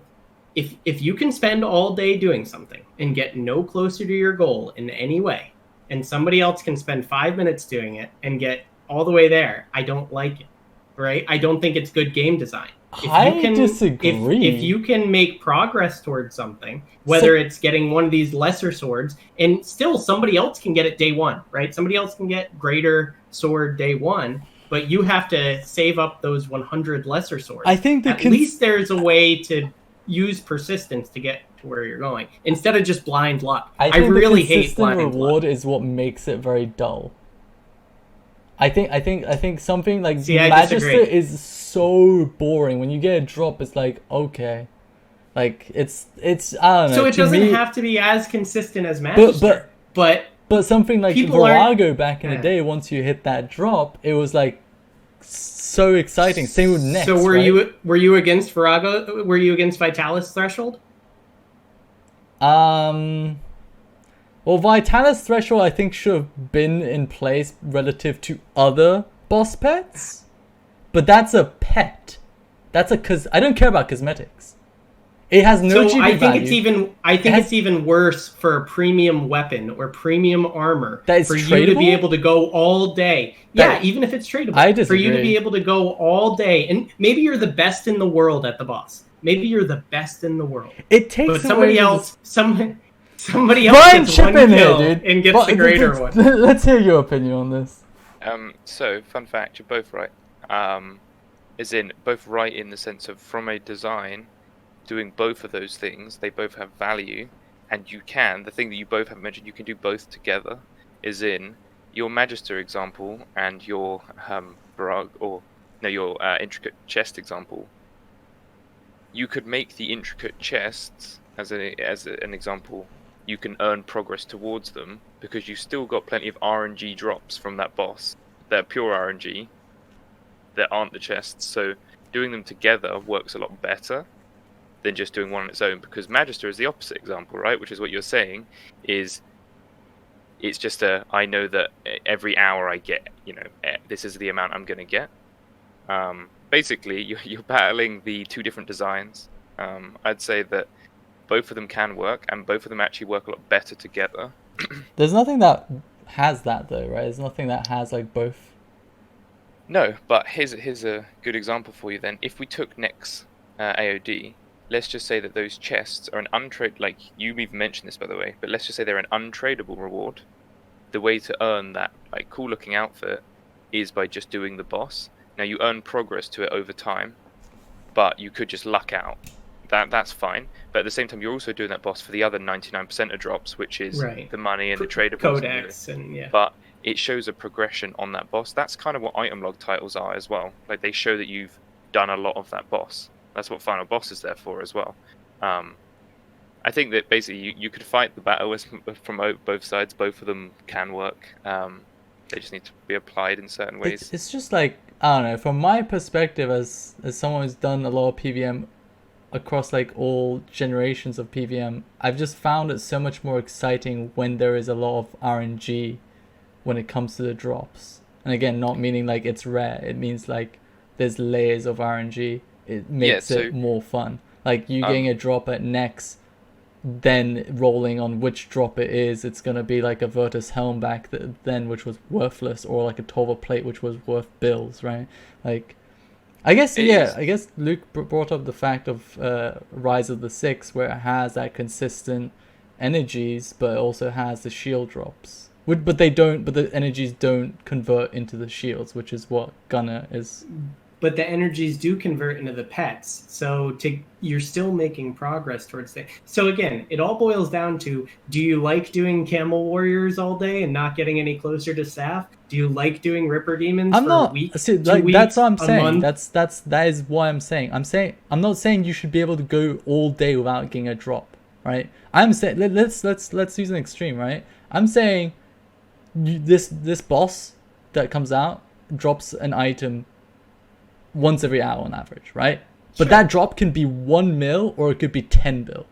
if you can spend all day doing something and get no closer to your goal in any way, and somebody else can spend 5 minutes doing it and get all the way there, I don't like it. Right? I don't think it's good game design. I disagree. If you can make progress towards something, whether it's getting one of these lesser swords, and still somebody else can get it day one, right? Somebody else can get greater sword day one, but you have to save up those 100 lesser swords. I think at least there's a way to use persistence to get to where you're going instead of just blind luck. I really hate blind reward luck. is what makes it very dull. I think something like I Magister disagree. is so boring. When you get a drop, it's like, okay, like it's I don't know. So it doesn't me, have to be as consistent as Magister, but something like people Virago back in the day, once you hit that drop, it was like so exciting. Same with Next. So were you against Virago? Were you against Vitalis Threshold? Well, Vitalis Threshold I think should have been in place relative to other boss pets, but that's a pet. Cause I don't care about cosmetics. It has no So GP I think value. it's even worse for a premium weapon or premium armor That is for you to be tradable? able to go all day. Yeah, even if it's tradable. I For you to disagree. be able to go all day, and maybe you're the best in the world at the boss. Maybe you're the best in the world. It takes But somebody away else, somebody else Brian, gets chip one in here, kill dude. and gets the greater one. Let's hear your opinion on this. So, fun fact, you're both right. As in, both right in the sense of from a design, doing both of those things, they both have value, and the thing that you both have mentioned, you can do both together, is in your Magister example and your intricate chest example. You could make the intricate chests, as an example, you can earn progress towards them, because you've still got plenty of RNG drops from that boss. They're pure RNG, that aren't the chests, so doing them together works a lot better than just doing one on its own, because Magister is the opposite example, right? Which is what you're saying, is it's just I know that every hour I get, this is the amount I'm going to get. Basically, you're battling the two different designs. I'd say that both of them can work, and both of them actually work a lot better together. There's nothing that has that though, right? There's nothing that has like both. No, but here's a good example for you then. If we took Nex AOD, let's just say that those chests are an untrade. Like you even mentioned this by the way, but let's just say they're an untradeable reward. The way to earn that like cool looking outfit is by just doing the boss. Now you earn progress to it over time, but you could just luck out. That's fine. But at the same time, you're also doing that boss for the other 99% of drops, which is the money and the tradables. Codex and yeah. But it shows a progression on that boss. That's kind of what item log titles are as well. Like they show that you've done a lot of that boss. That's what final boss is there for as well. I think that basically you could fight the battle from both sides. Both of them can work. They just need to be applied in certain ways. It's just like, I don't know, from my perspective as someone who's done a lot of PVM across like all generations of PVM, I've just found it so much more exciting when there is a lot of RNG when it comes to the drops. And again, not meaning like it's rare, it means like there's layers of RNG. It makes it more fun. Like you getting a drop at Nex, then rolling on which drop it is, it's going to be like a Virtus Helm back then, which was worthless, or like a Tova plate, which was worth bills, right? Like, I guess Luke brought up the fact of Rise of the Six, where it has that consistent energies, but it also has the shield drops. But the energies don't convert into the shields, which is what Gunner is. But the energies do convert into the pets, so you're still making progress towards things. So again, it all boils down to: do you like doing Camel Warriors all day and not getting any closer to staff? Do you like doing Ripper Demons a week? See, like, that's what I'm saying. That is what I'm saying. I'm not saying you should be able to go all day without getting a drop, right? I'm saying let's use an extreme, right? I'm saying this boss that comes out drops an item once every hour on average, right? But that drop can be 1 mil or it could be 10 mil.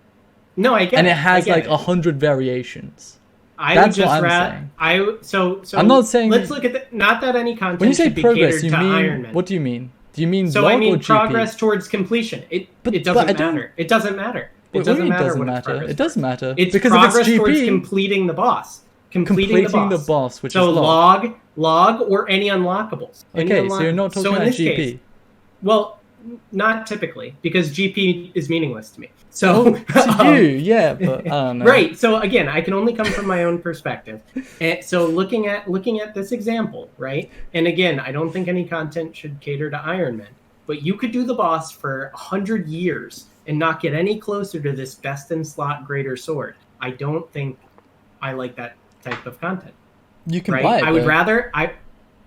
No, I get and it. it has I get like it. 100 variations. I That's would what just I'm saying. So I'm not saying- let's look at not that any content When you say should be progress, catered you to mean Ironman. what do you mean? Do you mean So log I or mean GP? progress towards completion. But It doesn't I don't- matter. It doesn't matter. It What do you doesn't mean matter doesn't what it's matter? progress It does towards. matter. It's Because if it's progress towards GP, completing the boss. Completing the boss, which so is log. log, or any unlockables. Any Okay, so you're not unlockables. talking So in about this GP. case, well, not typically, because GP is meaningless to me. So To you, yeah, but I don't know. Right. So again, I can only come from my own perspective. And so looking at this example, right? And again, I don't think any content should cater to Iron Man, but you could do the boss for 100 years and not get any closer to this best in slot greater sword. I don't think I like that type of content. You can Right? buy it. I would though. rather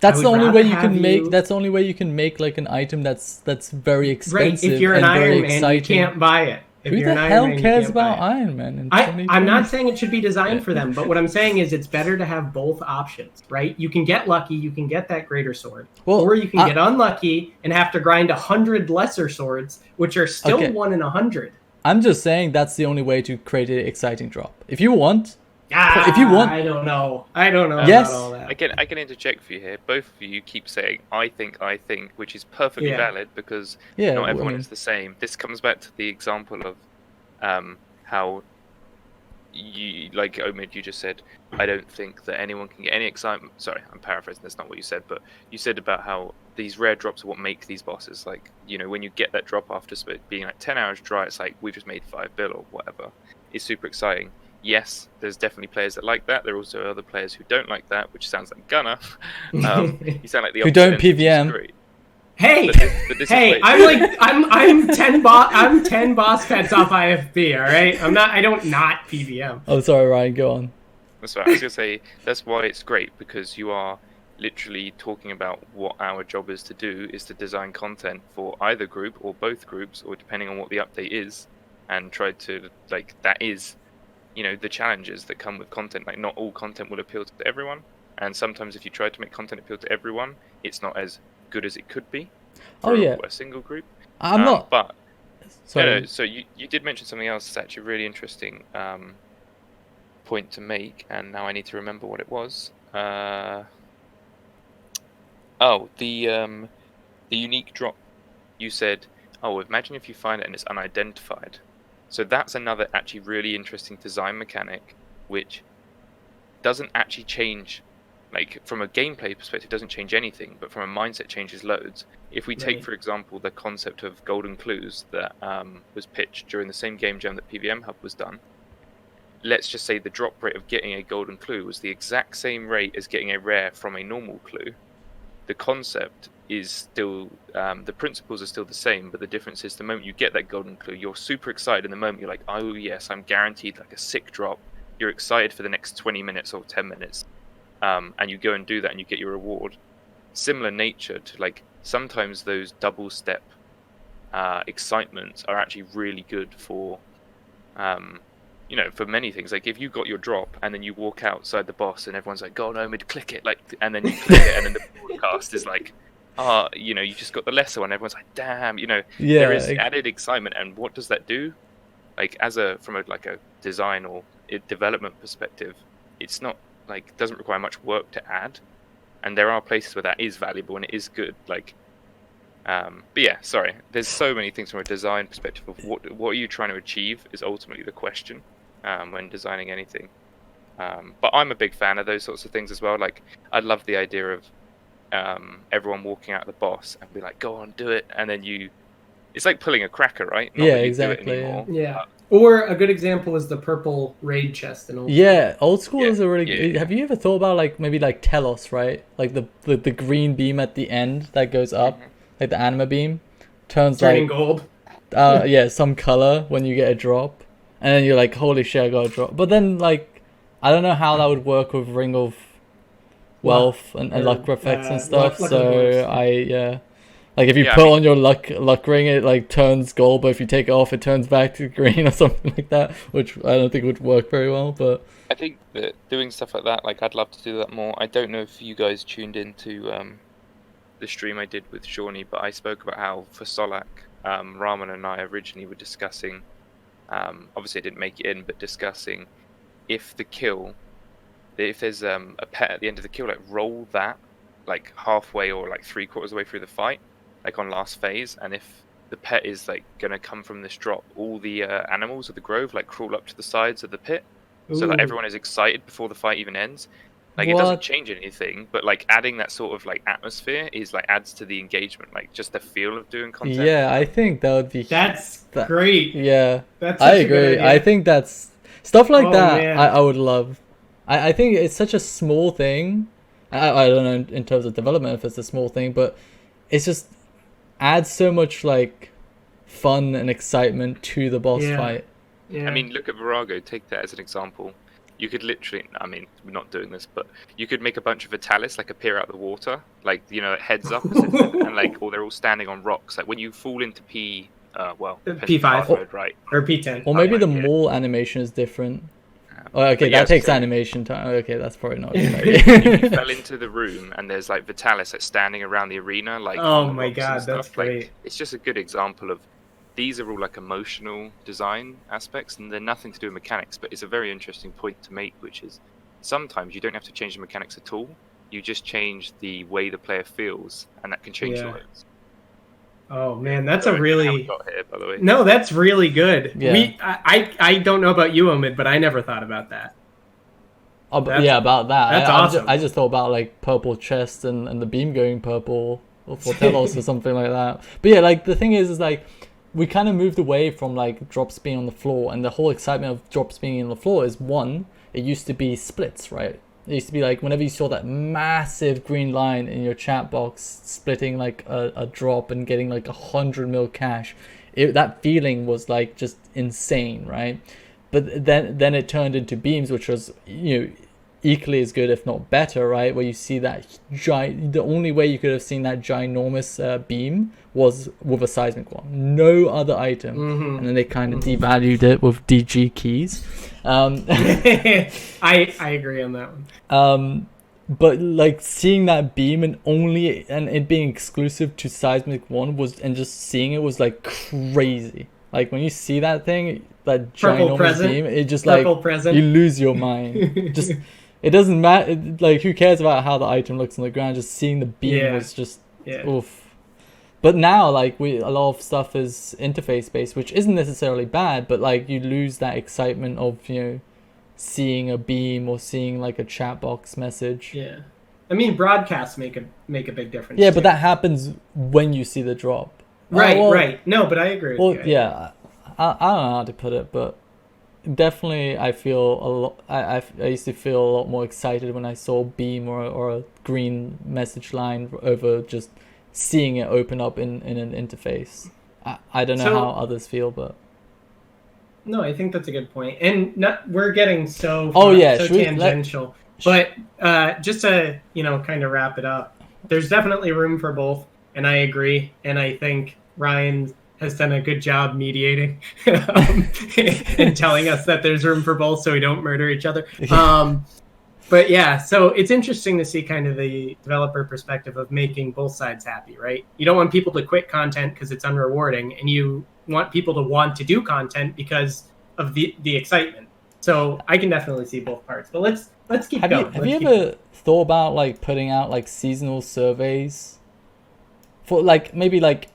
That's the would only rather way you have can make. you- That's the only way you can make like an item that's very right. expensive If you're an and very Iron Man, exciting. you can't buy it. If Who you're the an Iron hell Man, you cares can't buy about it. Iron Man in I'm 2020? not saying it should be designed for them, but what I'm saying is it's better to have both options, right? You can get lucky, you can get that greater sword, Well, or you can get unlucky and have to grind 100 lesser swords, which are still Okay. 1 in 100. I'm just saying that's the only way to create an exciting drop. If you want, Ah, if you want- I don't know. I don't know Yes. about all that. I can interject for you here. Both of you keep saying I think, which is perfectly Yeah. valid because yeah, not I everyone mean, is the same. This comes back to the example of how you, like Omid, you just said, I don't think that anyone can get any excitement. Sorry, I'm paraphrasing, that's not what you said, but you said about how these rare drops are what make these bosses. Like, you know, when you get that drop after being like 10 hours dry, it's like, we've just made 5 bill or whatever. It's super exciting. Yes, there's definitely players that like that. There are also other players who don't like that, which sounds like Gunner. You sound like the Who opposite don't end, which is PVM. great. Hey, But this hey, is I'm like I'm 10 boss pets off IFB, all right? I don't not PVM. oh, sorry, Ryan, go on. That's right. I was gonna say that's why it's great, because you are literally talking about what our job is to do, is to design content for either group or both groups, or depending on what the update is, and try to, like, that is, you know, the challenges that come with content. Like, not all content will appeal to everyone, and sometimes if you try to make content appeal to everyone, it's not as good as it could be for Oh, yeah. a single group. I'm not. But Sorry. no, so you did mention something else that's actually a really interesting point to make, and now I need to remember what it was. The unique drop. You said, oh, imagine if you find it and it's unidentified. So that's another actually really interesting design mechanic, which doesn't actually change, like, from a gameplay perspective, doesn't change anything, but from a mindset changes loads. If we take, Right. for example, the concept of golden clues that was pitched during the same game jam that PVM Hub was done, let's just say the drop rate of getting a golden clue was the exact same rate as getting a rare from a normal clue. The concept is still, the principles are still the same, but the difference is the moment you get that golden clue, you're super excited. In the moment, you're like, oh yes, I'm guaranteed like a sick drop. You're excited for the next 20 minutes or 10 minutes. And you go and do that and you get your reward. Similar nature to, like, sometimes those double step excitements are actually really good for, you know, for many things. Like, if you got your drop and then you walk outside the boss and everyone's like, go on, Omid, click it, like, and then you click it and then the broadcast is like, you know, you just got the lesser one. Everyone's like, damn, you know, Yeah, there is added excitement. And what does that do? Like, from a design or development perspective, it's not, like, doesn't require much work to add, and there are places where that is valuable and it is good. Like, but yeah, sorry, there's so many things from a design perspective of what are you trying to achieve is ultimately the question when designing anything. But I'm a big fan of those sorts of things as well. Like, I love the idea of everyone walking out of the boss and be like, go on, do it, and then it's like pulling a cracker, right? Not Yeah, that you exactly, do it anymore. Yeah. Or a good example is the purple raid chest in old Yeah, old school Yeah, is a really. yeah, yeah. Have you ever thought about, like, maybe like Telos, right? Like the green beam at the end that goes up, like the anima beam, turns turning like gold. yeah, some color when you get a drop, and then you're like, holy shit, I got a drop. But then, like, I don't know how that would work with Ring of Wealth and luck effects and stuff. luck So dwarfs, yeah. Like, if you Yeah, put I mean- on your luck ring, it like turns gold, but if you take it off, it turns back to green or something like that, which I don't think would work very well. But I think that doing stuff like that, like, I'd love to do that more. I don't know if you guys tuned into the stream I did with Shawnee, but I spoke about how for Solak, Rahman and I originally were discussing obviously I didn't make it in, but discussing if there's a pet at the end of the kill, like roll that like halfway or like 3/4 of the way through the fight, like on last phase, and if the pet is like gonna come from this drop, all the animals of the grove like crawl up to the sides of the pit, so that Ooh. everyone is excited before the fight even ends. Like it doesn't What? change anything, but like adding that sort of like atmosphere is like adds to the engagement, like just the feel of doing content. Yeah, I think that would be. That's that- great. Yeah, That's I such a good agree. idea. I think that's stuff like Oh, that. man. I would love. I think it's such a small thing. I don't know in terms of development if it's a small thing, but it's just adds so much like fun and excitement to the boss Yeah. fight. Yeah. I mean, look at Virago, take that as an example. You could literally, I mean, we're not doing this, but you could make a bunch of Vitalis like appear out of the water, like, you know, heads up, as if, and like, or they're all standing on rocks. Like when you fall into depends on P5. path mode, right? or P10. Or maybe the yeah. mall animation is different. Oh, okay, but yeah, that takes so- animation time. Okay, that's probably not. If you fell into the room and there's like Vitalis like standing around the arena, like Oh on the my rocks God, and stuff, that's great. Like, it's just a good example of these are all like emotional design aspects, and they're nothing to do with mechanics. But it's a very interesting point to make, which is sometimes you don't have to change the mechanics at all. You just change the way the player feels, and that can change Yeah. loads. Oh man, that's So a I don't know how we really got here, by the way. no. That's really good. Yeah. I don't know about you, Omid, but I never thought about that. Oh, but That's- yeah, about that. that's I awesome. I just thought about like purple chest and the beam going purple or for Telos or something like that. But yeah, like the thing is like we kind of moved away from like drops being on the floor, and the whole excitement of drops being on the floor is one. It used to be splits, right? It used to be like whenever you saw that massive green line in your chat box splitting like a drop and getting like 100 mil cash, that feeling was like just insane, right? But then it turned into beams, which was, you know, equally as good, if not better, right? Where you see that the only way you could have seen that ginormous beam was with a seismic one, no other item. Mhm. And then they kind of devalued it with DG keys. I agree on that one. But like seeing that beam and it being exclusive to seismic one and just seeing it was like crazy. Like when you see that thing, that Purple ginormous present. beam, it just Purple like present. you lose your mind. Just it doesn't matter. Like who cares about how the item looks on the ground? Just seeing the beam Yeah. was just Yeah. oof. But now like a lot of stuff is interface based, which isn't necessarily bad, but like you lose that excitement of, you know, seeing a beam or seeing like a chat box message. Yeah. I mean, broadcasts make a big difference. Yeah, too. but that happens when you see the drop. Right, well, right. No, but I agree Well, with you. yeah, I don't know how to put it, but definitely I feel a lot. I used to feel a lot more excited when I saw beam or a green message line over just seeing it open up in an interface. I don't know So- how others feel, but No, I think that's a good point. And we're getting so Oh, yeah, so should we- tangential. But just to, kind of wrap it up, there's definitely room for both, and I agree. And I think Ryan has done a good job mediating and telling us that there's room for both so we don't murder each other. But yeah, so it's interesting to see kind of the developer perspective of making both sides happy, right? You don't want people to quit content because it's unrewarding, and you want people to want to do content because of the excitement. So I can definitely see both parts. But let's keep going. have you ever thought about like putting out like seasonal surveys for like maybe like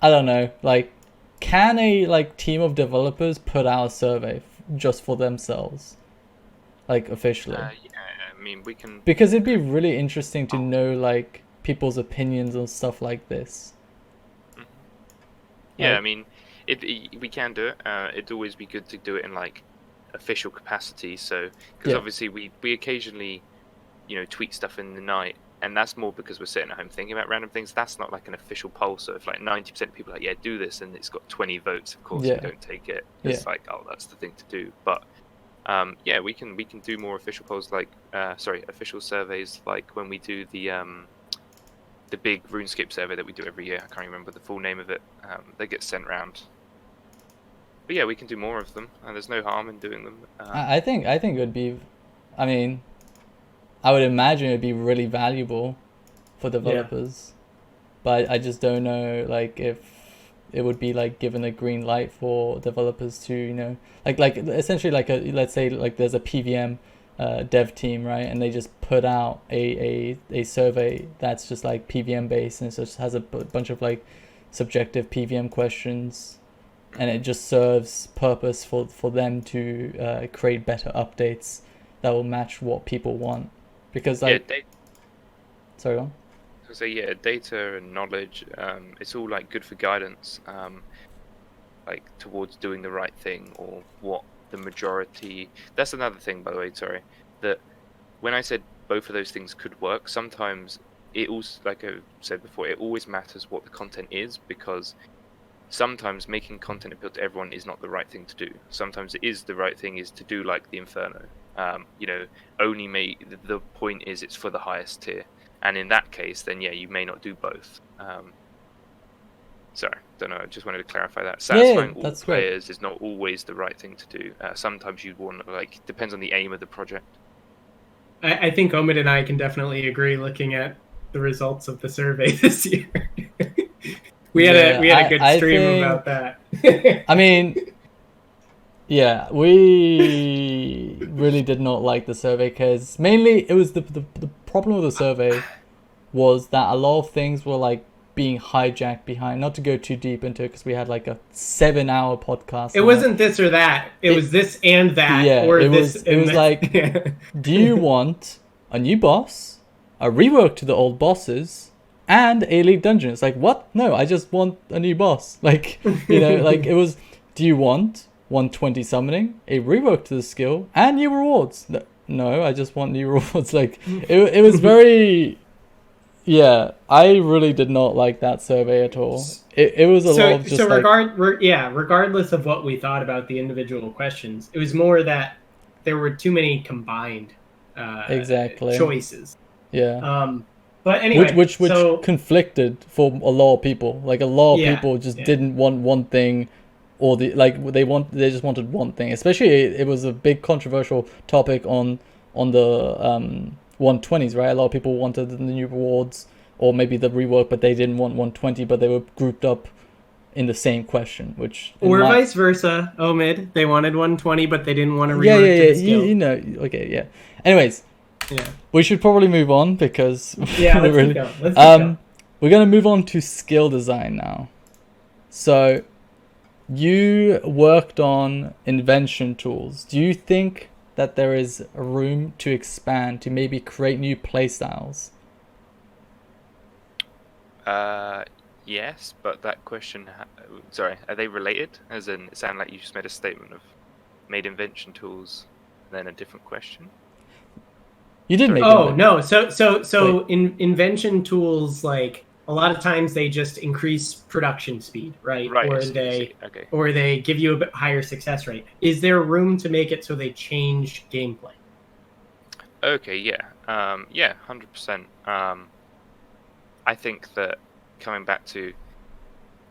I don't know, like can a like team of developers put out a survey just for themselves, like officially? Yeah, I mean, we can. Because it'd be really interesting to know like people's opinions on stuff like this. Yeah, Like- I mean, we can do it. It'd always be good to do it in like official capacity. So, because Yeah. obviously we occasionally, tweet stuff in the night, and that's more because we're sitting at home thinking about random things. That's not like an official poll. So if like 90% of people are like, yeah, do this, and it's got 20 votes, of course Yeah. we don't take it. It's like, oh, that's the thing to do. But yeah, we can do more official polls, like official surveys, like when we do the big RuneScape survey that we do every year. I can't remember the full name of it. They get sent round. But yeah, we can do more of them, and there's no harm in doing them. I think it would be, I mean, I would imagine it would be really valuable for developers, but I just don't know like if it would be like given a green light for developers to, you know, like essentially like let's say like there's a PVM dev team, right, and they just put out a survey that's just like PVM based, and it just has a bunch of like subjective PVM questions, and it just serves purpose for them to create better updates that will match what people want. Because like sorry, go on. So yeah, data and knowledge, it's all like good for guidance, like towards doing the right thing or what the majority. That's another thing, by the way. Sorry, that when I said both of those things could work, sometimes it also, like I said before, it always matters what the content is, because sometimes making content appeal to everyone is not the right thing to do. Sometimes it is the right thing is to do like the Inferno. You know, only the point is it's for the highest tier. And in that case, then yeah, you may not do both. Sorry, don't know. I just wanted to clarify that. Satisfying all players is not always the right thing to do. Sometimes you want, like, depends on the aim of the project. I think Omid and I can definitely agree. Looking at the results of the survey this year, we had a good stream about that. I mean, yeah, we really did not like the survey because mainly it was the problem with the survey was that a lot of things were like being hijacked behind. Not to go too deep into it because we had like a 7-hour podcast. It wasn't this or that. It was this and that. Yeah, or it this was. It was like, do you want a new boss, a rework to the old bosses, and a Elite Dungeon? It's like, what? No, I just want a new boss. Like, you know, like it was. Do you want 120 summoning, a rework to the skill, and new rewards? No, I just want new rewards. Like, it was very. Yeah, I really did not like that survey at all. It was a lot of just regardless of what we thought about the individual questions, it was more that there were too many combined choices. Yeah. But anyway, which conflicted for a lot of people. Like a lot of people just didn't want one thing, or they just wanted one thing. Especially it was a big controversial topic on the 120s, right? A lot of people wanted the new rewards or maybe the rework, but they didn't want 120, but they were grouped up in the same question, which vice versa. Omid, they wanted 120, but they didn't want to rework to the skill. You know, okay, yeah. Anyways, we should probably move on because let's keep going. We're gonna move on to skill design now. So, you worked on invention tools. Do you think that there is room to expand, to maybe create new playstyles? Yes, but that question... sorry, are they related? As in, it sounded like you just made a statement of made invention tools, then a different question? You did make no. So invention tools, like, a lot of times they just increase production speed, right? Or they give you a bit higher success rate. Is there room to make it so they change gameplay? Okay, yeah. 100%. I think that coming back to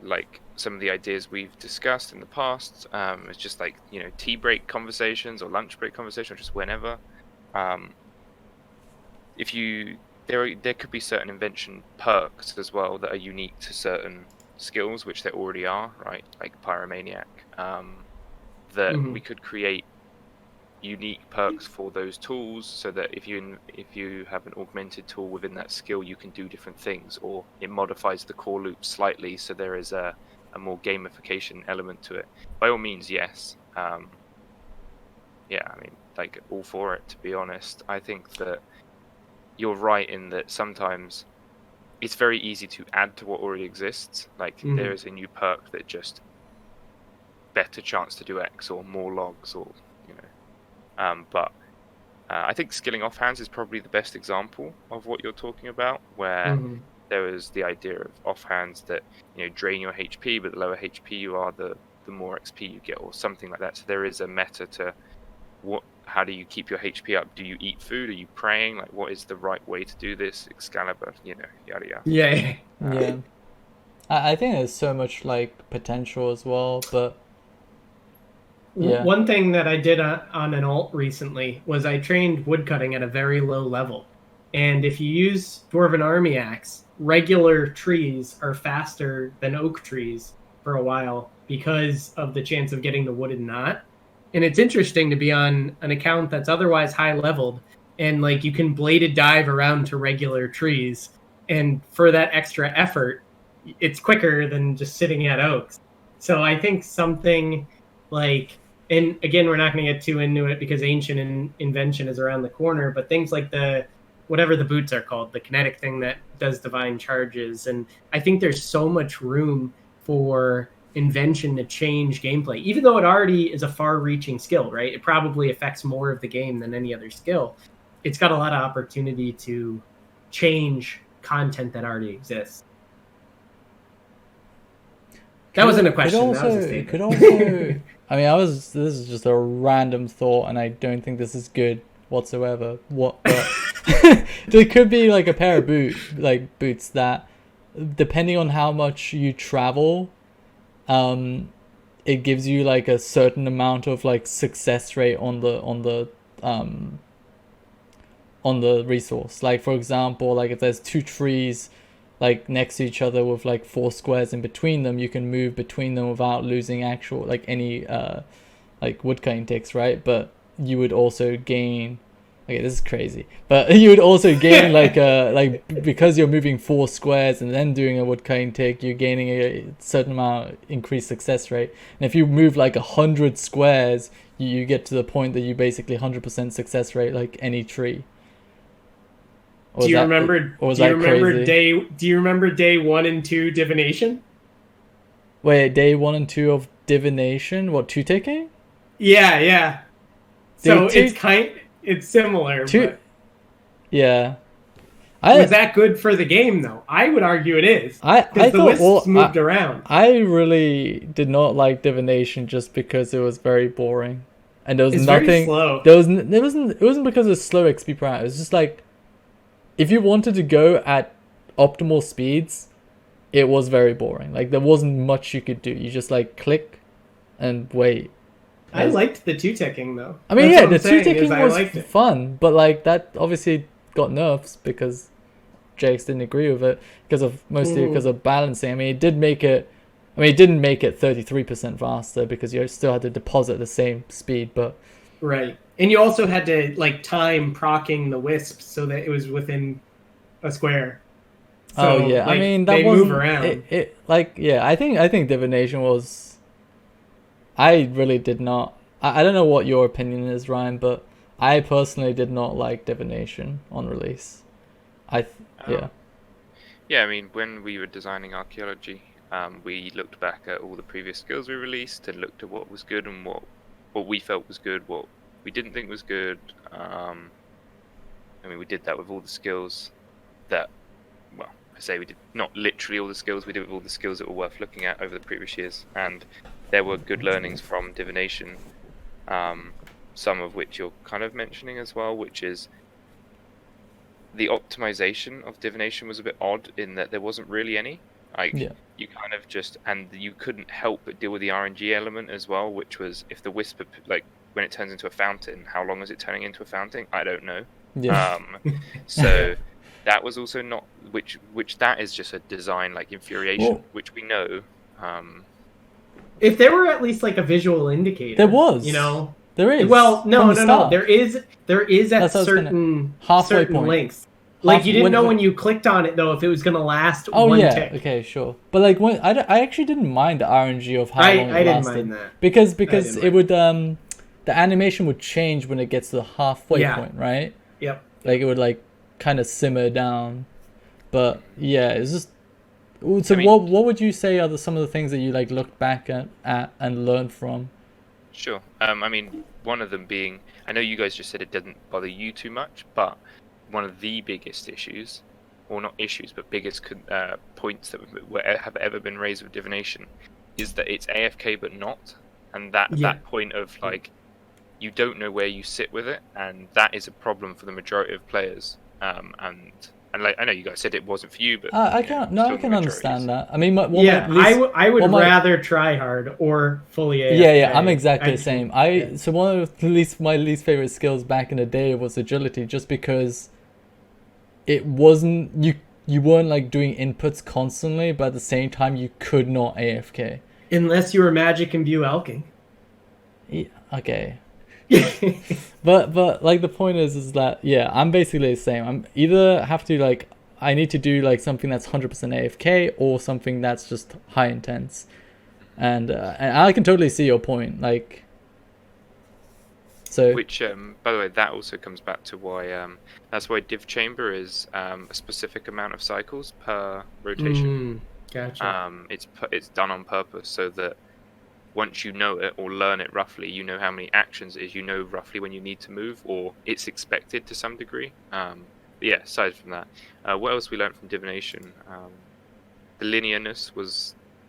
like some of the ideas we've discussed in the past, it's just like, you know, tea break conversations or lunch break conversations, or just whenever. There could be certain invention perks as well that are unique to certain skills, which there already are, right? Like Pyromaniac. That we could create unique perks for those tools, so that if you have an augmented tool within that skill, you can do different things, or it modifies the core loop slightly, so there is a more gamification element to it. By all means, yes. I mean, like, all for it, to be honest. I think that you're right in that sometimes it's very easy to add to what already exists. Like, there is a new perk that just better chance to do X or more logs, or, you know. But I think skilling offhands is probably the best example of what you're talking about, where there is the idea of offhands that, you know, drain your HP, but the lower HP you are, the more XP you get, or something like that. So there is a meta to how do you keep your HP up? Do you eat food? Are you praying? Like, what is the right way to do this? Excalibur, you know, yada yada. Yeah. I think there's so much like potential as well, but one thing that I did on an alt recently was I trained woodcutting at a very low level, and if you use Dwarven Army Axe, regular trees are faster than oak trees for a while because of the chance of getting the wooded knot. And it's interesting to be on an account that's otherwise high leveled, and like you can bladed dive around to regular trees, and for that extra effort, it's quicker than just sitting at oaks. So I think something like, and again, we're not going to get too into it because ancient invention is around the corner, but things like the whatever the boots are called, the kinetic thing that does divine charges, and I think there's so much room for invention to change gameplay, even though it already is a far-reaching skill, right? It probably affects more of the game than any other skill. It's got a lot of opportunity to change content that already exists. That wasn't a question. That was a statement. It could also. I mean, this is just a random thought, and I don't think this is good whatsoever. But there could be like a pair of boots that, depending on how much you travel, it gives you like a certain amount of like success rate on the resource. Like for example, like if there's two trees like next to each other with like 4 squares in between them, you can move between them without losing actual like any like woodcutting ticks, right? But you would also gain, okay, this is crazy, but you would also gain like because you're moving 4 squares and then doing a woodcutting tick, you're gaining a certain amount increased success rate. And if you move like 100 squares, you get to the point that you basically 100% success rate like any tree. Do you remember day 1 and 2 divination? Wait, day 1 and 2 of divination? What, 2-ticking? Yeah. So it's similar. But yeah. Was that good for the game though? I would argue it is. Because the wisps moved around. I really did not like divination just because it was very boring, and there was nothing. Very slow. It wasn't because of slow XP per hour. It was just like, if you wanted to go at optimal speeds, it was very boring. Like there wasn't much you could do. You just like click and wait. I liked the 2-ticking though. I mean, the 2-ticking was fun, but like that obviously got nerfs because Jax didn't agree with it mostly because of balancing. I mean, it didn't make it 33% faster because you still had to deposit the same speed, but right. And you also had to like time proccing the wisps so that it was within a square. So, oh yeah, like, I mean that they move around. I think divination was. I really did not. I don't know what your opinion is, Ryan, but I personally did not like divination on release. Yeah. Yeah, I mean, when we were designing archaeology, we looked back at all the previous skills we released and looked at what was good and what we felt was good, what we didn't think was good. I mean, we did that with all the skills that, well, I say we did not literally all the skills, we did with all the skills that were worth looking at over the previous years, and there were good learnings from divination, some of which you're kind of mentioning as well, which is the optimization of divination was a bit odd in that there wasn't really any. You kind of just, and you couldn't help but deal with the RNG element as well, which was if the whisper, like when it turns into a fountain, how long is it turning into a fountain? I don't know. Yeah. So that was also not, which that is just a design like infuriation, which we know. If there were at least like a visual indicator, there was. There is. Well, no. There is at certain halfway point lengths. Like you didn't know when you clicked on it though if it was going to last one tick. Okay, sure. But like when I actually didn't mind the RNG of how long it lasted. I didn't mind that because it would the animation would change when it gets to the halfway point, right? Yep. Like it would like kind of simmer down, but yeah, it's just. So what would you say are some of the things that you like looked back at and learned from? Sure. I mean, one of them being, I know you guys just said it didn't bother you too much, but one of the biggest issues, or not issues, but biggest points that have ever been raised with divination is that it's AFK but not, and that point of like, you don't know where you sit with it, and that is a problem for the majority of players. And like I know you guys said it wasn't for you, but I can understand that. I mean, I would rather try hard or fully AFK. Yeah, I'm exactly the same. So one of my least favorite skills back in the day was agility, just because it wasn't you weren't like doing inputs constantly, but at the same time you could not AFK. Unless you were magic imbue elking. Okay. But like the point is that I'm basically the same. I'm either have to like I need to do like something that's 100% AFK or something that's just high intense, and I can totally see your point. Like, so Which, by the way, that also comes back to why that's why div chamber is a specific amount of cycles per rotation. Gotcha. It's done on purpose so that once you know it or learn it roughly, you know how many actions it is, you know roughly when you need to move, or it's expected to some degree. Aside from that, what else we learned from divination? The linearness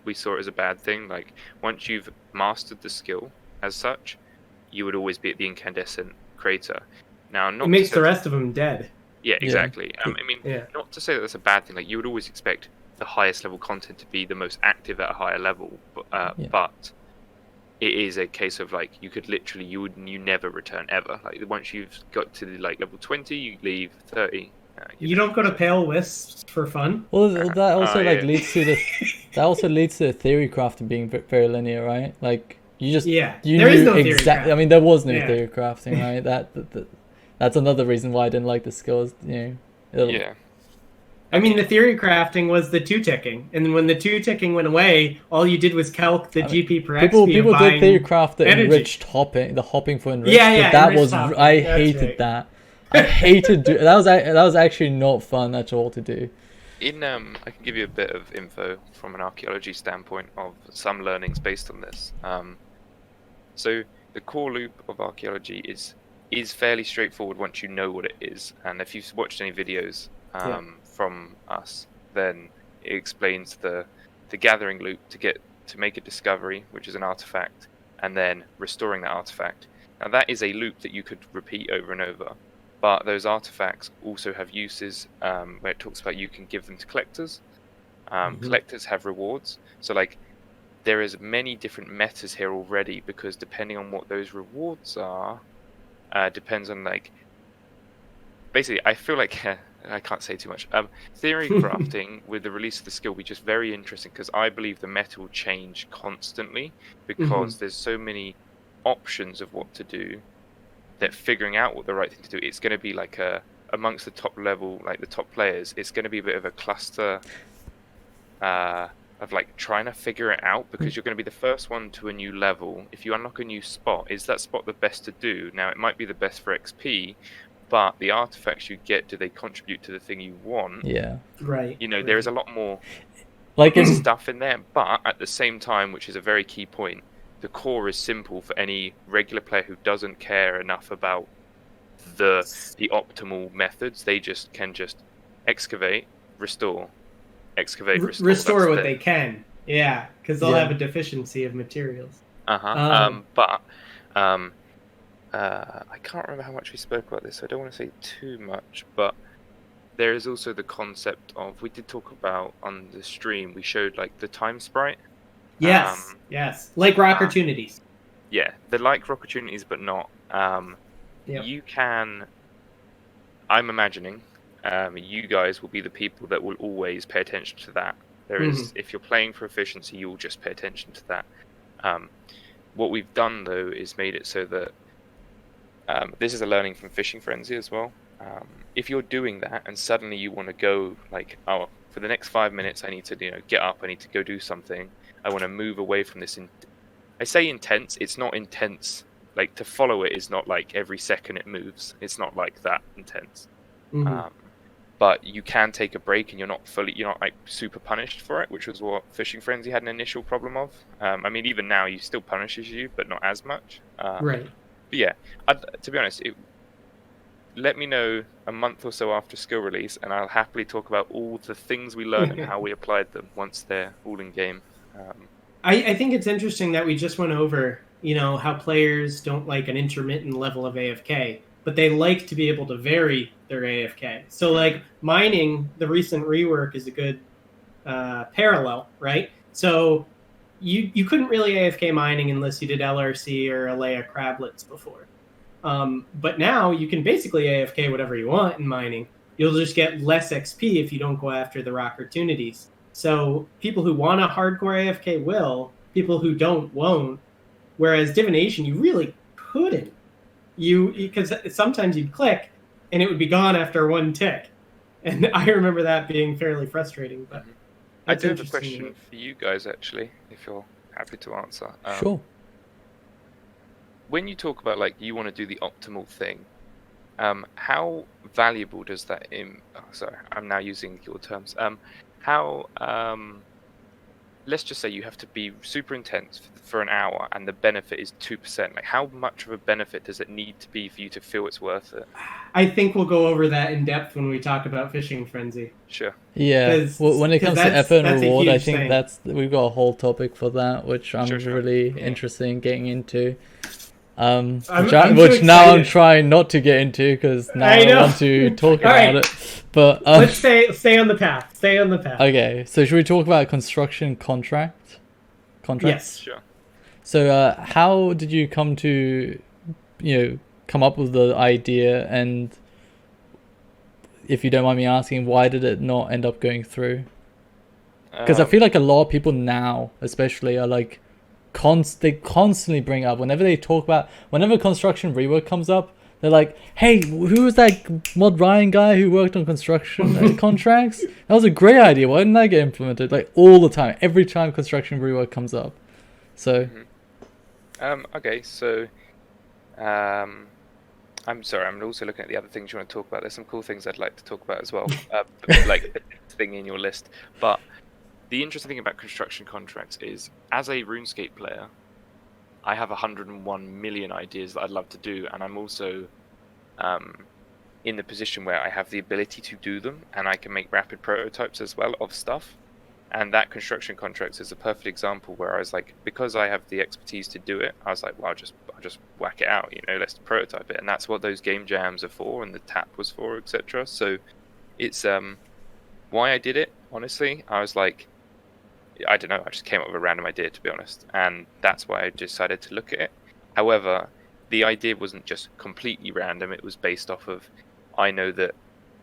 we saw it as a bad thing. Like, once you've mastered the skill as such, you would always be at the incandescent crater. Now, not It makes to say the rest of them dead. Yeah, exactly. Yeah. Not to say that that's a bad thing. Like, you would always expect the highest level content to be the most active at a higher level, but it is a case of like you could literally you never return ever. Like, once you've got to like level 20, you leave 30. You don't go to Pale Wisps for fun? well, that also leads to the theory crafting being very linear, right? Like, you just there knew is no theory exactly. I crafting. mean, there was no Yeah. theory crafting, right? That's another reason why I didn't like the skills. Yeah. I mean, the theory crafting was the 2-ticking, and when the 2-ticking went away, all you did was calc the GP per XP. People did theory craft the energy. enriched hopping, the hopping for enriched. Yeah, but that enriched was hopping. I That's hated right. that. I hated that was actually not fun at all to do. I can give you a bit of info from an archaeology standpoint of some learnings based on this. So the core loop of archaeology is fairly straightforward once you know what it is, and if you've watched any videos from us, then it explains the gathering loop to make a discovery, which is an artifact, and then restoring that artifact. Now that is a loop that you could repeat over and over, but those artifacts also have uses where it talks about you can give them to collectors. Collectors have rewards, so like there is many different metas here already, because depending on what those rewards are, depends on like basically I feel like I can't say too much. Theory crafting with the release of the skill will be just very interesting, because I believe the meta will change constantly, because there's so many options of what to do that figuring out what the right thing to do, it's going to be like amongst the top level, like the top players, it's going to be a bit of a cluster of like trying to figure it out, because you're going to be the first one to a new level. If you unlock a new spot, is that spot the best to do? Now, it might be the best for XP, but the artifacts you get, do they contribute to the thing you want? Yeah. Right. There is a lot more Like, it's stuff in there, but at the same time, which is a very key point, the core is simple for any regular player who doesn't care enough about the optimal methods. They can just excavate, restore, excavate, restore. Restore what they can. Yeah, because they'll have a deficiency of materials. I can't remember how much we spoke about this, so I don't want to say too much, but there is also the concept of, we did talk about on the stream, we showed like the time sprite. Yes. Like rock opportunities. Yeah, they're like rock opportunities, but not. You can, I'm imagining, you guys will be the people that will always pay attention to that. There is, if you're playing for efficiency, you'll just pay attention to that. What we've done, though, is made it so that this is a learning from Fishing Frenzy as well. If you're doing that and suddenly you want to go like, oh, for the next 5 minutes I need to get up, I need to go do something, I want to move away from this. I say intense, it's not intense. Like, to follow it is not like every second it moves. It's not like that intense. But you can take a break and you're not like super punished for it, which was what Fishing Frenzy had an initial problem of. I mean, even now he still punishes you, but not as much. Right. But yeah, to be honest, let me know a month or so after skill release, and I'll happily talk about all the things we learned and how we applied them once they're all in game. I think it's interesting that we just went over, how players don't like an intermittent level of AFK, but they like to be able to vary their AFK. So, like, mining, the recent rework is a good parallel, right? So you couldn't really AFK mining unless you did LRC or Alea crablets before. But now you can basically AFK whatever you want in mining. You'll just get less XP if you don't go after the rock opportunities. So people who want a hardcore AFK will, People who don't won't. Whereas divination, you really couldn't. Because sometimes you'd click and it would be gone after one tick, and I remember that being fairly frustrating. But I that's do have a interesting. question for you guys, actually, if you're happy to answer. Sure. When you talk about like you want to do the optimal thing, how valuable does that sorry, I'm now using your terms. How let's just say you have to be super intense for an hour and the benefit is 2%. Like, how much of a benefit does it need to be for you to feel it's worth it? I think we'll go over that in depth when we talk about Fishing Frenzy. Sure. Yeah. Well, when it comes to effort and that's a reward, I huge think thing. we've got a whole topic for that, which I'm Sure. really Yeah. interested in getting into. I'm Which too now I'm excited. tring not to get into because now I I know. want to talk All right. about it. But Let's stay on the path. Stay on the path. okay, so should we talk about construction contracts? Yes. Sure. So how did you come to, come up with the idea, and if you don't mind me asking, why did it not end up going through? Because I feel like a lot of people now, especially, are like, they constantly bring up whenever construction rework comes up. They're like, hey, who was that Mod Ryan guy who worked on construction contracts? That was a great idea. Why didn't that get implemented? Like, all the time. Every time construction rework comes up. So... okay, so... I'm sorry, I'm also looking at the other things you want to talk about. There's some cool things I'd like to talk about as well. Like, the thing in your list. But the interesting thing about construction contracts is, as a RuneScape player, I have 101 million ideas that I'd love to do, and I'm also in the position where I have the ability to do them, and I can make rapid prototypes as well of stuff. And that construction contracts is a perfect example where I was like, because I have the expertise to do it, I was like, well, I'll just whack it out, let's prototype it. And that's what those game jams are for, and the tap was for, etc. So it's why I did it, honestly. I was like, I don't know, I just came up with a random idea, to be honest, and that's why I decided to look at it. However, the idea wasn't just completely random. It was based off of, I know that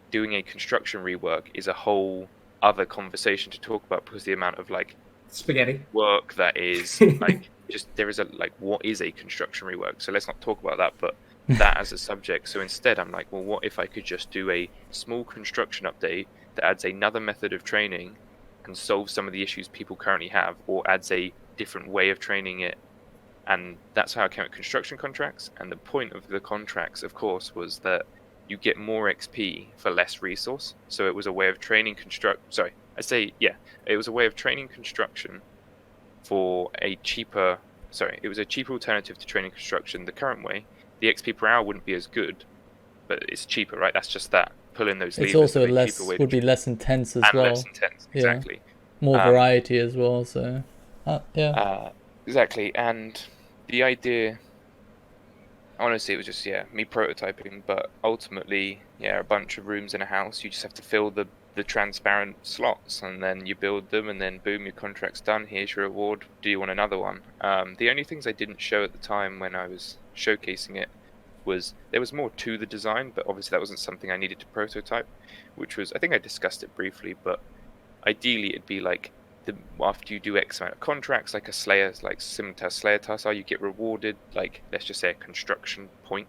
doing a construction rework is a whole other conversation to talk about, because the amount of like spaghetti work that is like there is a what is a construction rework. So let's not talk about that, but that as a subject. So instead I'm like, well, what if I could just do a small construction update that adds another method of training and solve some of the issues people currently have, or adds a different way of training it. And that's how I came up with construction contracts. And the point of the contracts, of course, was that you get more XP for less resource. So it was a way of training it was a way of training construction for a cheaper alternative to training construction the current way. The XP per hour wouldn't be as good, but it's cheaper, right? That's just that. Pull in those levers. It's also less intense as well. Less intense, exactly. Yeah. More variety as well, so... exactly, and the idea... Honestly, it was just, me prototyping, but ultimately, a bunch of rooms in a house, you just have to fill the transparent slots, and then you build them, and then boom, your contract's done, here's your reward, do you want another one? The only things I didn't show at the time when I was showcasing it was, there was more to the design, but obviously that wasn't something I needed to prototype, which was, I think I discussed it briefly, but ideally it'd be like, after you do X amount of contracts, like a Slayer, like similar to Slayer Tarsar, you get rewarded, like, let's just say a construction point.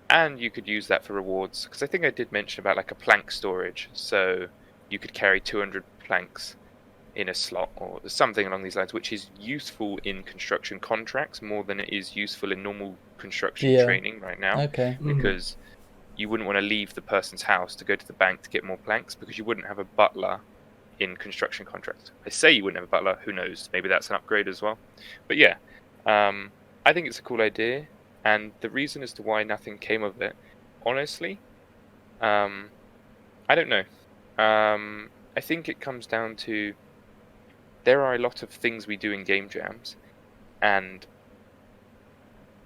And you could use that for rewards, because I think I did mention about like a plank storage, so you could carry 200 planks in a slot, or something along these lines, which is useful in construction contracts more than it is useful in normal construction training right now. Okay. Because you wouldn't want to leave the person's house to go to the bank to get more planks, because you wouldn't have a butler in construction contracts. I say you wouldn't have a butler, who knows, maybe that's an upgrade as well. But I think it's a cool idea, and the reason as to why nothing came of it, honestly, I don't know. I think it comes down to, there are a lot of things we do in game jams, and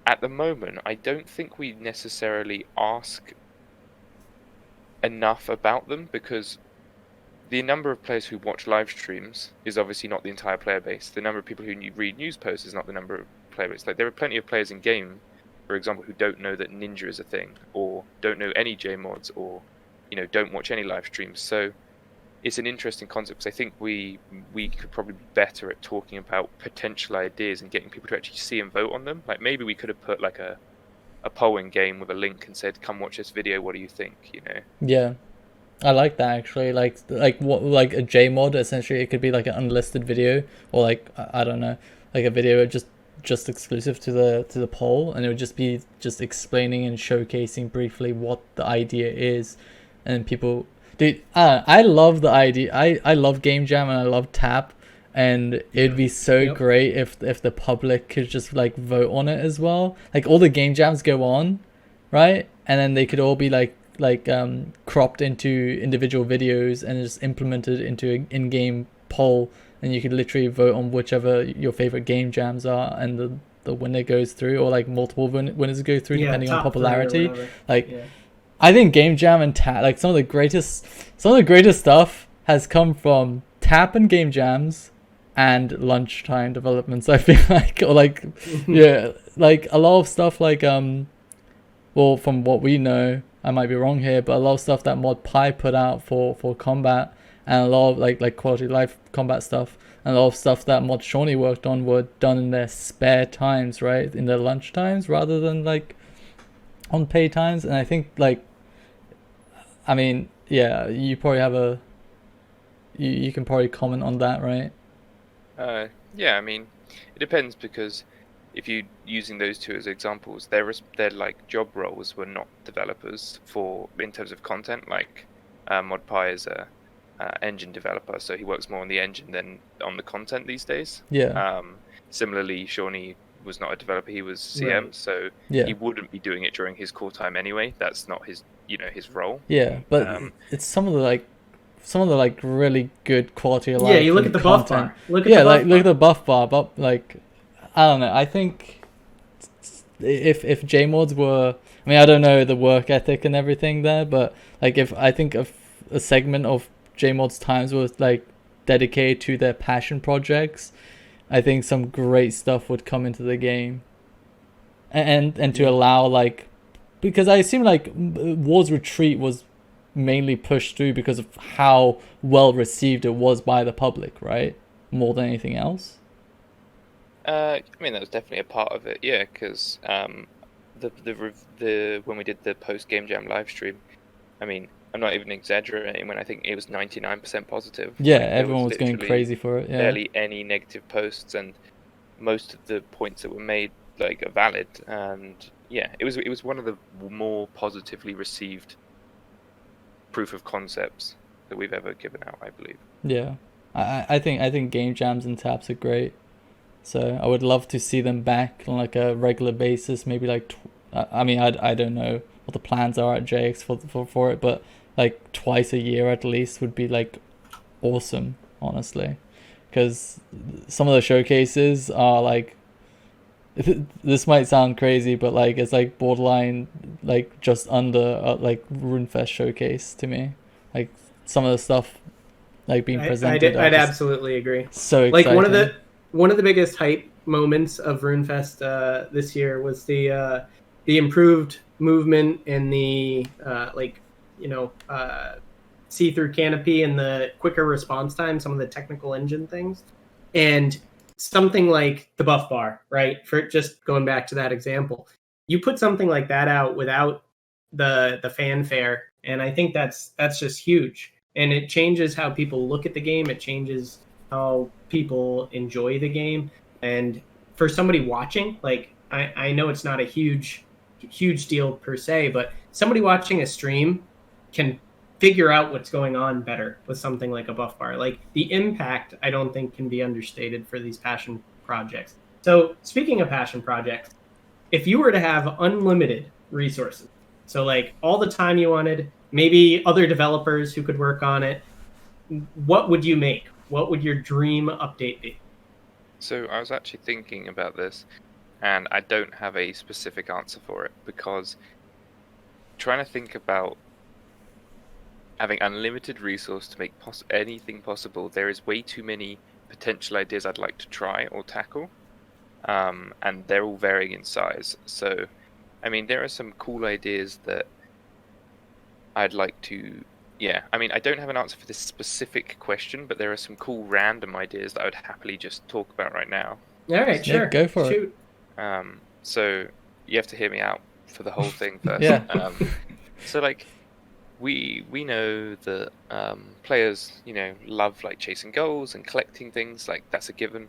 at the moment I don't think we necessarily ask enough about them, because the number of players who watch live streams is obviously not the entire player base. The number of people who read news posts is not the number of player base. Like, there are plenty of players in game, for example, who don't know that Ninja is a thing, or don't know any JMods, or don't watch any live streams. So it's an interesting concept because I think we could probably be better at talking about potential ideas and getting people to actually see and vote on them. Like maybe we could have put like a poll in game with a link and said, "Come watch this video. What do you think?" You know. Yeah, I like that actually. Like what, like a JMod essentially. It could be like an unlisted video, or like I don't know, like a video just exclusive to the poll, and it would just be just explaining and showcasing briefly what the idea is, and people. Dude, I love the idea. I love Game Jam and I love Tap, and it'd be so great if the public could just like vote on it as well. Like all the Game Jams go on, right? And then they could all be like cropped into individual videos and just implemented into an in-game poll, and you could literally vote on whichever your favorite Game Jams are, and the winner goes through, or like multiple winners go through depending on popularity. Like. Yeah. I think Game Jam and Tap, like some of the greatest stuff has come from Tap and Game Jams and lunchtime developments, I feel like, or like, yeah, like a lot of stuff like, well, from what we know, I might be wrong here, but a lot of stuff that Mod Pi put out for combat, and a lot of like quality of life combat stuff, and a lot of stuff that Mod Shawnee worked on were done in their spare times, right, in their lunch times, rather than like on pay times. And I think like, I mean, yeah, you probably have you can probably comment on that, right? Yeah, I mean, it depends, because if you're using those two as examples, their like job roles were not developers in terms of content. Like ModPie is a engine developer, so he works more on the engine than on the content these days. Yeah. Similarly, Shawnee was not a developer; he was CM, right. So yeah. He wouldn't be doing it during his core time anyway. That's not his role. Yeah, but it's some of the like really good quality of life. Yeah, you look at the content. Buff bar. Look at the buff bar, but like, I don't know. I think if JMods were, I mean, I don't know the work ethic and everything there, but like if a segment of JMods times was like dedicated to their passion projects, I think some great stuff would come into the game, and to allow like, because I assume like War's Retreat was mainly pushed through because of how well received it was by the public, right? More than anything else. I mean, that was definitely a part of it, yeah. Because the when we did the post Game Jam live stream, I mean, I'm not even exaggerating when I think it was 99% positive. Yeah, like, everyone was going crazy for it. Yeah. Barely any negative posts, and most of the points that were made like are valid. And yeah, it was one of the more positively received proof of concepts that we've ever given out, I believe. Yeah, I think Game Jams and Taps are great. So I would love to see them back on like a regular basis. Maybe like, I mean, I don't know what the plans are at JX for it, but like twice a year at least would be like awesome, honestly, because some of the showcases are like, this might sound crazy, but like it's like borderline like just under like RuneFest showcase to me. Like some of the stuff like being presented. I'd absolutely agree. So exciting. Like one of the biggest hype moments of RuneFest this year was the improved movement and the see-through canopy and the quicker response time, some of the technical engine things, and something like the buff bar, right? For just going back to that example, you put something like that out without the fanfare, and I think that's just huge. And it changes how people look at the game. It changes how people enjoy the game. And for somebody watching, like I know it's not a huge deal per se, but somebody watching a stream can figure out what's going on better with something like a buff bar. Like the impact, I don't think can be understated for these passion projects. So speaking of passion projects, if you were to have unlimited resources, so like all the time you wanted, maybe other developers who could work on it, what would you make? What would your dream update be? So I was actually thinking about this, and I don't have a specific answer for it, because trying to think about having unlimited resource to make anything possible, there is way too many potential ideas I'd like to try or tackle, and they're all varying in size. So, I mean, there are some cool ideas that I'd like to, Yeah, I mean, I don't have an answer for this specific question, but there are some cool random ideas that I would happily just talk about right now. All right, Yeah, sure. go for it. Shoot. So you have to hear me out for the whole thing first. Yeah. So like we know that players, love like chasing goals and collecting things. Like that's a given.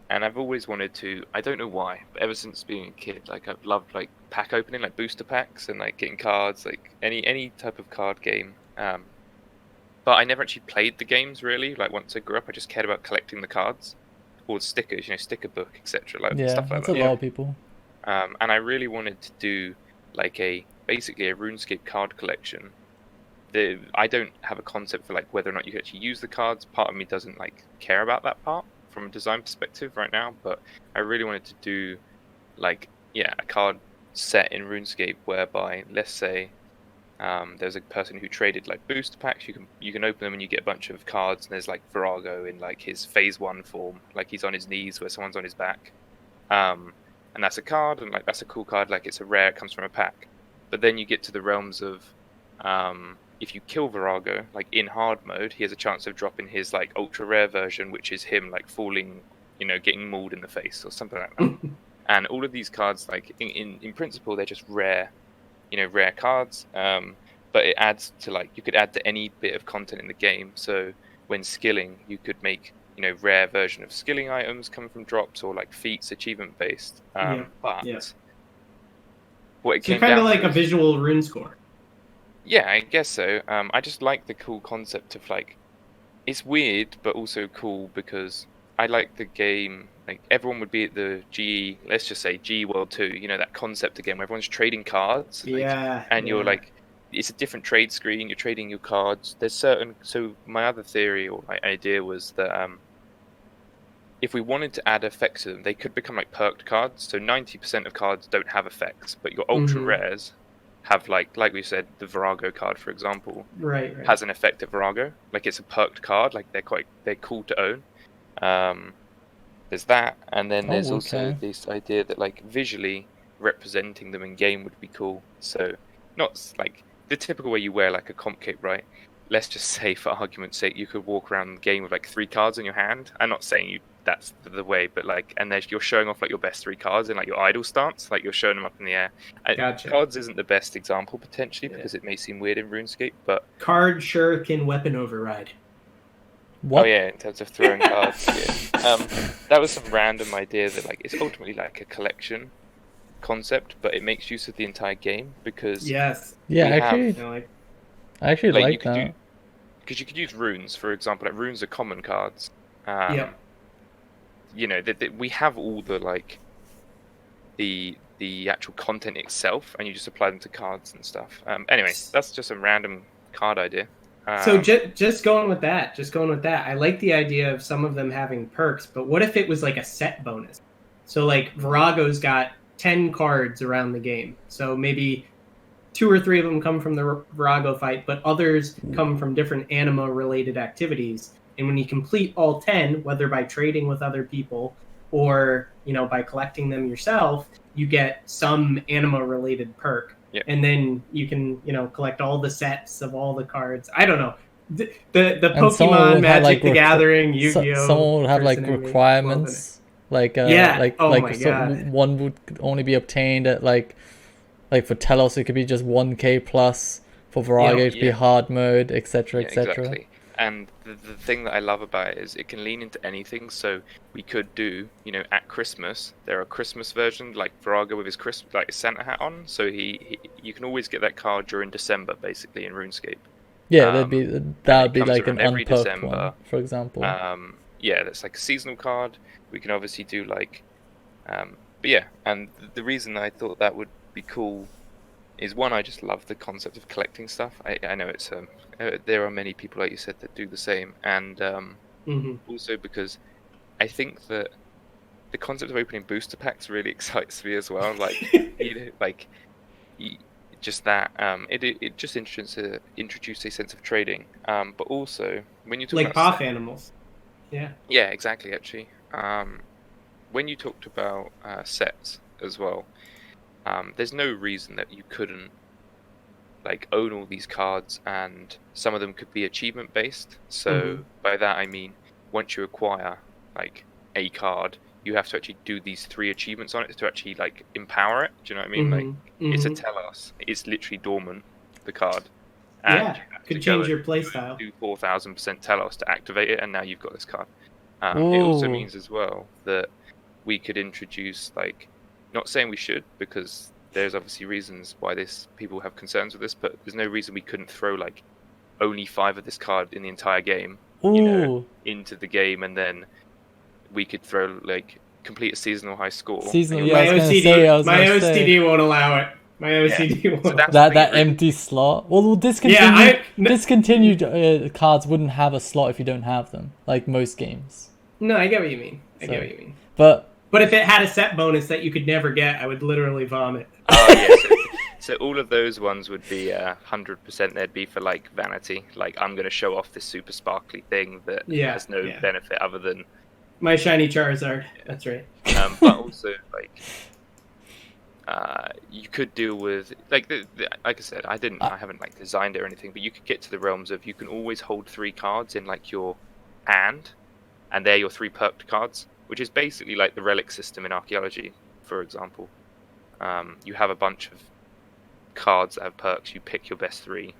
And I've always wanted to. I don't know why, but ever since being a kid, like I've loved like pack opening, like booster packs, and like getting cards, like any type of card game. But I never actually played the games really. Like once I grew up, I just cared about collecting the cards or stickers, sticker book, etc. Like Yeah, stuff like that's that. a lot of people. And I really wanted to do like basically a RuneScape card collection. I don't have a concept for like whether or not you can actually use the cards. Part of me doesn't like care about that part from a design perspective right now, but I really wanted to do like a card set in RuneScape whereby, let's say, there's a person who traded like booster packs. You can open them and you get a bunch of cards. And there's like Virago in like his phase 1 form, like he's on his knees where someone's on his back, and that's a card, and like that's a cool card. Like it's a rare, it comes from a pack. But then you get to the realms of if you kill Virago, like in hard mode, he has a chance of dropping his like ultra rare version, which is him like falling, getting mauled in the face or something like that. And all of these cards, like in principle, they're just rare, rare cards. But it adds to like you could add to any bit of content in the game. So when skilling, you could make rare version of skilling items coming from drops or like feats achievement based. What it So came kind down of like to a visual rune score. Yeah, I guess so. I just like the cool concept of like, it's weird but also cool because I like the game. Like everyone would be at the GE, let's just say GE World 2. That concept again where everyone's trading cards. And you're like, it's a different trade screen. You're trading your cards. There's certain. So my other theory or my idea was that if we wanted to add effects to them, they could become like perked cards. So 90% of cards don't have effects, but your ultra rares have like we said, the Virago card, for example, has an effect of Virago. Like it's a perked card. Like they're cool to own. There's that, and then there's also this idea that like visually representing them in game would be cool. So not like the typical way you wear like a comp kit, right? Let's just say, for argument's sake, you could walk around the game with like 3 cards in your hand. I'm not saying that's the way, but like, and there's you're showing off like your best 3 cards in like your idle stance, like you're showing them up in the air. Gotcha. Cards isn't the best example potentially because it may seem weird in RuneScape, but card shuriken weapon override. What? Oh yeah, in terms of throwing cards. That was some random idea that like it's ultimately like a collection concept, but it makes use of the entire game because I actually like that. Because you could use runes, for example. Like runes are common cards. We have all the like the actual content itself, and you just apply them to cards and stuff. Anyway, that's just a random card idea. So just going with that, I like the idea of some of them having perks, but what if it was like a set bonus? So like Virago's got 10 cards around the game, so maybe 2 or 3 of them come from the Virago fight, but others come from different anima-related activities. And when you complete all 10, whether by trading with other people or by collecting them yourself, you get some anima-related perk. Yep. And then you can collect all the sets of all the cards. I don't know. The Pokemon, Magic the Gathering, Yu-Gi-Oh. Someone would have like requirements, one would only be obtained at like for Telos it could be just 1k plus, for Virago it could be hard mode, etc. Exactly. And the thing that I love about it is it can lean into anything. So we could do, at Christmas, there are Christmas versions, like Virago with his Santa hat on. So you can always get that card during December, basically, in RuneScape. Yeah, that would be like an unperked one, for example. That's like a seasonal card. We can obviously do like, but yeah. And the reason I thought that would be cool is, one, I just love the concept of collecting stuff. I know it's there are many people, like you said, that do the same, and also because I think that the concept of opening booster packs really excites me as well. Like, just that it just introduced a sense of trading. But also when you talk like about POF animals, yeah, exactly. Actually, when you talked about sets as well. There's no reason that you couldn't like own all these cards, and some of them could be achievement based. So by that I mean, once you acquire like a card, you have to actually do these 3 achievements on it to actually like empower it. Do you know what I mean? Like it's a Telos. It's literally dormant, the card. And you have could to change go your and playstyle. do 4,000% Telos to activate it, and now you've got this card. It also means as well that we could introduce, like, not saying we should, because there's obviously reasons why people have concerns with this, but there's no reason we couldn't throw like only 5 of this card in the entire game, into the game, and then we could throw like complete a seasonal high score. Seasonal, My OCD won't allow it. My OCD won't. So that's that empty slot. Well, discontinued cards wouldn't have a slot if you don't have them, like most games. No, I get what you mean. I get what you mean. But if it had a set bonus that you could never get, I would literally vomit. Oh yeah. So all of those ones would be 100%. They'd be for like vanity. Like, I'm gonna show off this super sparkly thing that has no benefit other than my shiny Charizard. That's right. But also like you could deal with like like I said, I haven't like designed it or anything, but you could get to the realms of you can always hold 3 cards in like your hand, and they're your 3 perked cards, which is basically like the relic system in archaeology, for example. You have a bunch of cards that have perks. You pick your best 3.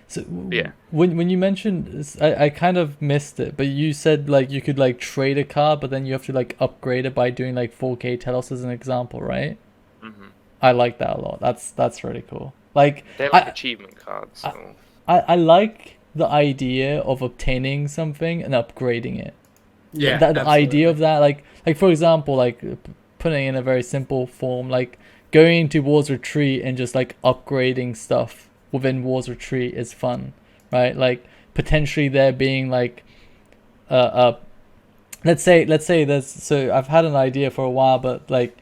So when you mentioned, I kind of missed it, but you said like you could like trade a card, but then you have to like upgrade it by doing like 4K Telos as an example, right? I like that a lot. That's really cool. Like they're like achievement cards. I like the idea of obtaining something and upgrading it. Yeah, the idea of that, like for example, like putting it in a very simple form, like going into War's Retreat and just like upgrading stuff within War's Retreat is fun, right? Like potentially there being like let's say there's, so I've had an idea for a while, but like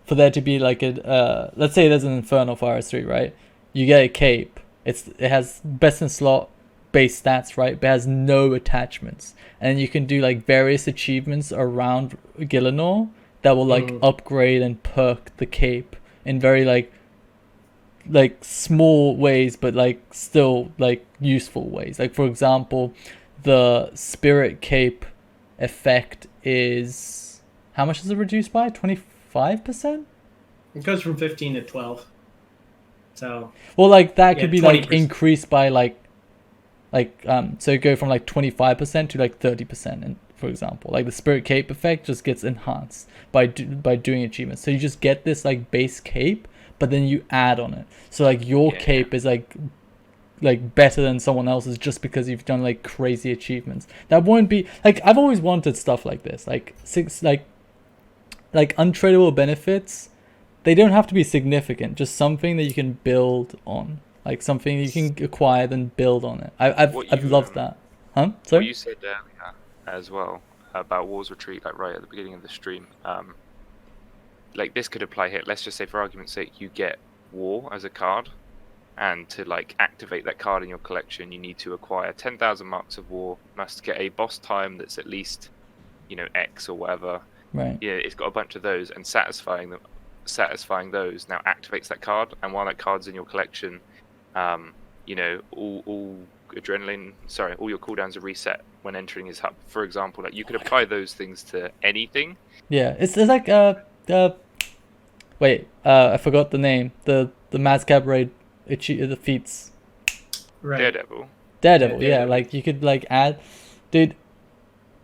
for there to be like a let's say there's an Infernal for RS3, right? You get a cape. It has best in slot base stats, right? But it has no attachments, and you can do like various achievements around Gielinor that will like upgrade and perk the cape in very like small ways, but like still like useful ways. Like for example, the Spirit Cape effect is, how much is it reduced by? 25%? It goes from 15 to 12. So well, like that could be 20%. like increased by so go from like 25% to like 30%, and for example, like the Spirit Cape effect just gets enhanced by doing achievements. So you just get this like base cape, but then you add on it. So like your cape is like better than someone else's just because you've done like crazy achievements. That won't be like, I've always wanted stuff like this, like untradeable benefits. They don't have to be significant, just something that you can build on, like something you can acquire then build on it. I've loved that. Sorry? What you said earlier as well about War's Retreat, like right at the beginning of the stream, like this could apply here. Let's just say, for argument's sake, you get War as a card, and to like activate that card in your collection, you need to acquire 10,000 marks of War, must get a boss time that's at least, X or whatever. Right. Yeah, it's got a bunch of those, and satisfying those now activates that card, and while that card's in your collection, all your cooldowns are reset when entering his hub. For example, like you could apply those things to anything. Yeah, it's like I forgot the name. The Madcap raid, the feats. Right. Daredevil. Yeah, like you could like add, dude.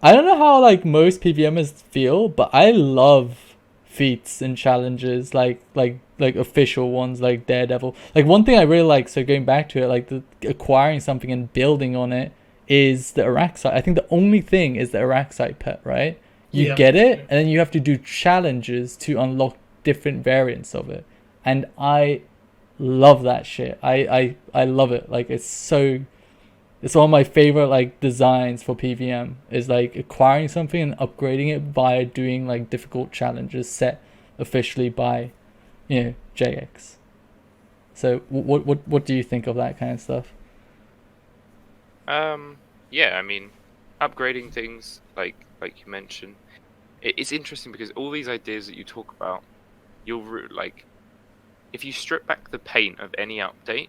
I don't know how like most PVMers feel, but I love feats and challenges, like official ones like Daredevil. Like one thing I really like, so going back to it, like the acquiring something and building on it, is the Araxite. I think the only thing is the Araxite pet, right? You get it, and then you have to do challenges to unlock different variants of it, and I love that shit. I love it. Like it's one of my favorite like designs for PVM, is like acquiring something and upgrading it via doing like difficult challenges set officially by JX. So what do you think of that kind of stuff? Yeah, I mean, upgrading things like you mentioned, it's interesting because all these ideas that you talk about, if you strip back the paint of any update,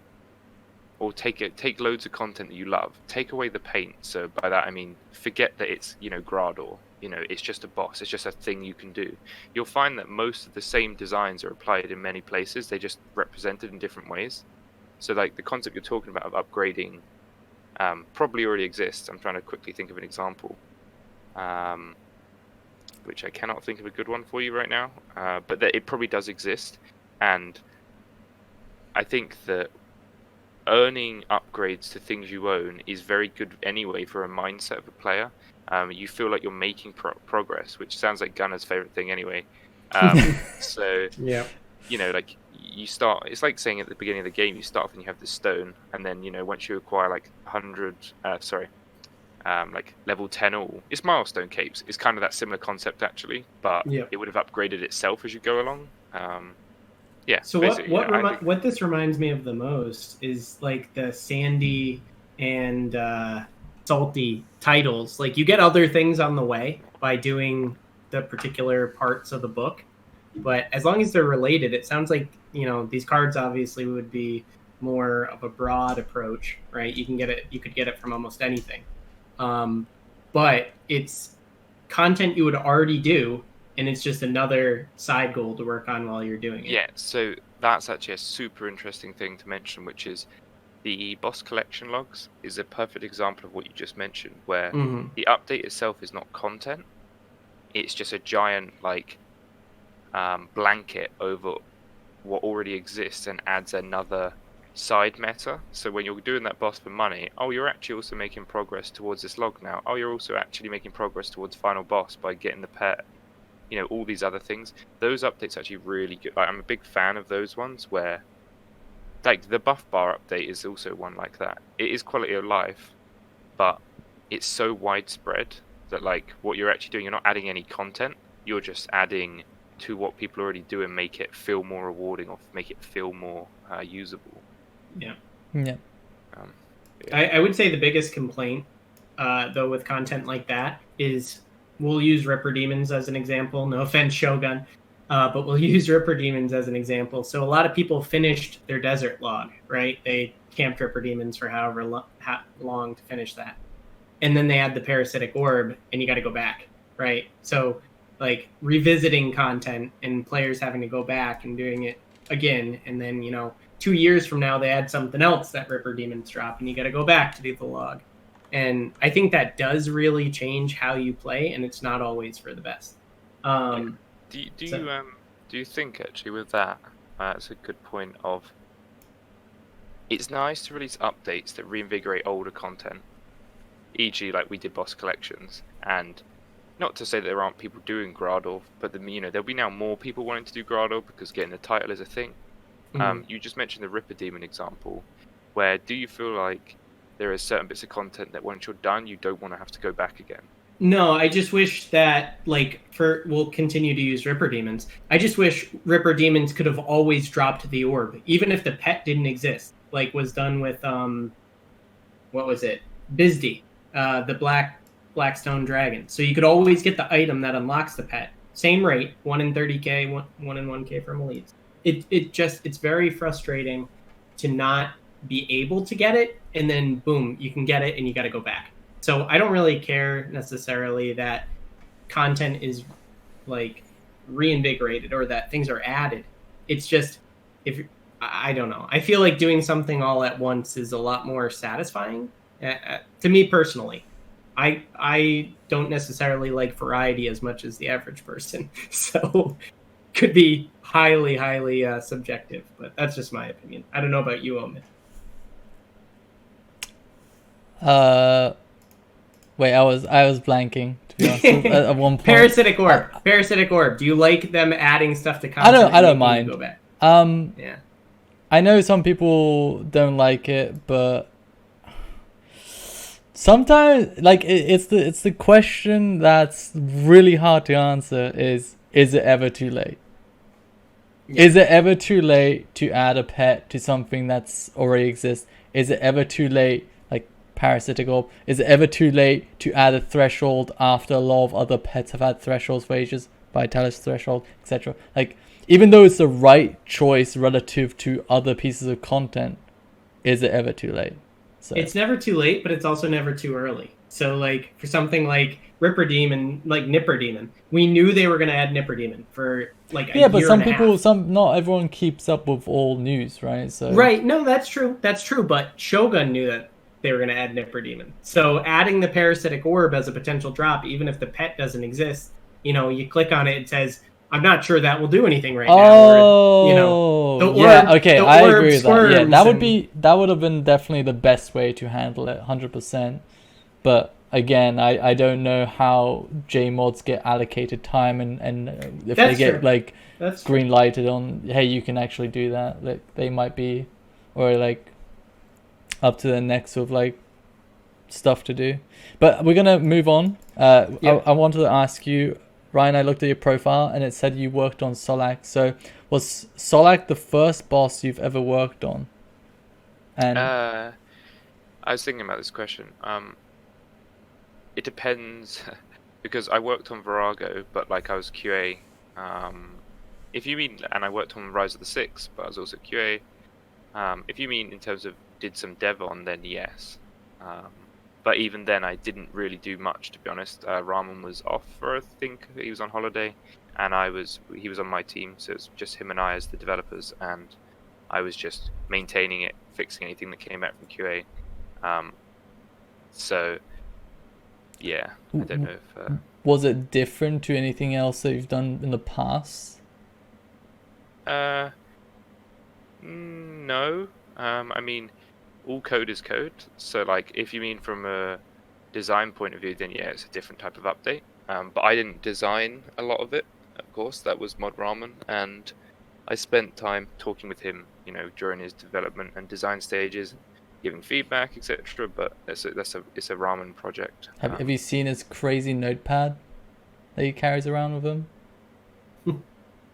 or take loads of content that you love, take away the paint. So by that I mean forget that it's Grador. It's just a boss. It's just a thing you can do. You'll find that most of the same designs are applied in many places. They just represented in different ways. So like the concept you're talking about of upgrading probably already exists. I'm trying to quickly think of an example, which I cannot think of a good one for you right now. But that it probably does exist, and I think that earning upgrades to things you own is very good anyway for a mindset of a player. You feel like you're making progress, which sounds like Gunner's favorite thing anyway. So Yeah. like you start, it's like saying at the beginning of the game, you start off and you have the stone, and then once you acquire like 100 like level 10 all, it's milestone capes. It's kind of that similar concept actually, but Yeah. it would have upgraded itself as you go along. Yeah. So basically, what this reminds me of the most is like the Sandy and Salty titles. Like you get other things on the way by doing the particular parts of the book, but as long as they're related, it sounds like these cards obviously would be more of a broad approach, right? You could get it from almost anything, but it's content you would already do. And it's just another side goal to work on while you're doing it. Yeah, so that's actually a super interesting thing to mention, which is the boss collection logs is a perfect example of what you just mentioned, where the update itself is not content. It's just a giant blanket over what already exists and adds another side meta. So when you're doing that boss for money, you're actually also making progress towards this log now. You're also actually making progress towards final boss by getting the pet. All these other things. Those updates are actually really good. I'm a big fan of those ones where, like, the buff bar update is also one like that. It is quality of life, but it's so widespread that, like, what you're actually doing, you're not adding any content. You're just adding to what people already do and make it feel more rewarding or make it feel more usable. Yeah. Yeah. I would say the biggest complaint, though, with content like that is... We'll use Ripper Demons as an example. No offense, Shogun, but we'll use Ripper Demons as an example. So a lot of people finished their desert log, right? They camped Ripper Demons for however long to finish that. And then they add the Parasitic Orb, and you got to go back, right? So, like, revisiting content and players having to go back and doing it again. And then, 2 years from now, they add something else that Ripper Demons drop, and you got to go back to do the log. And I think that does really change how you play, and it's not always for the best. Do you think actually with that? That's a good point. Of it's nice to release updates that reinvigorate older content, e.g., like we did boss collections, and not to say that there aren't people doing Grador, but there'll be now more people wanting to do Grador because getting the title is a thing. You just mentioned the Ripper Demon example, where do you feel like there are certain bits of content that once you're done, you don't want to have to go back again? No, I just wish that, we'll continue to use Ripper Demons. I just wish Ripper Demons could have always dropped the orb, even if the pet didn't exist, like was done with, what was it? Bizdy, the Blackstone Dragon. So you could always get the item that unlocks the pet. Same rate, 1 in 30k, 1 in 1k from elites. It's very frustrating to not be able to get it, and then boom, you can get it and you got to go back. So I don't really care necessarily that content is like reinvigorated or that things are added. It's just, I don't know, I feel like doing something all at once is a lot more satisfying to me personally. I don't necessarily like variety as much as the average person, so could be highly subjective, but that's just my opinion. I don't know about you, Omid. Wait, I was blanking, to be honest, at one point. Parasitic Orb. Do you like them adding stuff to content? I don't mind. Go back? Yeah. I know some people don't like it, but sometimes, like, it's the question that's really hard to answer is it ever too late? Yeah. Is it ever too late to add a pet to something that's already exists? Is it ever too late, like Parasitic Orb? Is it ever too late to add a threshold after a lot of other pets have had thresholds for ages? Vitalis threshold, etc. Like, even though it's the right choice relative to other pieces of content, is it ever too late? So It's never too late, but it's also never too early. So like for something like Ripper Demon, like Nipper Demon, we knew they were going to add Nipper Demon for like a yeah, but year some and a people, half. not everyone keeps up with all news, right? So Right, no, that's true. That's true, but Shogun knew that they were going to add Nipper Demon. So adding the parasitic orb as a potential drop, even if the pet doesn't exist, you click on it, it says, I'm not sure that will do anything right now. Oh, Or, yeah, okay, the I orb agree with that. Yeah, squirms that would have been definitely the best way to handle it, 100%. But again, I don't know how JMods get allocated time and if they That's get true. like That's green lighted on, hey, you can actually do that. Like they might be, or like up to the next of like stuff to do. But we're gonna move on. I wanted to ask you, Ryan, I looked at your profile and it said you worked on Solak. So was Solak the first boss you've ever worked on? And I was thinking about this question. It depends, because I worked on Virago, but like I was QA. If you mean, and I worked on Rise of the Six, but I was also QA. If you mean in terms of did some dev on, then yes. But even then, I didn't really do much, to be honest. Ramen was off for, I think he was on holiday, and he was on my team, so it's just him and I as the developers, and I was just maintaining it, fixing anything that came out from QA. So yeah, I don't know if was it different to anything else that you've done in the past? No. I mean, all code is code. So like, if you mean from a design point of view, then yeah, it's a different type of update. But I didn't design a lot of it. Of course, that was Mod Ramen, and I spent time talking with him, during his development and design stages, giving feedback, etc. But it's a ramen project. Have you seen his crazy notepad that he carries around with him?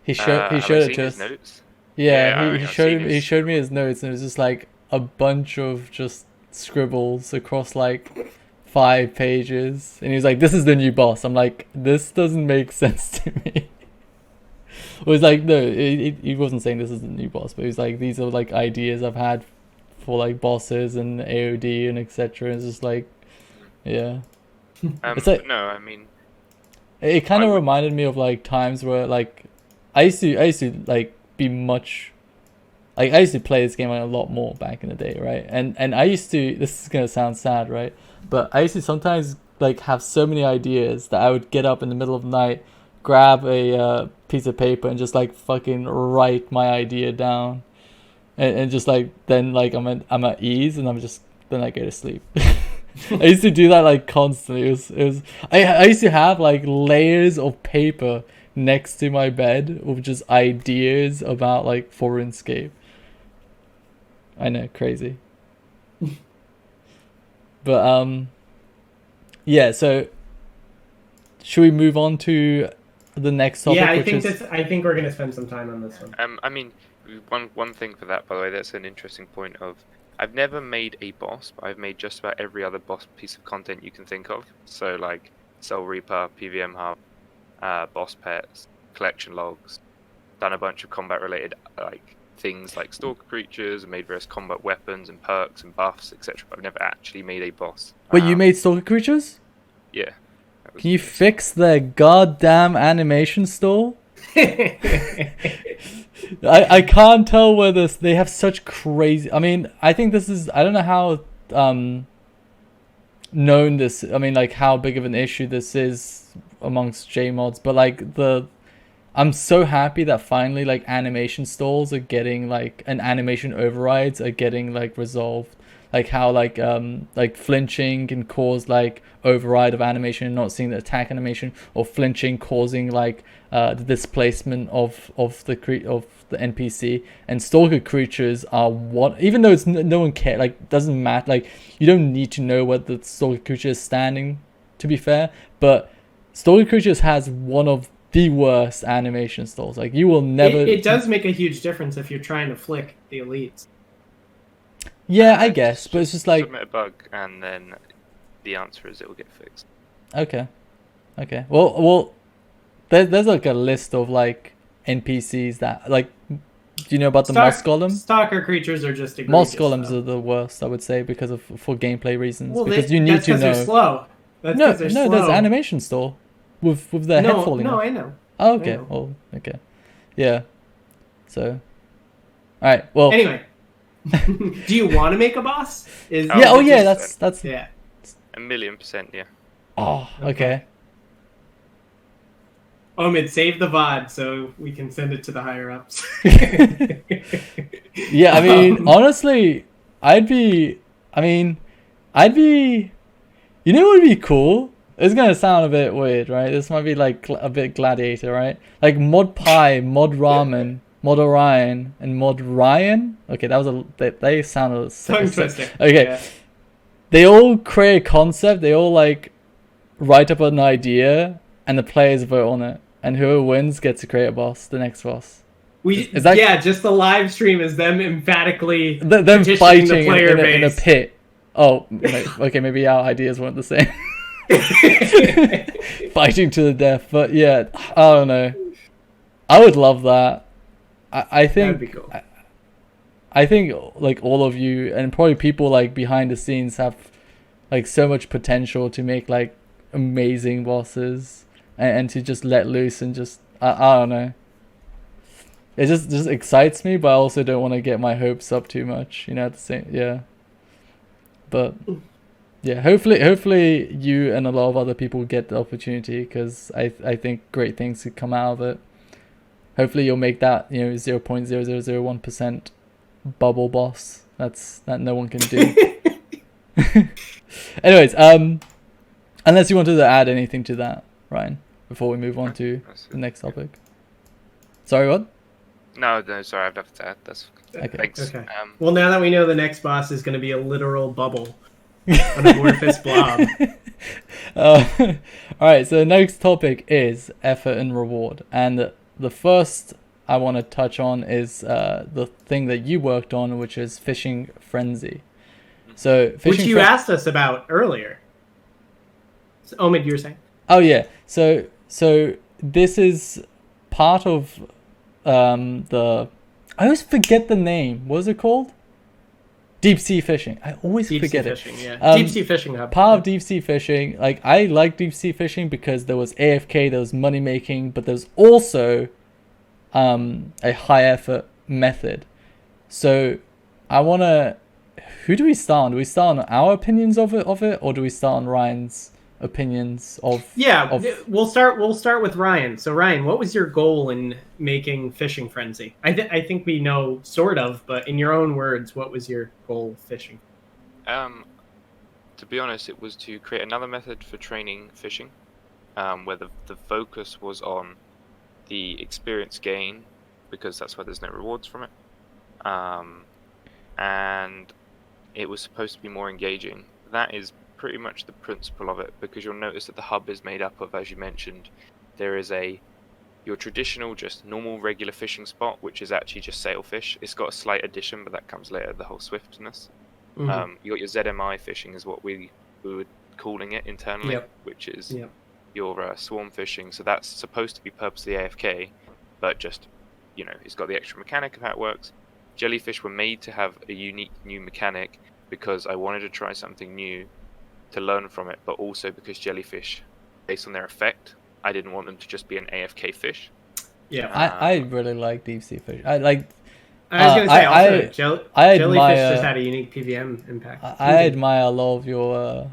He showed it to us. Notes? Yeah, he showed me his notes, and it was just like a bunch of just scribbles across like 5 pages, and he was like, "This is the new boss." I'm like, "This doesn't make sense to me." It was like, no, he wasn't saying this is the new boss, but he was like, "These are like ideas I've had for like bosses and AOD and etc." It's just like, yeah. It's like, no, I mean, it kind of reminded me of like times where like I used to like be much like I used to play this game a lot more back in the day, right? And I used to, this is gonna sound sad, right? But I used to sometimes like have so many ideas that I would get up in the middle of the night, grab a piece of paper and just like fucking write my idea down, and just like then like I'm at ease and then I go to sleep. I used to do that like constantly. It was I used to have like layers of paper next to my bed with just ideas about like for RuneScape. I know, crazy. But yeah, so should we move on to the next topic? Yeah, I think we're gonna spend some time on this one. I mean, one thing for that, by the way, that's an interesting point of, I've never made a boss, but I've made just about every other boss piece of content you can think of. So like Soul Reaper, PVM Hub, boss pets, collection logs, done a bunch of combat related like things like stalker creatures, and made various combat weapons and perks and buffs, etc. But I've never actually made a boss. Wait, you made stalker creatures? Yeah. Can you fix the goddamn animation stall? I can't tell whether they have such crazy. I mean, I think this is. I don't know how known this. I mean, like how big of an issue this is amongst JMods, but like I'm so happy that finally like animation stalls are getting like, and animation overrides are getting like resolved. Like how like flinching can cause like override of animation and not seeing the attack animation, or flinching causing like the displacement of the NPC. And stalker creatures are what, even though it's no one cares, like doesn't matter, like you don't need to know what the stalker creature is standing, to be fair, but stalker creatures has one of the worst animation stalls. Like you will never. It does make a huge difference if you're trying to flick the elites. Yeah, I guess, but it's just like submit a bug, and then the answer is it will get fixed. Okay. Well, there's like a list of like NPCs that like. Do you know about the moss golem? Stalker creatures are just egregious, moss golems though. are the worst, I would say, because of for gameplay reasons. Well, because you need to know. They're slow. No, they're no, slow. there's animation store with their head falling off. No, I know. Oh, okay. I know. Oh, okay. Yeah. So, all right. Well. Anyway, do you want to make a boss? Yeah. Oh, yeah. That's. Yeah. 1,000,000%. Yeah. Oh, okay. Omid, save the VOD so we can send it to the higher ups. Yeah, I mean, honestly, I'd be. You know what would be cool? It's gonna sound a bit weird, right? This might be like a bit Gladiator, right? Like Mod Pie, Mod Ramen, Mod Orion, and Mod Ryan. Okay, that was they sounded Tongue twister. Okay, Yeah. they all create a concept. They all like write up an idea, and the players vote on it. And whoever wins gets to create a boss, the next boss. Just the live stream is them emphatically them petitioning fighting the player in a pit. Oh, okay, maybe our ideas weren't the same. Fighting to the death, but yeah, I don't know. I would love that. I think That'd be cool. I think like all of you and probably people like behind the scenes have like so much potential to make like amazing bosses. And to just let loose and just I don't know. It just excites me, but I also don't want to get my hopes up too much. At the same But yeah, hopefully you and a lot of other people get the opportunity because I think great things could come out of it. Hopefully you'll make that 0.0001% bubble boss. That no one can do. Anyways, unless you wanted to add anything to that, Ryan, before we move on to the next topic. Sorry, what? No, sorry, I've nothing to add. That's Okay. Thanks. Okay. Well, now that we know the next boss is going to be a literal bubble, an amorphous blob. All right. So the next topic is effort and reward, and the first I want to touch on is the thing that you worked on, which is Fishing Frenzy. So which you asked us about earlier. So, Omid, you were saying? Oh yeah, so this is part of I always forget the name. What is it called? Deep sea fishing. I always forget it. Deep sea fishing, yeah. Deep sea fishing hub. Part of deep sea fishing. Like I like deep sea fishing because there was AFK, there was money making, but there's also a high effort method. So I wanna. Who do we start on? Do we start on our opinions of it, or do we start on Ryan's opinions of? Yeah, we'll start with Ryan. So Ryan, what was your goal in making Fishing Frenzy? I think we know sort of, but in your own words, what was your goal with fishing? To be honest, it was to create another method for training fishing, where the focus was on the experience gain, because that's why there's no rewards from it, and it was supposed to be more engaging. That is pretty much the principle of it, because you'll notice that the hub is made up of, as you mentioned, there is your traditional just normal regular fishing spot, which is actually just sailfish. It's got a slight addition, but that comes later, the whole swiftness. Mm-hmm. You got your ZMI fishing is what we were calling it internally, which is your swarm fishing. So that's supposed to be purposely AFK, but just it's got the extra mechanic of how it works. Jellyfish were made to have a unique new mechanic because I wanted to try something new to learn from it, but also because jellyfish, based on their effect, I didn't want them to just be an AFK fish. Yeah, I really like deep sea fish. I was going to say also, jellyfish admire, just had a unique PVM impact. I admire a lot of your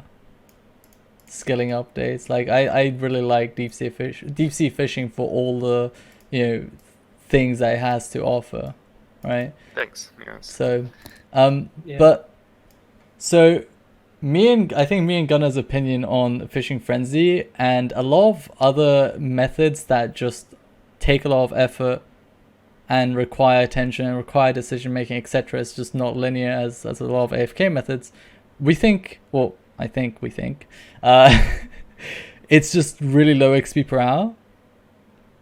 skilling updates. Like I really like deep sea fishing for all the things that it has to offer, right? Thanks. Yes. So, but so. I think me and Gunner's opinion on Fishing Frenzy and a lot of other methods that just take a lot of effort and require attention and require decision making, etc. It's just not linear as a lot of AFK methods. We think it's just really low XP per hour.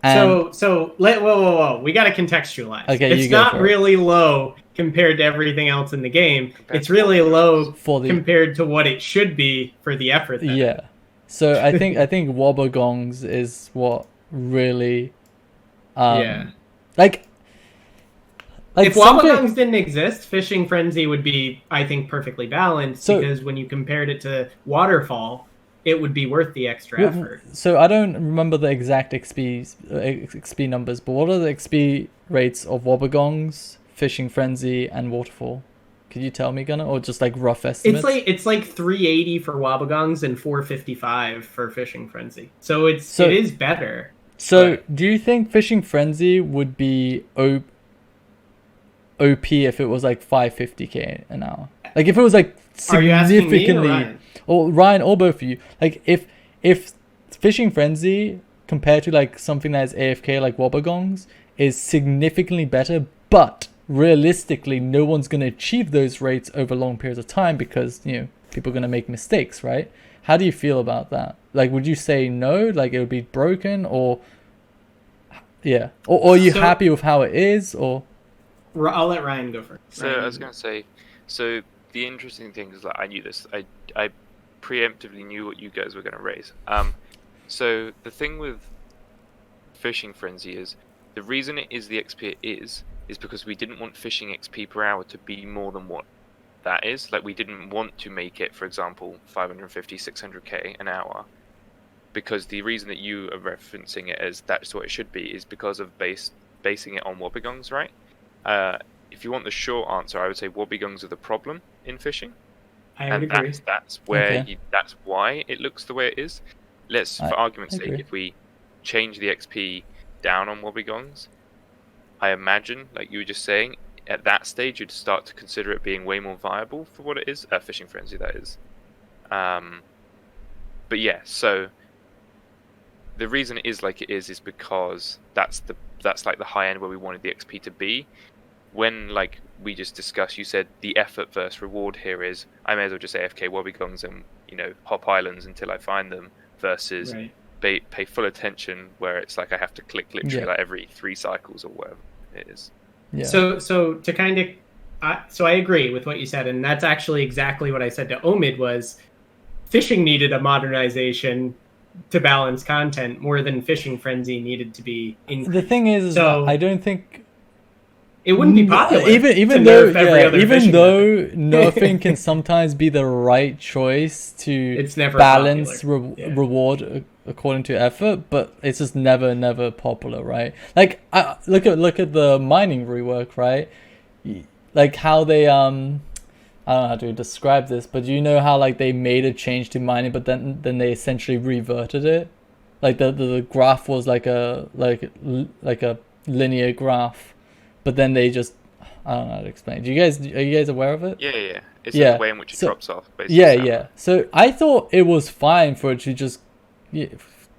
And whoa. We got to contextualize. Okay, it's not really low compared to everything else in the game. It's really low compared to what it should be for the effort. Yeah. So I think Wobbegongs is what really Like if something- Wobbegong's didn't exist, Fishing Frenzy would be, I think, perfectly balanced, because when you compared it to Waterfall, it would be worth the extra effort. So I don't remember the exact XP numbers, but what are the XP rates of Wobbegongs, Fishing Frenzy, and Waterfall? Could you tell me, Gunnar, or just like rough estimates? It's like 380 for Wobbegongs and 455 for Fishing Frenzy. So it is better. So do you think Fishing Frenzy would be OP if it was like 550k an hour? Like if it was like significantly, are you asking me or Ryan? Or Ryan, or both of you, like if Fishing Frenzy compared to like something that is AFK like Wobbegongs is significantly better, but realistically no one's going to achieve those rates over long periods of time because people are going to make mistakes, right? How do you feel about that? Like, would you say no, like it would be broken, or or are you happy with how it is? Or I'll let Ryan go first. So I was going to say, so the interesting thing is that I knew this. I preemptively knew what you guys were going to raise. So the thing with Fishing Frenzy is the reason it is the XP it is because we didn't want fishing XP per hour to be more than what that is. Like, we didn't want to make it, for example, 550, 600k an hour, because the reason that you are referencing it as that's what it should be is because of basing it on Wobbegongs, right? If you want the short answer, I would say Wobbegongs are the problem in fishing. I would agree. That's where Okay. that's why it looks the way it is. For argument's sake, if we change the XP down on Wobbegongs, I imagine, like you were just saying, at that stage you'd start to consider it being way more viable for what it is. Fishing Frenzy, that is. But yeah, so the reason it is like it is because that's like the high end where we wanted the XP to be. When, like we just discussed, you said the effort versus reward here is I may as well just AFK Wobbegongs and hop islands until I find them, versus pay full attention where it's like I have to click literally like every 3 cycles or whatever it is. yeah. So to kind of, so I agree with what you said, and that's actually exactly what I said to Omid was, fishing needed a modernization to balance content more than Fishing Frenzy needed to be increased. The thing is that I don't think it wouldn't be popular. Even though nerfing can sometimes be the right choice to balance reward according to effort, but it's just never popular, right? Like look at the mining rework, right? Like how they I don't know how to describe this, but you know how like they made a change to mining, but then they essentially reverted it. Like the graph was like a linear graph. But then they just, I don't know how to explain. Are you guys aware of it? Yeah. It's the way in which it drops off, basically. Yeah. So I thought it was fine for it to just be a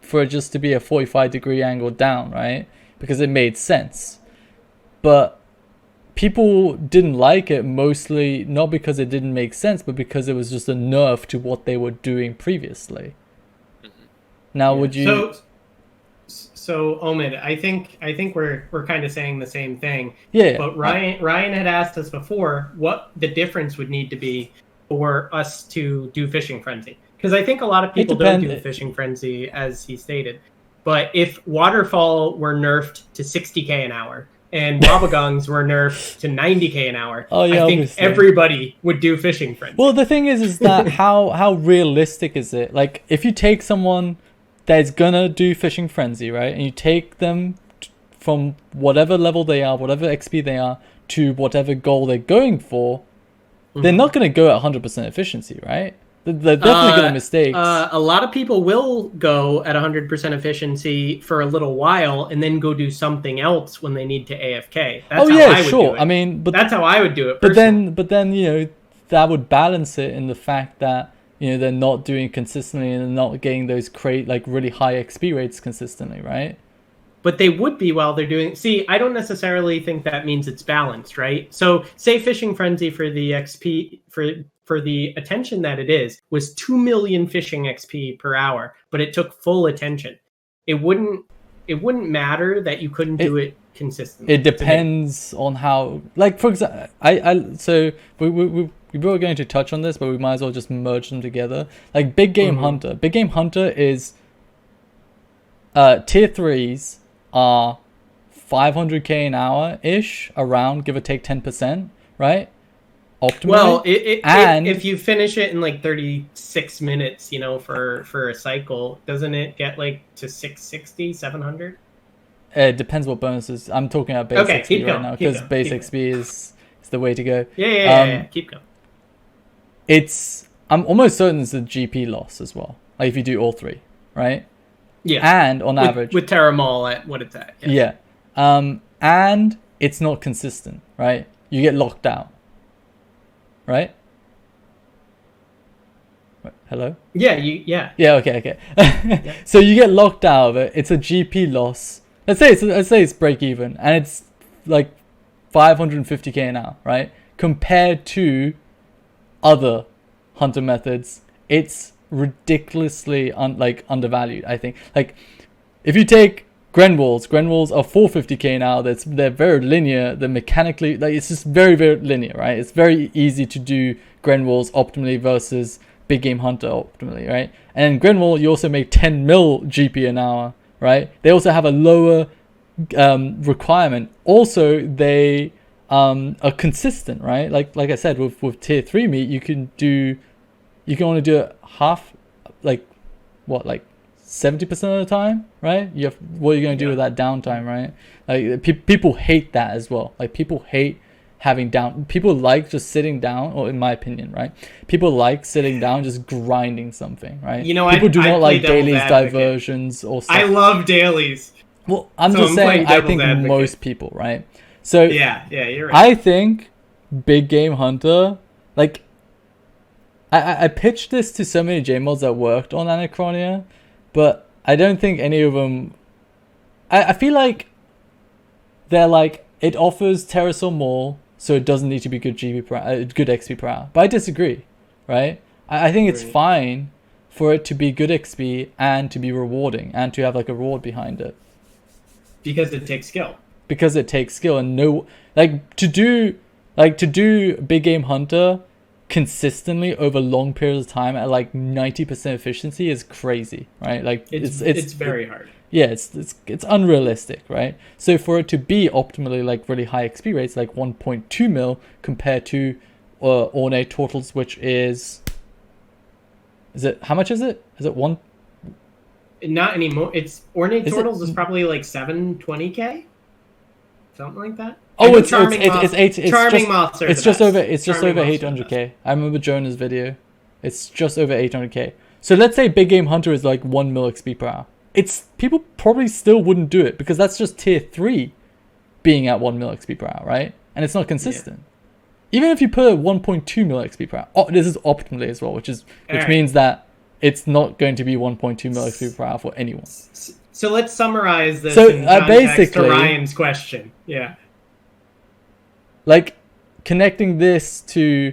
45-degree angle down, right? Because it made sense. But people didn't like it, mostly not because it didn't make sense, but because it was just a nerf to what they were doing previously. Mm-hmm. Now, would you... So Omid, I think we're kind of saying the same thing. Yeah. But Ryan had asked us before what the difference would need to be for us to do Fishing Frenzy, because I think a lot of people don't do Fishing Frenzy as he stated. But if Waterfall were nerfed to 60k an hour and Wobbegongs were nerfed to 90k an hour, I think obviously everybody would do Fishing Frenzy. Well, the thing is that how realistic is it? Like, if you take someone that's gonna do Fishing Frenzy, right, and you take them from whatever level they are, whatever XP they are, to whatever goal they're going for, they're not gonna go at 100% efficiency, right? They're definitely gonna mistake. A lot of people will go at 100% efficiency for a little while and then go do something else when they need to AFK. That's how I would do it. I mean, but that's how I would do it. But then that would balance it in the fact that they're not doing consistently and they're not getting those really high XP rates consistently, right? But they would be while they're doing... See, I don't necessarily think that means it's balanced, right? So say Fishing Frenzy for the XP, for the attention that it is, was 2 million fishing XP per hour, but it took full attention. It wouldn't matter that you couldn't do it consistently. It depends on how... Like, for example, so we were going to touch on this, but we might as well just merge them together. Like Big Game Hunter. Big Game Hunter is... tier 3s are 500k an hour ish, around, give or take 10%, right? Optimally. Well, and if you finish it in like 36 minutes, you know, for a cycle, doesn't it get like to 660, 700? it depends what bonuses. I'm talking about base Okay, XP keep right going, now keep because going, base keep XP is the way to go. Yeah. Keep going. I'm almost certain it's a GP loss as well. Like if you do all three, right? Yeah. And on average, with Terramall at what it's at. Yes. yeah. And it's not consistent, right? You get locked out, right? Hello? Yeah. Yeah. Okay. So you get locked out of it. It's a GP loss. Let's say it's break even, and it's like 550k an hour, right? Compared to other hunter methods, it's ridiculously undervalued. I think. Like, if you take Grenwalls are 450k an hour. They're very linear. They're mechanically it's just very, very linear, right? It's very easy to do Grenwalls optimally versus big game hunter optimally, right? And in Grenwall, you also make 10 mil GP an hour, right? They also have a lower requirement. Also, they are consistent, right? Like I said, with tier 3 meat, you can only do it half, like 70% of the time, right? What are you going to do with that downtime, right? Like people hate that as well. Like people hate having people like just sitting down, or in my opinion, right? People like sitting down, just grinding something, right? You know, people do not like dailies, advocate. Diversions, or stuff. I love dailies. Well, I'm just saying, I think most people, right? So yeah, you're right. I think big game hunter, like I pitched this to so many JMods that worked on Anachronia, but I don't think any of them. I feel like they're like, it offers Terraform more, so it doesn't need to be good good XP per hour. But I disagree, right? I think it's fine for it to be good XP and to be rewarding and to have like a reward behind it. Because it takes skill. Because it takes skill, and to do big game hunter consistently over long periods of time at like 90% efficiency is crazy, right? Like it's very hard. Yeah, it's unrealistic, right? So for it to be optimally like really high XP rates, like 1.2 mil compared to Ornate Turtles, which is it, how much is it? Is it one? Not anymore. It's Ornate Turtles is probably like 720k, something like that. Oh, it's Charming Moths are it's the just best. over Charming Moths are the 800k. I remember Jonah's video. It's just over 800k. So let's say big game hunter is like 1 mil XP per hour. People probably still wouldn't do it because that's just tier 3 being at 1 mil XP per hour, right? And it's not consistent. Yeah. Even if you put 1.2 mil XP per hour, this is optimally as well, which means that it's not going to be 1.2 mil XP per hour for anyone. So let's summarize this in context basically, to Ryan's question. Yeah. Like, connecting this to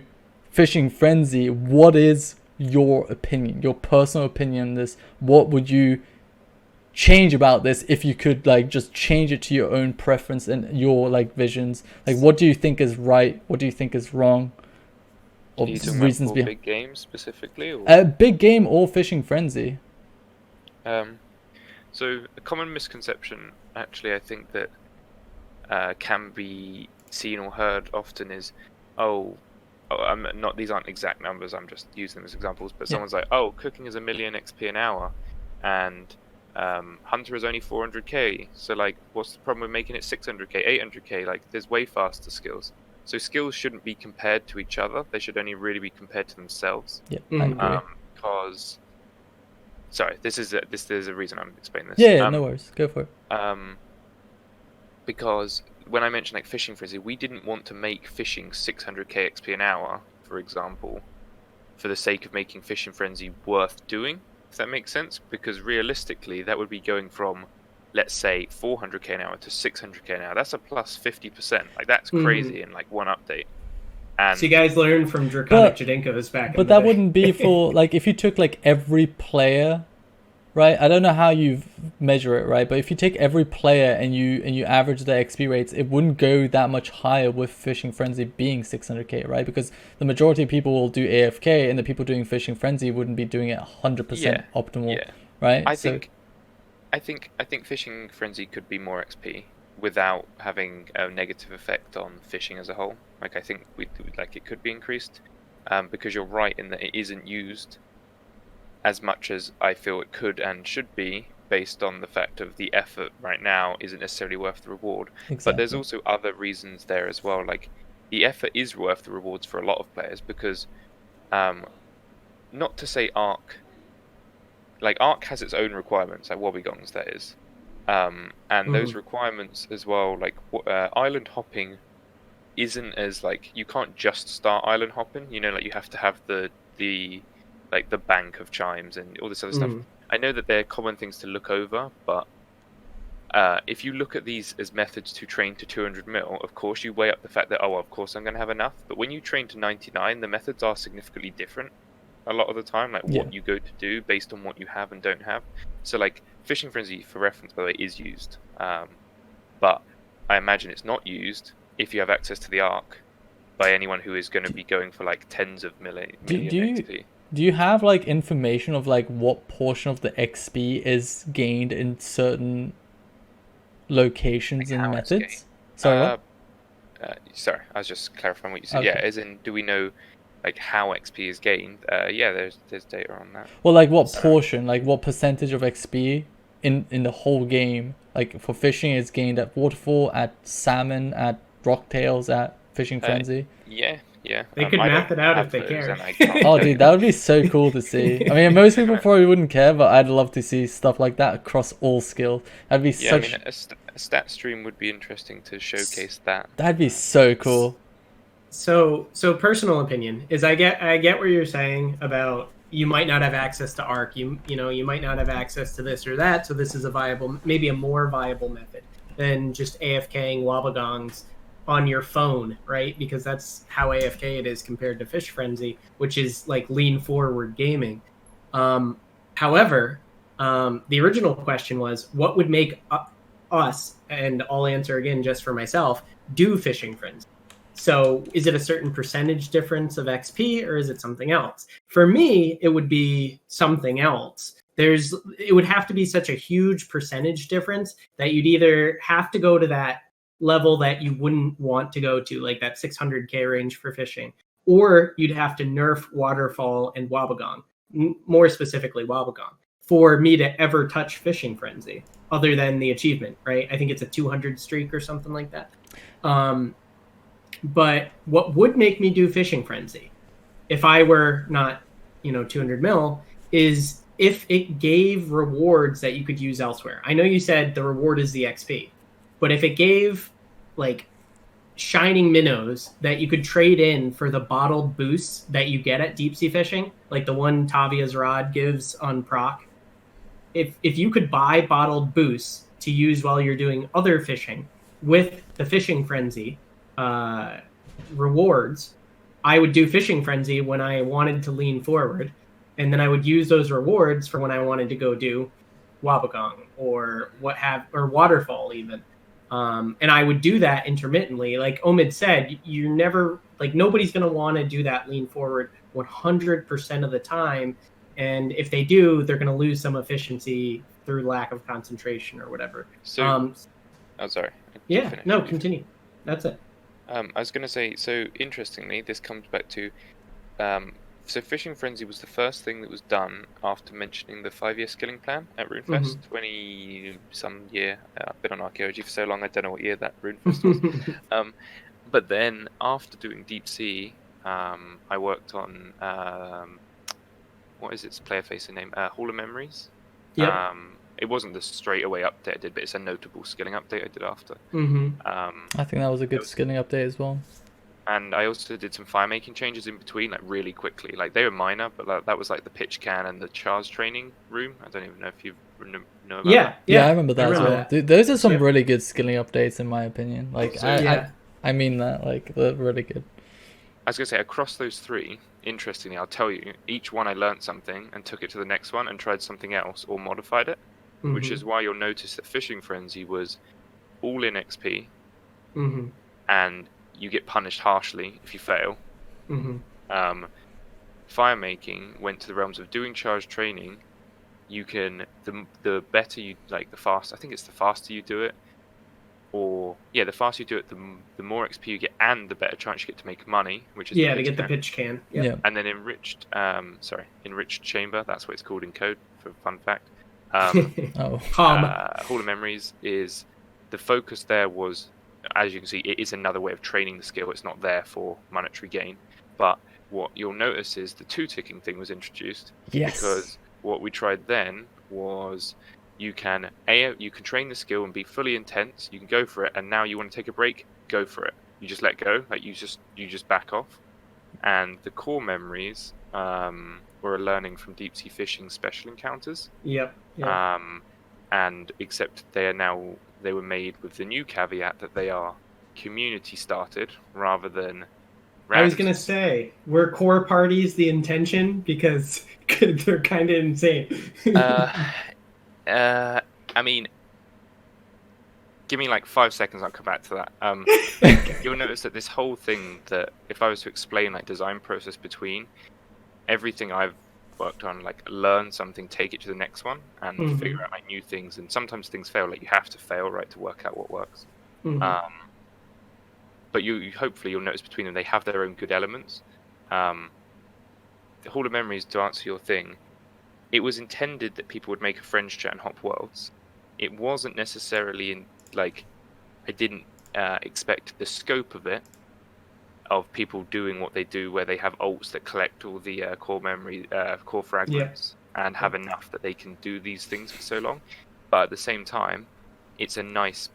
Fishing Frenzy, what is your opinion, your personal opinion on this? What would you change about this if you could like just change it to your own preference and your like visions? Like, what do you think is right? What do you think is wrong? Or reasons behind big game specifically, or big game or Fishing Frenzy? So a common misconception, actually, I think that can be seen or heard often is, I'm not. These aren't exact numbers. I'm just using them as examples. But someone's like, cooking is 1 million XP an hour, and hunter is only 400k. So like, what's the problem with making it 600k, 800k? Like, there's way faster skills. So skills shouldn't be compared to each other. They should only really be compared to themselves. Yeah, I agree. Because, sorry, there's a reason I'm explaining this. Yeah, no worries. Go for it. Because when I mentioned like Fishing Frenzy, we didn't want to make fishing 600k XP an hour, for example, for the sake of making Fishing Frenzy worth doing, if that makes sense. Because realistically, that would be going from, let's say, 400k an hour to 600k an hour. That's a plus 50%. Like, that's crazy in like one update. And so you guys learned from Draconic Jadinkos back. But that wouldn't be for like, if you took like every player, right? I don't know how you measure it, right? But if you take every player and you average their XP rates, it wouldn't go that much higher with Fishing Frenzy being 600k, right? Because the majority of people will do AFK, and the people doing Fishing Frenzy wouldn't be doing it 100% optimal, right? I think Fishing Frenzy could be more XP. without having a negative effect on fishing as a whole. Like I think it could be increased, because you're right in that it isn't used as much as I feel it could and should be, based on the fact of the effort right now isn't necessarily worth the reward. But there's Exactly. also other reasons there as well. Like the effort is worth the rewards for a lot of players because, not to say Ark, like Ark has its own requirements, like Wobbegong's that is, and those requirements as well, like island hopping isn't as like you can't just start island hopping. You know, like you have to have the like the bank of chimes and all this other stuff. I know that they're common things to look over, but if you look at these as methods to train to 200 mil, of course you weigh up the fact that, oh, of course I'm going to have enough. But when you train to 99, the methods are significantly different a lot of the time, like what you go to do based on what you have and don't have. So like Fishing Frenzy, for reference, by the way, is used. But I imagine it's not used if you have access to the Ark by anyone who is going to be going for like tens of million XP. Do you have like information of like what portion of the XP is gained in certain locations Like and how it's methods? gained? Sorry, what? Sorry, I was just clarifying what you said. Okay. Yeah, as in, do we know like how XP is gained? Yeah, there's data on that. Well, like what portion, like what percentage of XP in the whole game, like for fishing, is gained at Waterfall, at Salmon, at Rocktails, at Fishing Frenzy? Yeah. They could I math don't it out have if they those, cared. and I can't Oh, tell you. dude, that would be so cool to see. I mean, most people probably wouldn't care, but I'd love to see stuff like that across all skills. That'd be Yeah, such. I mean, a stat stream would be interesting to showcase that. That'd be so cool. So personal opinion is I get what you're saying about you might not have access to Arc. You might not have access to this or that. So this is maybe a more viable method than just AFKing Wobbegongs on your phone, right? Because that's how AFK it is compared to Fish Frenzy, which is like lean forward gaming. However, the original question was what would make us, and I'll answer again just for myself, do Fishing Frenzy. So is it a certain percentage difference of XP or is it something else? For me, it would be something else. It would have to be such a huge percentage difference that you'd either have to go to that level that you wouldn't want to go to, like that 600k range for fishing, or you'd have to nerf Waterfall and Wobbegong, more specifically Wobbegong, for me to ever touch Fishing Frenzy, other than the achievement, right? I think it's a 200 streak or something like that. But what would make me do Fishing Frenzy, if I were not, 200 mil, is if it gave rewards that you could use elsewhere. I know you said the reward is the XP, but if it gave like shining minnows that you could trade in for the bottled boosts that you get at deep sea fishing, like the one Tavia's rod gives on proc, if you could buy bottled boosts to use while you're doing other fishing with the Fishing Frenzy rewards, I would do Fishing Frenzy when I wanted to lean forward, and then I would use those rewards for when I wanted to go do Wobbegong or Waterfall even. And I would do that intermittently. Like Omid said, you're never, like, nobody's going to want to do that lean forward 100% of the time. And if they do, they're going to lose some efficiency through lack of concentration or whatever. So, sorry. Yeah, no, continue. That's it. I was going to say, so interestingly, this comes back to, so Fishing Frenzy was the first thing that was done after mentioning the 5-year skilling plan at RuneFest, 20-some year. I've been on Archaeology for so long, I don't know what year that RuneFest was. But then, after doing Deep Sea, I worked on, what is its player-facing name? Hall of Memories. Yep. It wasn't the straight-away update I did, but it's a notable skilling update I did after. I think that was a good skilling update as well. And I also did some fire making changes in between, like really quickly. Like they were minor, but that was like the pitch can and the charge training room. I don't even know if you know about that. Yeah, I remember that as well. Those are some really good skilling updates, in my opinion. Like, So, I mean that, like, they're really good. I was gonna say, across those three, interestingly, I'll tell you, each one I learned something and took it to the next one and tried something else or modified it, which is why you'll notice that Fishing Frenzy was all in XP, and you get punished harshly if you fail. Fire making went to the realms of doing charge training. You can, the better you, like the fast, I think it's the faster you do it, or the faster you do it, the more XP you get, and the better chance you get to make money, which is to get the pitch can. Yep. Yeah. And then enriched chamber, that's what it's called in code for fun fact. Oh. Hall of Memories is the focus there was, as you can see, it is another way of training the skill. It's not there for monetary gain, but what you'll notice is the 2-ticking thing was introduced. Yes. Because what we tried then was you can train the skill and be fully intense. You can go for it, and now you want to take a break, go for it. You just let go, like you just back off. And the core memories were a learning from deep sea fishing special encounters. Yep. And except they were made with the new caveat that they are community started rather than. I was gonna say, were core parties the intention, because they're kind of insane. I mean, give me like 5 seconds, I'll come back to that. You'll notice that this whole thing, that if I was to explain like design process between everything I've worked on, like learn something, take it to the next one, and figure out like new things. And sometimes things fail, like you have to fail, right, to work out what works. But hopefully you'll notice between them they have their own good elements. The Hall of Memories, to answer your thing, it was intended that people would make a friends chat and hop worlds. It wasn't necessarily I didn't expect the scope of it, of people doing what they do, where they have alts that collect all the core fragments, and have enough that they can do these things for so long. But at the same time, it's a nice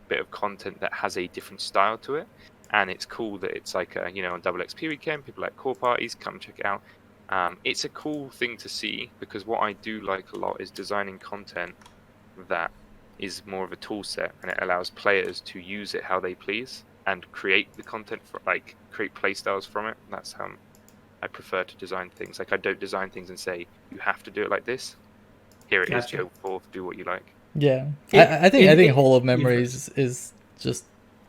bit of content that has a different style to it, and it's cool that it's like on Double XP weekend, people like core parties, come check it out. It's a cool thing to see, because what I do like a lot is designing content that is more of a tool set, and it allows players to use it how they please and create the content for create play styles from it. That's how I prefer to design things. Like, I don't design things and say you have to do it like this. Here it is, go forth, do what you like. Yeah, I think Hall of Memories is just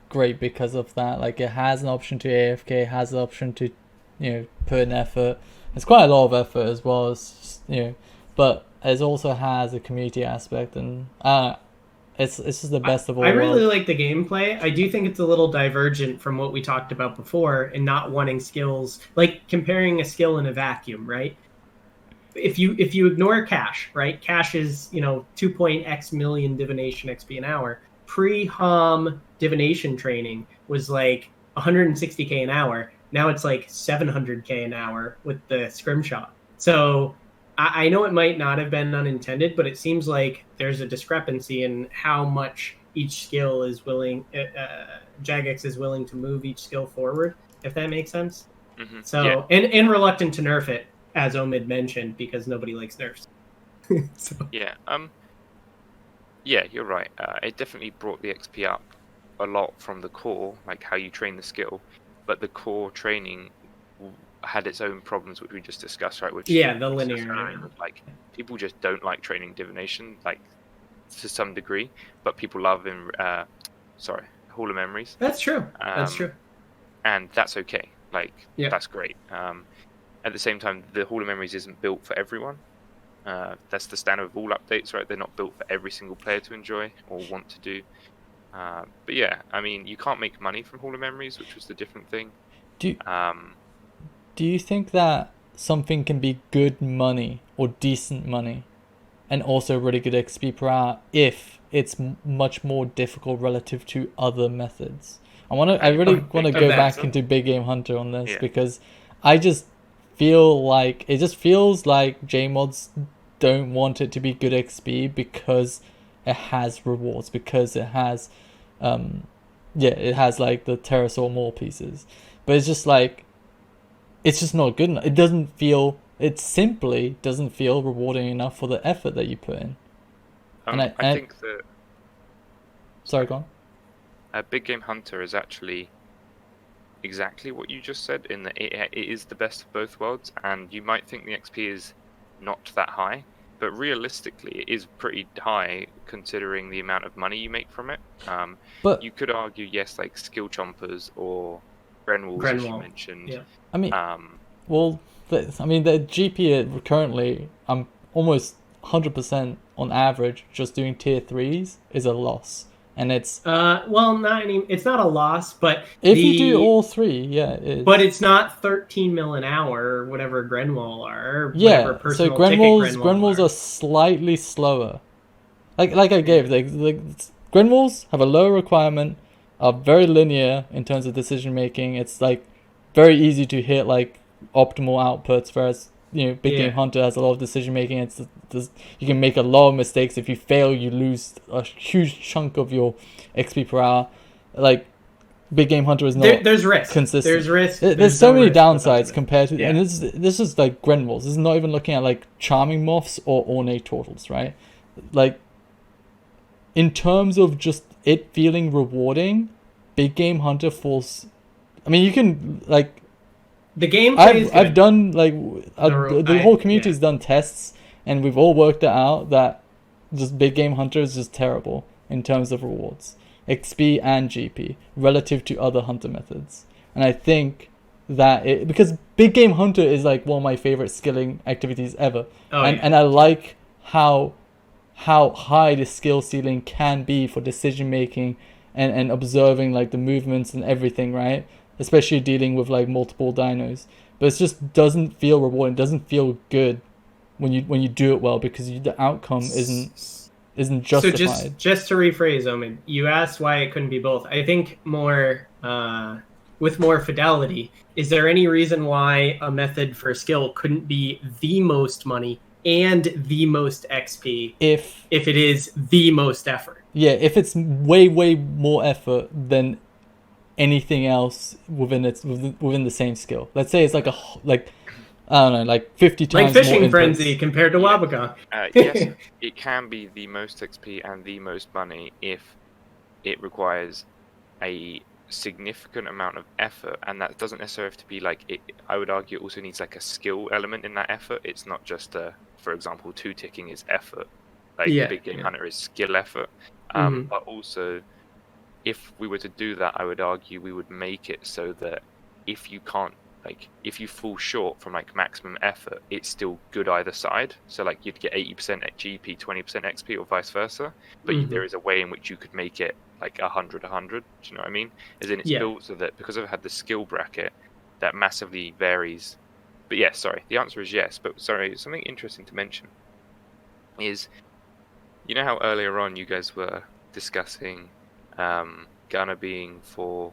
great because of that. Like, it has an option to AFK, it has an option to put in effort. It's quite a lot of effort as well as but it also has a community aspect, and it's just the best of all worlds. I really like the gameplay. I do think it's a little divergent from what we talked about before, and not wanting skills, like comparing a skill in a vacuum, right? If you ignore cash, right? Cash is 2.x million divination XP an hour. Pre-HOM divination training was like 160k an hour. Now it's like 700k an hour with the scrimshot. So I know it might not have been unintended, but it seems like there's a discrepancy in how much each skill is willing, Jagex is willing to move each skill forward, if that makes sense. So, and reluctant to nerf it, as Omid mentioned, because nobody likes nerfs. So. Yeah, you're right. It definitely brought the XP up a lot from the core, like how you train the skill, but the core training had its own problems, which we just discussed, right? Which the linear. Like, people just don't like training divination, like, to some degree, but people love Hall of Memories. That's true. That's true. And that's okay. Like, that's great. At the same time, the Hall of Memories isn't built for everyone. That's the standard of all updates, right? They're not built for every single player to enjoy or want to do. But yeah, I mean, you can't make money from Hall of Memories, which was the different thing. Do you think that something can be good money or decent money and also really good XP per hour if it's much more difficult relative to other methods? I really want to go back into Big Game Hunter on this, because I just feel like it just feels like JMods don't want it to be good XP because it has rewards, because it has it has like the Pterosaur Maw pieces, but it's just like, it's just not good enough. It simply doesn't feel rewarding enough for the effort that you put in. I think that... Sorry, go on. Big Game Hunter is actually exactly what you just said, in that it is the best of both worlds, and you might think the XP is not that high, but realistically it is pretty high considering the amount of money you make from it. But you could argue, yes, like skill chompers or Grenwalls, as you mentioned. Yeah. I mean, the GP currently, I'm almost 100% on average just doing tier 3s is a loss. and it's well, not any. It's not a loss, but if you do all three, yeah, it is. But it's not 13 mil an hour or whatever Grenwall are. Or yeah, whatever so personal Grenwalls are slightly slower. Like I gave, like Grenwalls have a lower requirement, are very linear in terms of decision making. It's like very easy to hit like optimal outputs, whereas Big Game Hunter has a lot of decision making. You can make a lot of mistakes. If you fail, you lose a huge chunk of your XP per hour. Like Big Game Hunter is not there's risk. consistent. There's risk. There's so many downsides risk compared to, and this is like Grenwalls. This is not even looking at like Charming Moths or Ornate Turtles, right? Like in terms of just it feeling rewarding, Big Game Hunter falls. I mean, you can like. The game. I've done like the whole community's done tests, and we've all worked it out that just Big Game Hunter is just terrible in terms of rewards, XP and GP relative to other hunter methods. And I think that because Big Game Hunter is like one of my favorite skilling activities ever, and I like how high the skill ceiling can be for decision making and observing like the movements and everything, right? Especially dealing with like multiple dinos, but it just doesn't feel rewarding. Doesn't feel good when you do it well, because the outcome isn't justified. So just to rephrase, Omid, you asked why it couldn't be both. I think more with more fidelity. Is there any reason why a method for a skill couldn't be the most money and the most XP if it is the most effort? Yeah, if it's way more effort than anything else within the same skill. Let's say it's like I don't know, like 50 times like Fishing more Frenzy compared to Wabaka. Yes, it can be the most XP and the most money if it requires a significant amount of effort, and that doesn't necessarily have to be like it. I would argue it also needs like a skill element in that effort. It's not just for example, 2-ticking is effort. Like Big Game Hunter is skill effort. But also, if we were to do that, I would argue we would make it so that if you can't, like, if you fall short from like maximum effort, it's still good either side. So like you'd get 80% at GP, 20% XP, or vice versa. But there is a way in which you could make it like 100. Do you know what I mean? As in, it's built so that because I've had the skill bracket, that massively varies. But yes, sorry, the answer is yes. But sorry, something interesting to mention is, you know how earlier on you guys were discussing Gunner being for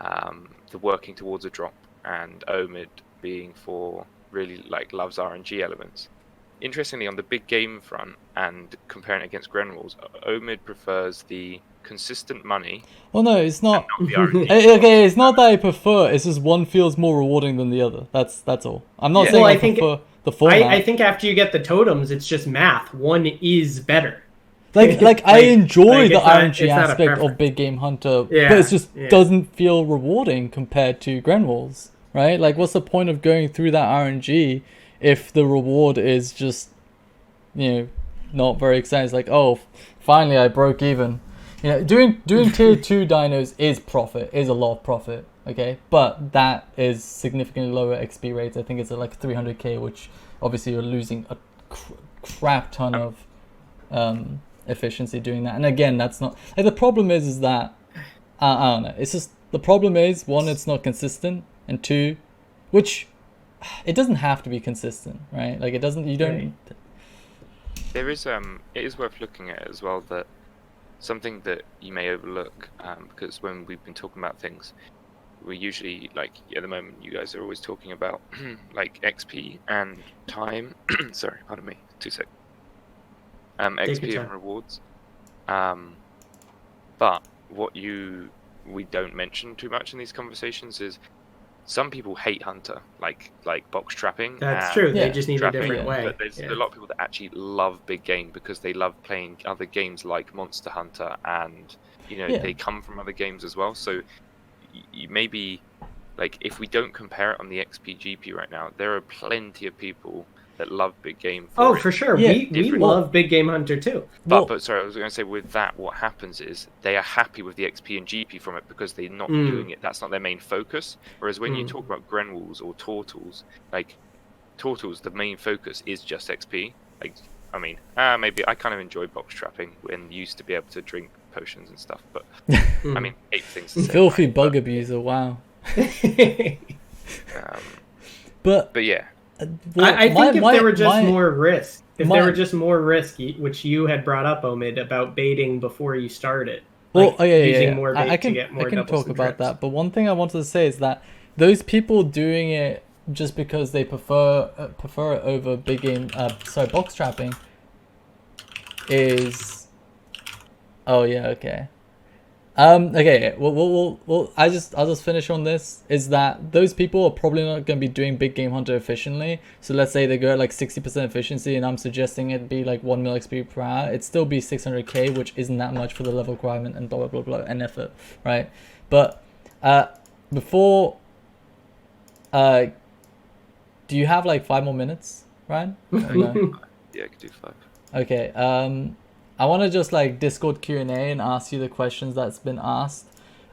the working towards a drop, and Omid being for really like loves RNG elements. Interestingly, on the big game front and comparing it against Grenwalls, Omid prefers the consistent money. Well, no, it's not. The RNG. Okay, it's not that I prefer. It's just one feels more rewarding than the other. That's all. I'm not saying I prefer the format. I think after you get the totems, it's just math. One is better. Like I enjoy the RNG aspect of Big Game Hunter, but it just doesn't feel rewarding compared to Grenwalls, right? Like, what's the point of going through that RNG if the reward is just, not very exciting? It's like, oh, finally I broke even. Doing tier 2 dinos is a lot of profit, okay? But that is significantly lower XP rates. I think it's at like 300k, which obviously you're losing a crap ton of efficiency doing that. And again, that's not like the problem is that I don't know. It's just the problem is, one, it's not consistent, and two, which it doesn't have to be consistent, right? Like it doesn't. You don't. There is it is worth looking at as well, that something that you may overlook, because when we've been talking about things, we usually, like at the moment, you guys are always talking about like XP and time. Sorry, pardon me. 2 seconds. XP and rewards. But what we don't mention too much in these conversations is some people hate Hunter, like box trapping. That's true. They just need a different way. But there's a lot of people that actually love big game because they love playing other games like Monster Hunter, and they come from other games as well. So you maybe, like, if we don't compare it on the XP GP right now, there are plenty of people that love big game. For sure. We love Big Game Hunter too. But sorry, I was going to say, with that, what happens is they are happy with the XP and GP from it because they're not doing it. That's not their main focus. Whereas when you talk about Grenwalls or Turtles, like Turtles, the main focus is just XP. Like, I mean, maybe I kind of enjoy box trapping and used to be able to drink potions and stuff. But Mm-hmm. I mean, 8 things. To say, Filthy right? bug abuser, wow. Um, But yeah, I think if there were just my- more risk, if my- there were just more risk, which you had brought up, Omid, about baiting before you started, Well, like yeah. using more bait I to can get more I can doubles talk and about trips. that, but one thing I wanted to say is that those people doing it just because they prefer it over big game, box trapping, is, oh yeah, okay. Okay. Well. I'll just finish on this. Is that those people are probably not going to be doing big game hunter efficiently. So let's say they go at like 60% efficiency, and I'm suggesting it be like 1 mil XP per hour. It'd still be 600k, which isn't that much for the level requirement and blah blah blah blah and effort, right? But before, do you have like 5 more minutes, Ryan? Or no? yeah, I could do 5. Okay. I want to just like Discord Q&A and ask you the questions that's been asked,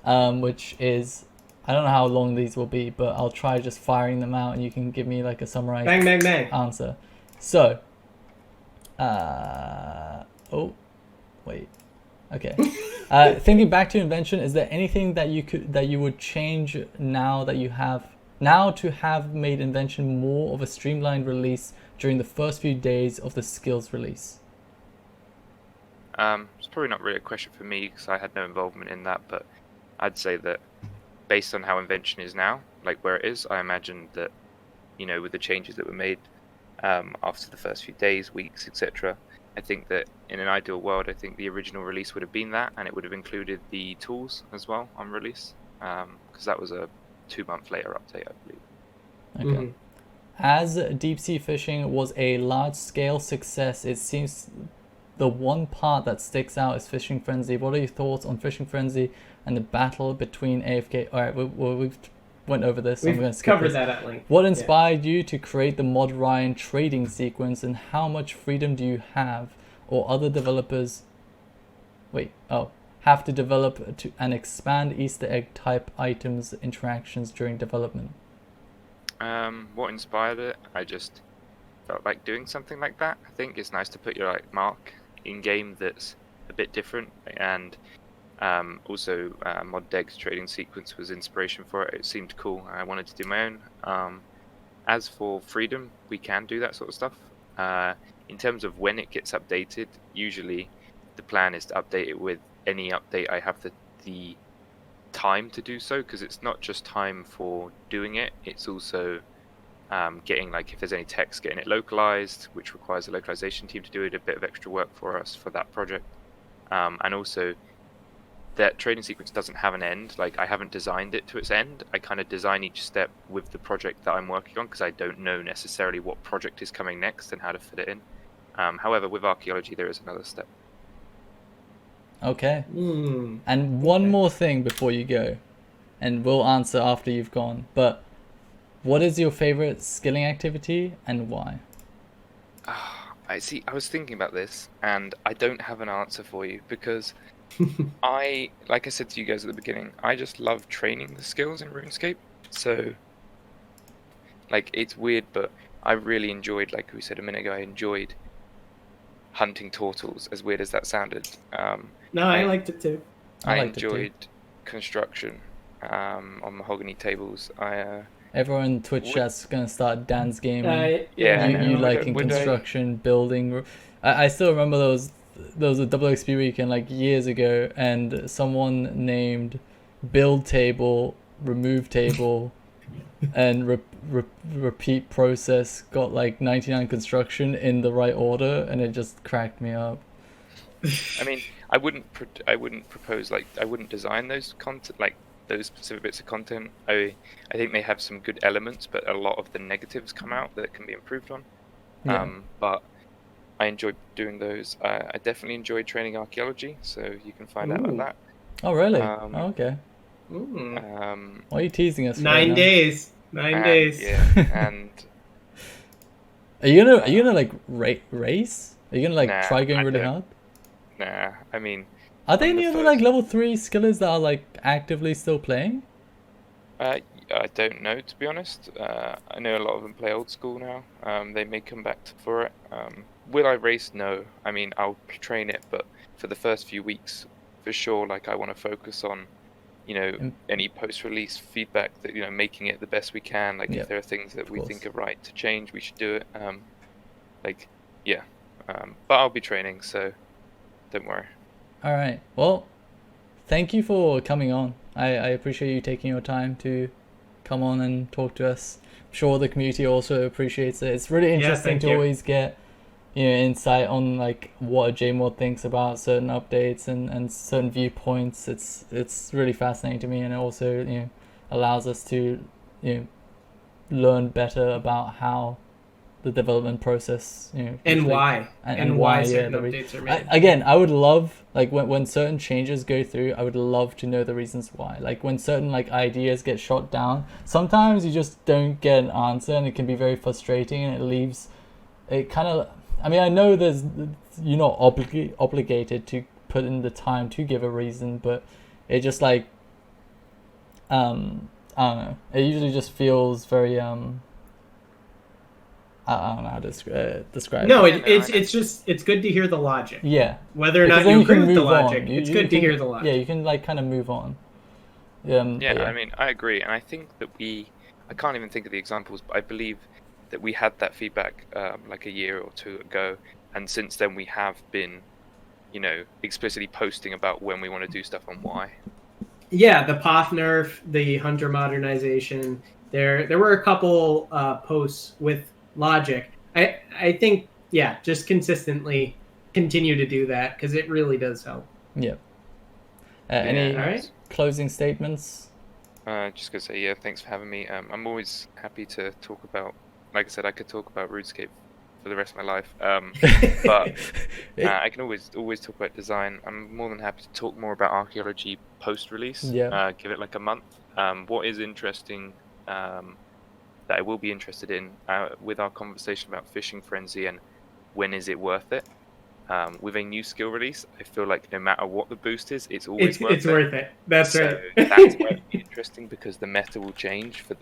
which is, I don't know how long these will be, but I'll try just firing them out and you can give me like a summarized Bang, bang, bang. answer. So, oh, wait. Okay. Thinking back to invention, is there anything that you would change now to have made invention more of a streamlined release during the first few days of the skills release? It's probably not really a question for me because I had no involvement in that, but I'd say that based on how invention is now, like where it is, I imagine that, with the changes that were made after the first few days, weeks, etc., I think that in an ideal world, I think the original release would have been that, and it would have included the tools as well on release, because that was a 2-month later update, I believe. Okay. As deep sea fishing was a large scale success, it seems the one part that sticks out is Fishing Frenzy. What are your thoughts on Fishing Frenzy and the battle between AFK? All right, we've went over this. We've I'm going to skip covered this. that at length. What inspired you to create the Mod Ryan trading sequence, and how much freedom do you have or other developers have to develop to and expand Easter egg type items interactions during development? What inspired it? I just felt like doing something like that. I think it's nice to put your mark in game that's a bit different, and also Mod Deg's trading sequence was inspiration for it. It seemed cool. I wanted to do my own. As for freedom, we can do that sort of stuff. In terms of when it gets updated, usually the plan is to update it with any update I have the time to do so, because it's not just time for doing it, it's also getting, if there's any text, getting it localized, which requires a localization team to do it, a bit of extra work for us for that project. And also that trading sequence doesn't have an end. I haven't designed it to its end. I kind of design each step with the project that I'm working on, because I don't know necessarily what project is coming next and how to fit it in. However, with archaeology there is another step. Okay. And one more thing before you go, and we'll answer after you've gone, but what is your favorite skilling activity and why? I was thinking about this, and I don't have an answer for you, because like I said to you guys at the beginning, I just love training the skills in RuneScape. So, it's weird, but I really enjoyed, like we said a minute ago, I enjoyed hunting turtles, as weird as that sounded. No, I liked it too. I I liked it too. enjoyed construction on mahogany tables. Everyone in Twitch chat's gonna start dance gaming. Yeah, you no, liking construction, building. I still remember there was a double XP weekend years ago, and someone named build table, remove table, and repeat process got 99 construction in the right order, and it just cracked me up. I mean, I wouldn't propose, I wouldn't design those content, those specific bits of content. I think they have some good elements, but a lot of the negatives come out that can be improved on. Yeah. But I enjoy doing those. I definitely enjoy training archaeology, so you can find out about that. Oh really? Okay. Why are you teasing us? 9 days. 9 days. Yeah, and are you gonna race? Are you gonna try going really hard? Nah, I mean, are there any other level 3 skillers that are actively still playing? I don't know, to be honest. I know a lot of them play old school now. They may come back for it. Will I race? No. I mean, I'll train it, but for the first few weeks, for sure, like I want to focus on, any post-release feedback that, making it the best we can. Like if there are things that we think are right to change, we should do it. But I'll be training, so don't worry. All right. Well, thank you for coming on. I appreciate you taking your time to come on and talk to us. I'm sure the community also appreciates it. It's really interesting to always get insight on like what a JMod thinks about certain updates and certain viewpoints. It's really fascinating to me, and it also allows us to learn better about how the development process and why certain updates are made. Again, I would love, like, when certain changes go through, I would love to know the reasons why. Like when certain like ideas get shot down, sometimes you just don't get an answer, and it can be very frustrating, and it kind of, I mean, I know you're not obligated to put in the time to give a reason, but it just like I don't know, it usually just feels very I don't know how to describe no, it. it's good to hear the logic. Yeah. Whether or not you agree with the logic, it's good to hear the logic. Yeah, you can like kind of move on. I mean, I agree, and I think that I can't even think of the examples, but I believe that we had that feedback like a year or two ago, and since then we have been, explicitly posting about when we want to do stuff and why. Yeah, the Poth nerf, the Hunter modernization. There were a couple posts with logic. I think just consistently continue to do that because it really does help. Yeah. Any closing statements? Just gonna say thanks for having me. I'm always happy to talk about. Like I said, I could talk about RuneScape for the rest of my life. But I can always talk about design. I'm more than happy to talk more about archaeology post-release. Yeah. Give it like a month. What is interesting that I will be interested in with our conversation about Fishing Frenzy and when is it worth it. With a new skill release, I feel like no matter what the boost is, it's always worth it. That's right. That's why it'll be interesting, because the meta will change for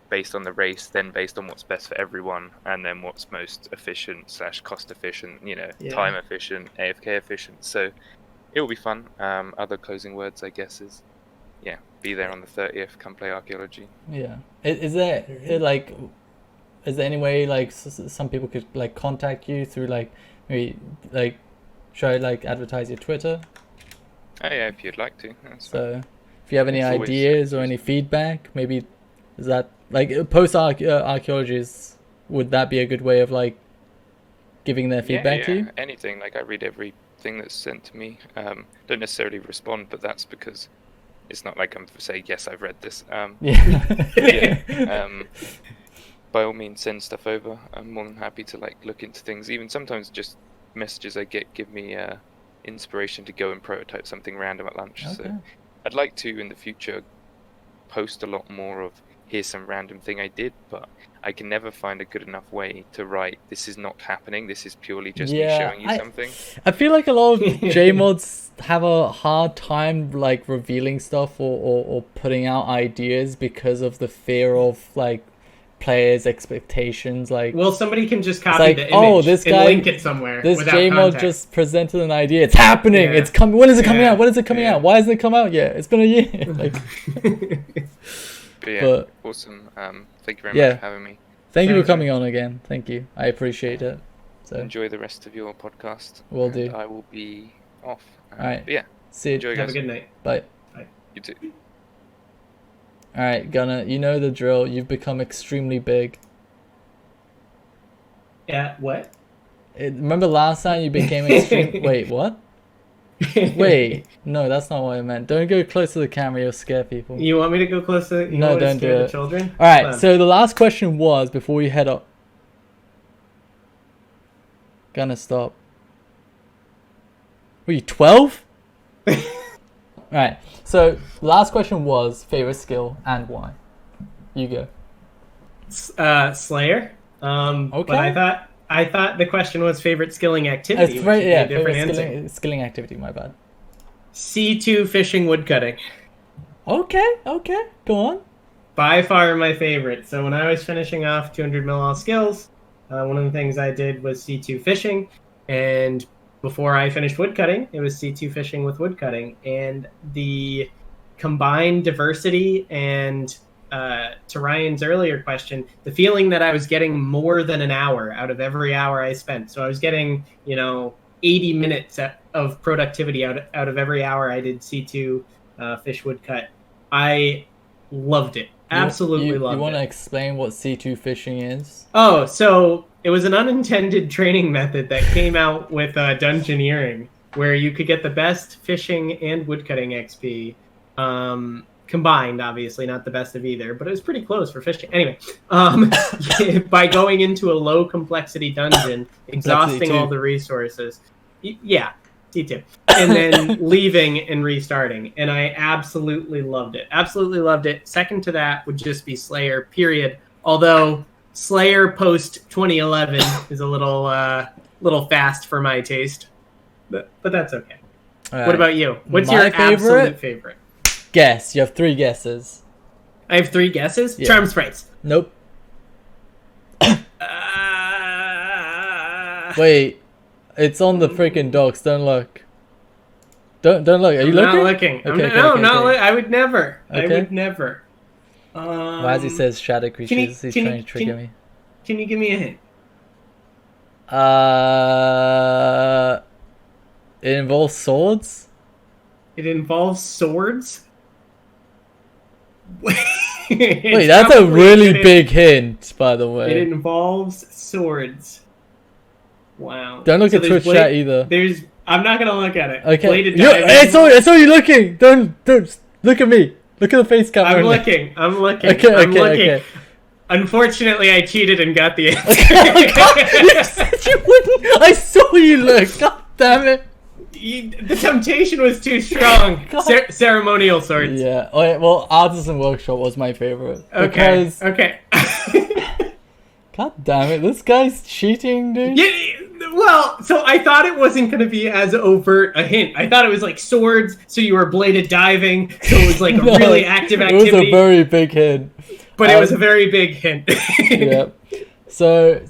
based on the race, then based on what's best for everyone, and then what's most efficient / cost efficient, time efficient, AFK efficient. So it will be fun. Other closing words, I guess, is be there on the 30th. Come play archaeology. Yeah. Is there any way like some people could like contact you through like maybe like should I like advertise your Twitter? Oh yeah, if you'd like to. So if you have any ideas or any feedback, maybe is that like post archaeologists, would that be a good way of like giving their feedback to you? Anything. Like I read everything that's sent to me. Don't necessarily respond, but that's because it's not like I'm saying yes, I've read this. By all means, send stuff over. I'm more than happy to like look into things. Even sometimes just messages I get give me inspiration to go and prototype something random at lunch. Okay. So I'd like to in the future post a lot more of here's some random thing I did, but I can never find a good enough way to write this is not happening, this is purely just me showing you something. I feel like a lot of JMods have a hard time like revealing stuff or putting out ideas because of the fear of like players' expectations. Like, well, somebody can just copy the image this guy, and link it somewhere. This JMod context. just presented an idea. It's happening. It's coming. When is it coming out? When is it coming out? Why hasn't it come out yet? It's been a year. Like, but awesome. Thank you very much for having me. Thank you for coming on again. Thank you. I appreciate it. So enjoy the rest of your podcast. Will do. I will be off. All right. See you. Enjoy, guys. Have a good night. Bye. Bye. You too. All right, Gunnar. You know the drill. You've become extremely big. Yeah. What? Remember last time you became extreme? Wait, what? Wait, no, that's not what I meant. Don't go close to the camera, you'll scare people. You want me to go close to No, don't do it. Children? Alright, so the last question was, before we head up. Gonna stop. Were you 12? Alright, so the last question was favorite skill and why. You go. Slayer. Okay. But I thought the question was favorite skilling activity. Favorite skilling activity, my bad. C2 fishing woodcutting. Okay, go on. By far my favorite. So when I was finishing off 200 mil all skills, one of the things I did was C2 fishing, and before I finished woodcutting, it was C2 fishing with woodcutting, and the combined diversity and to Ryan's earlier question, the feeling that I was getting more than an hour out of every hour I spent. So I was getting, 80 minutes of productivity out of every hour I did C2 fish woodcut. I loved it. Absolutely loved it. You want to explain what C2 fishing is? Oh, so it was an unintended training method that came out with Dungeoneering, where you could get the best fishing and woodcutting XP combined, obviously not the best of either, but it was pretty close for fishing. Anyway, by going into a low complexity dungeon, exhausting all the resources. Yeah, C2. And then leaving and restarting. And I absolutely loved it. Absolutely loved it. Second to that would just be Slayer, period. Although Slayer post 2011 is a little fast for my taste. But that's okay. Right. What about you? What's your absolute favorite? Guess. You have 3 guesses. I have 3 guesses? Yeah. Charm Sprites. Nope. Wait. It's on the freaking docs. Don't look. Don't look. Are you looking? Not looking. Okay, okay. I would never. Okay. I would never. Why does he says shadow creatures? He's trying to trigger me. Can you give me a hint? It involves swords? It involves swords? Wait, that's a really big hint, by the way. It involves swords. Wow. Don't look at Twitch chat either. I'm not gonna look at it. Okay. I saw you looking. Don't look at me. Look at the face camera. I'm looking. Okay, I'm looking. Okay. Unfortunately, I cheated and got the answer. You said you wouldn't. I saw you look. God damn it. The temptation was too strong. Ceremonial swords. Yeah. Well, Artisan Workshop was my favorite. Okay. Because... Okay. God damn it! This guy's cheating, dude. Yeah. Well, so I thought it wasn't going to be as overt a hint. I thought it was like swords, so you were bladed diving, so it was like a really active activity. It was a very big hint. But it was a very big hint. Yep. So,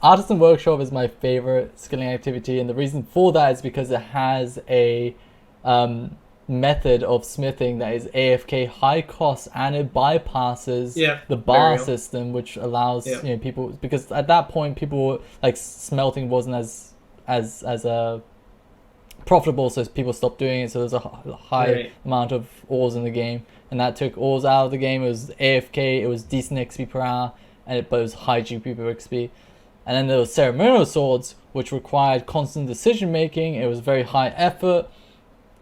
Artisan Workshop is my favorite skilling activity, and the reason for that is because it has a method of smithing that is AFK high cost, and it bypasses the bar system, which allows people, because at that point people like smelting wasn't as profitable, so people stopped doing it. So there's a high amount of ores in the game, and that took ores out of the game. It was AFK, it was decent XP per hour, but it was high GP per XP. And then there was ceremonial swords, which required constant decision making. It was very high effort.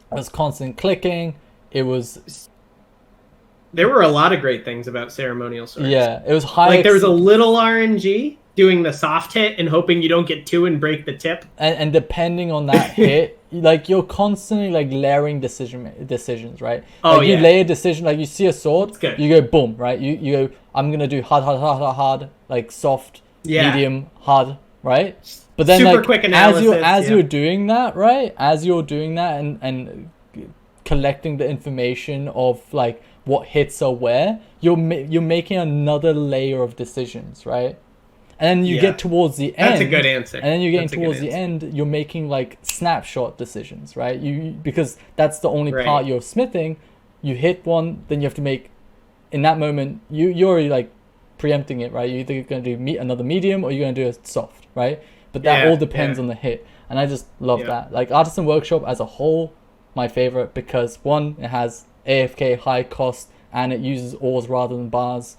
It was constant clicking. It was... There were a lot of great things about ceremonial swords. Yeah, it was high... Like, there was a little RNG doing the soft hit and hoping you don't get 2 and break the tip. And depending on that hit, like, you're constantly, like, layering decisions, right? Oh, like, you lay a decision, like, you see a sword, you go boom, right? You go, I'm going to do hard, like, soft, medium, hard, right? But then, super like, quick analysis, as you're doing that, right? As you're doing that and collecting the information of like what hits are where, you're making another layer of decisions, right? And then you get towards the end. That's a good answer. And then you're getting towards the end, you're making like snapshot decisions, right? Because that's the only part you're smithing. You hit one, then you have to make, in that moment, you're already like preempting it, right? You're either going to do another medium or you're going to do a soft, right? But that all depends on the hit. And I just love that. Like, Artisan Workshop as a whole, my favorite, because one, it has AFK high cost, and it uses ores rather than bars.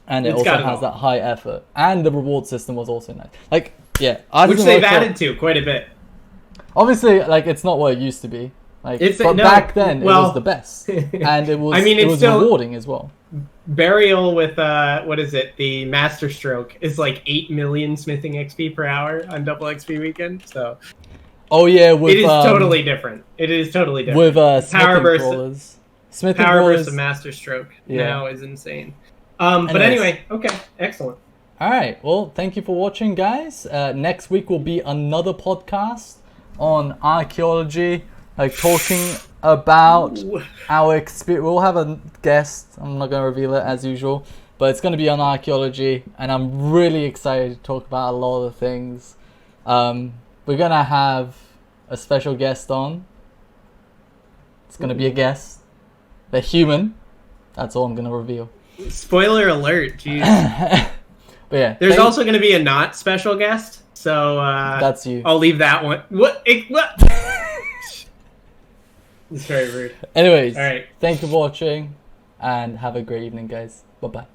And it also has that high effort. And the reward system was also nice. Like, Artisan which they've added to quite a bit. Obviously, like, it's not what it used to be. Like, back then, it was the best. And it was, it was rewarding as well. Burial with the Master Stroke is like 8 million smithing XP per hour on double XP weekend. So it is totally different. It is totally different. With power burst of Master Stroke now is insane. But anyway, okay, excellent. All right, well, thank you for watching, guys. Next week will be another podcast on archaeology, like talking about our experience. We'll have a guest. I'm not going to reveal it as usual, but it's going to be on archaeology, and I'm really excited to talk about a lot of the things. we're gonna have a special guest on. It's gonna be a guest. They're human. That's all I'm gonna reveal. Spoiler alert, jeez. But yeah, There's also going to be a not special guest, so that's you. I'll leave that one. What? What? It's very rude. Anyways, All right. thank you for watching, and have a great evening, guys. Bye bye.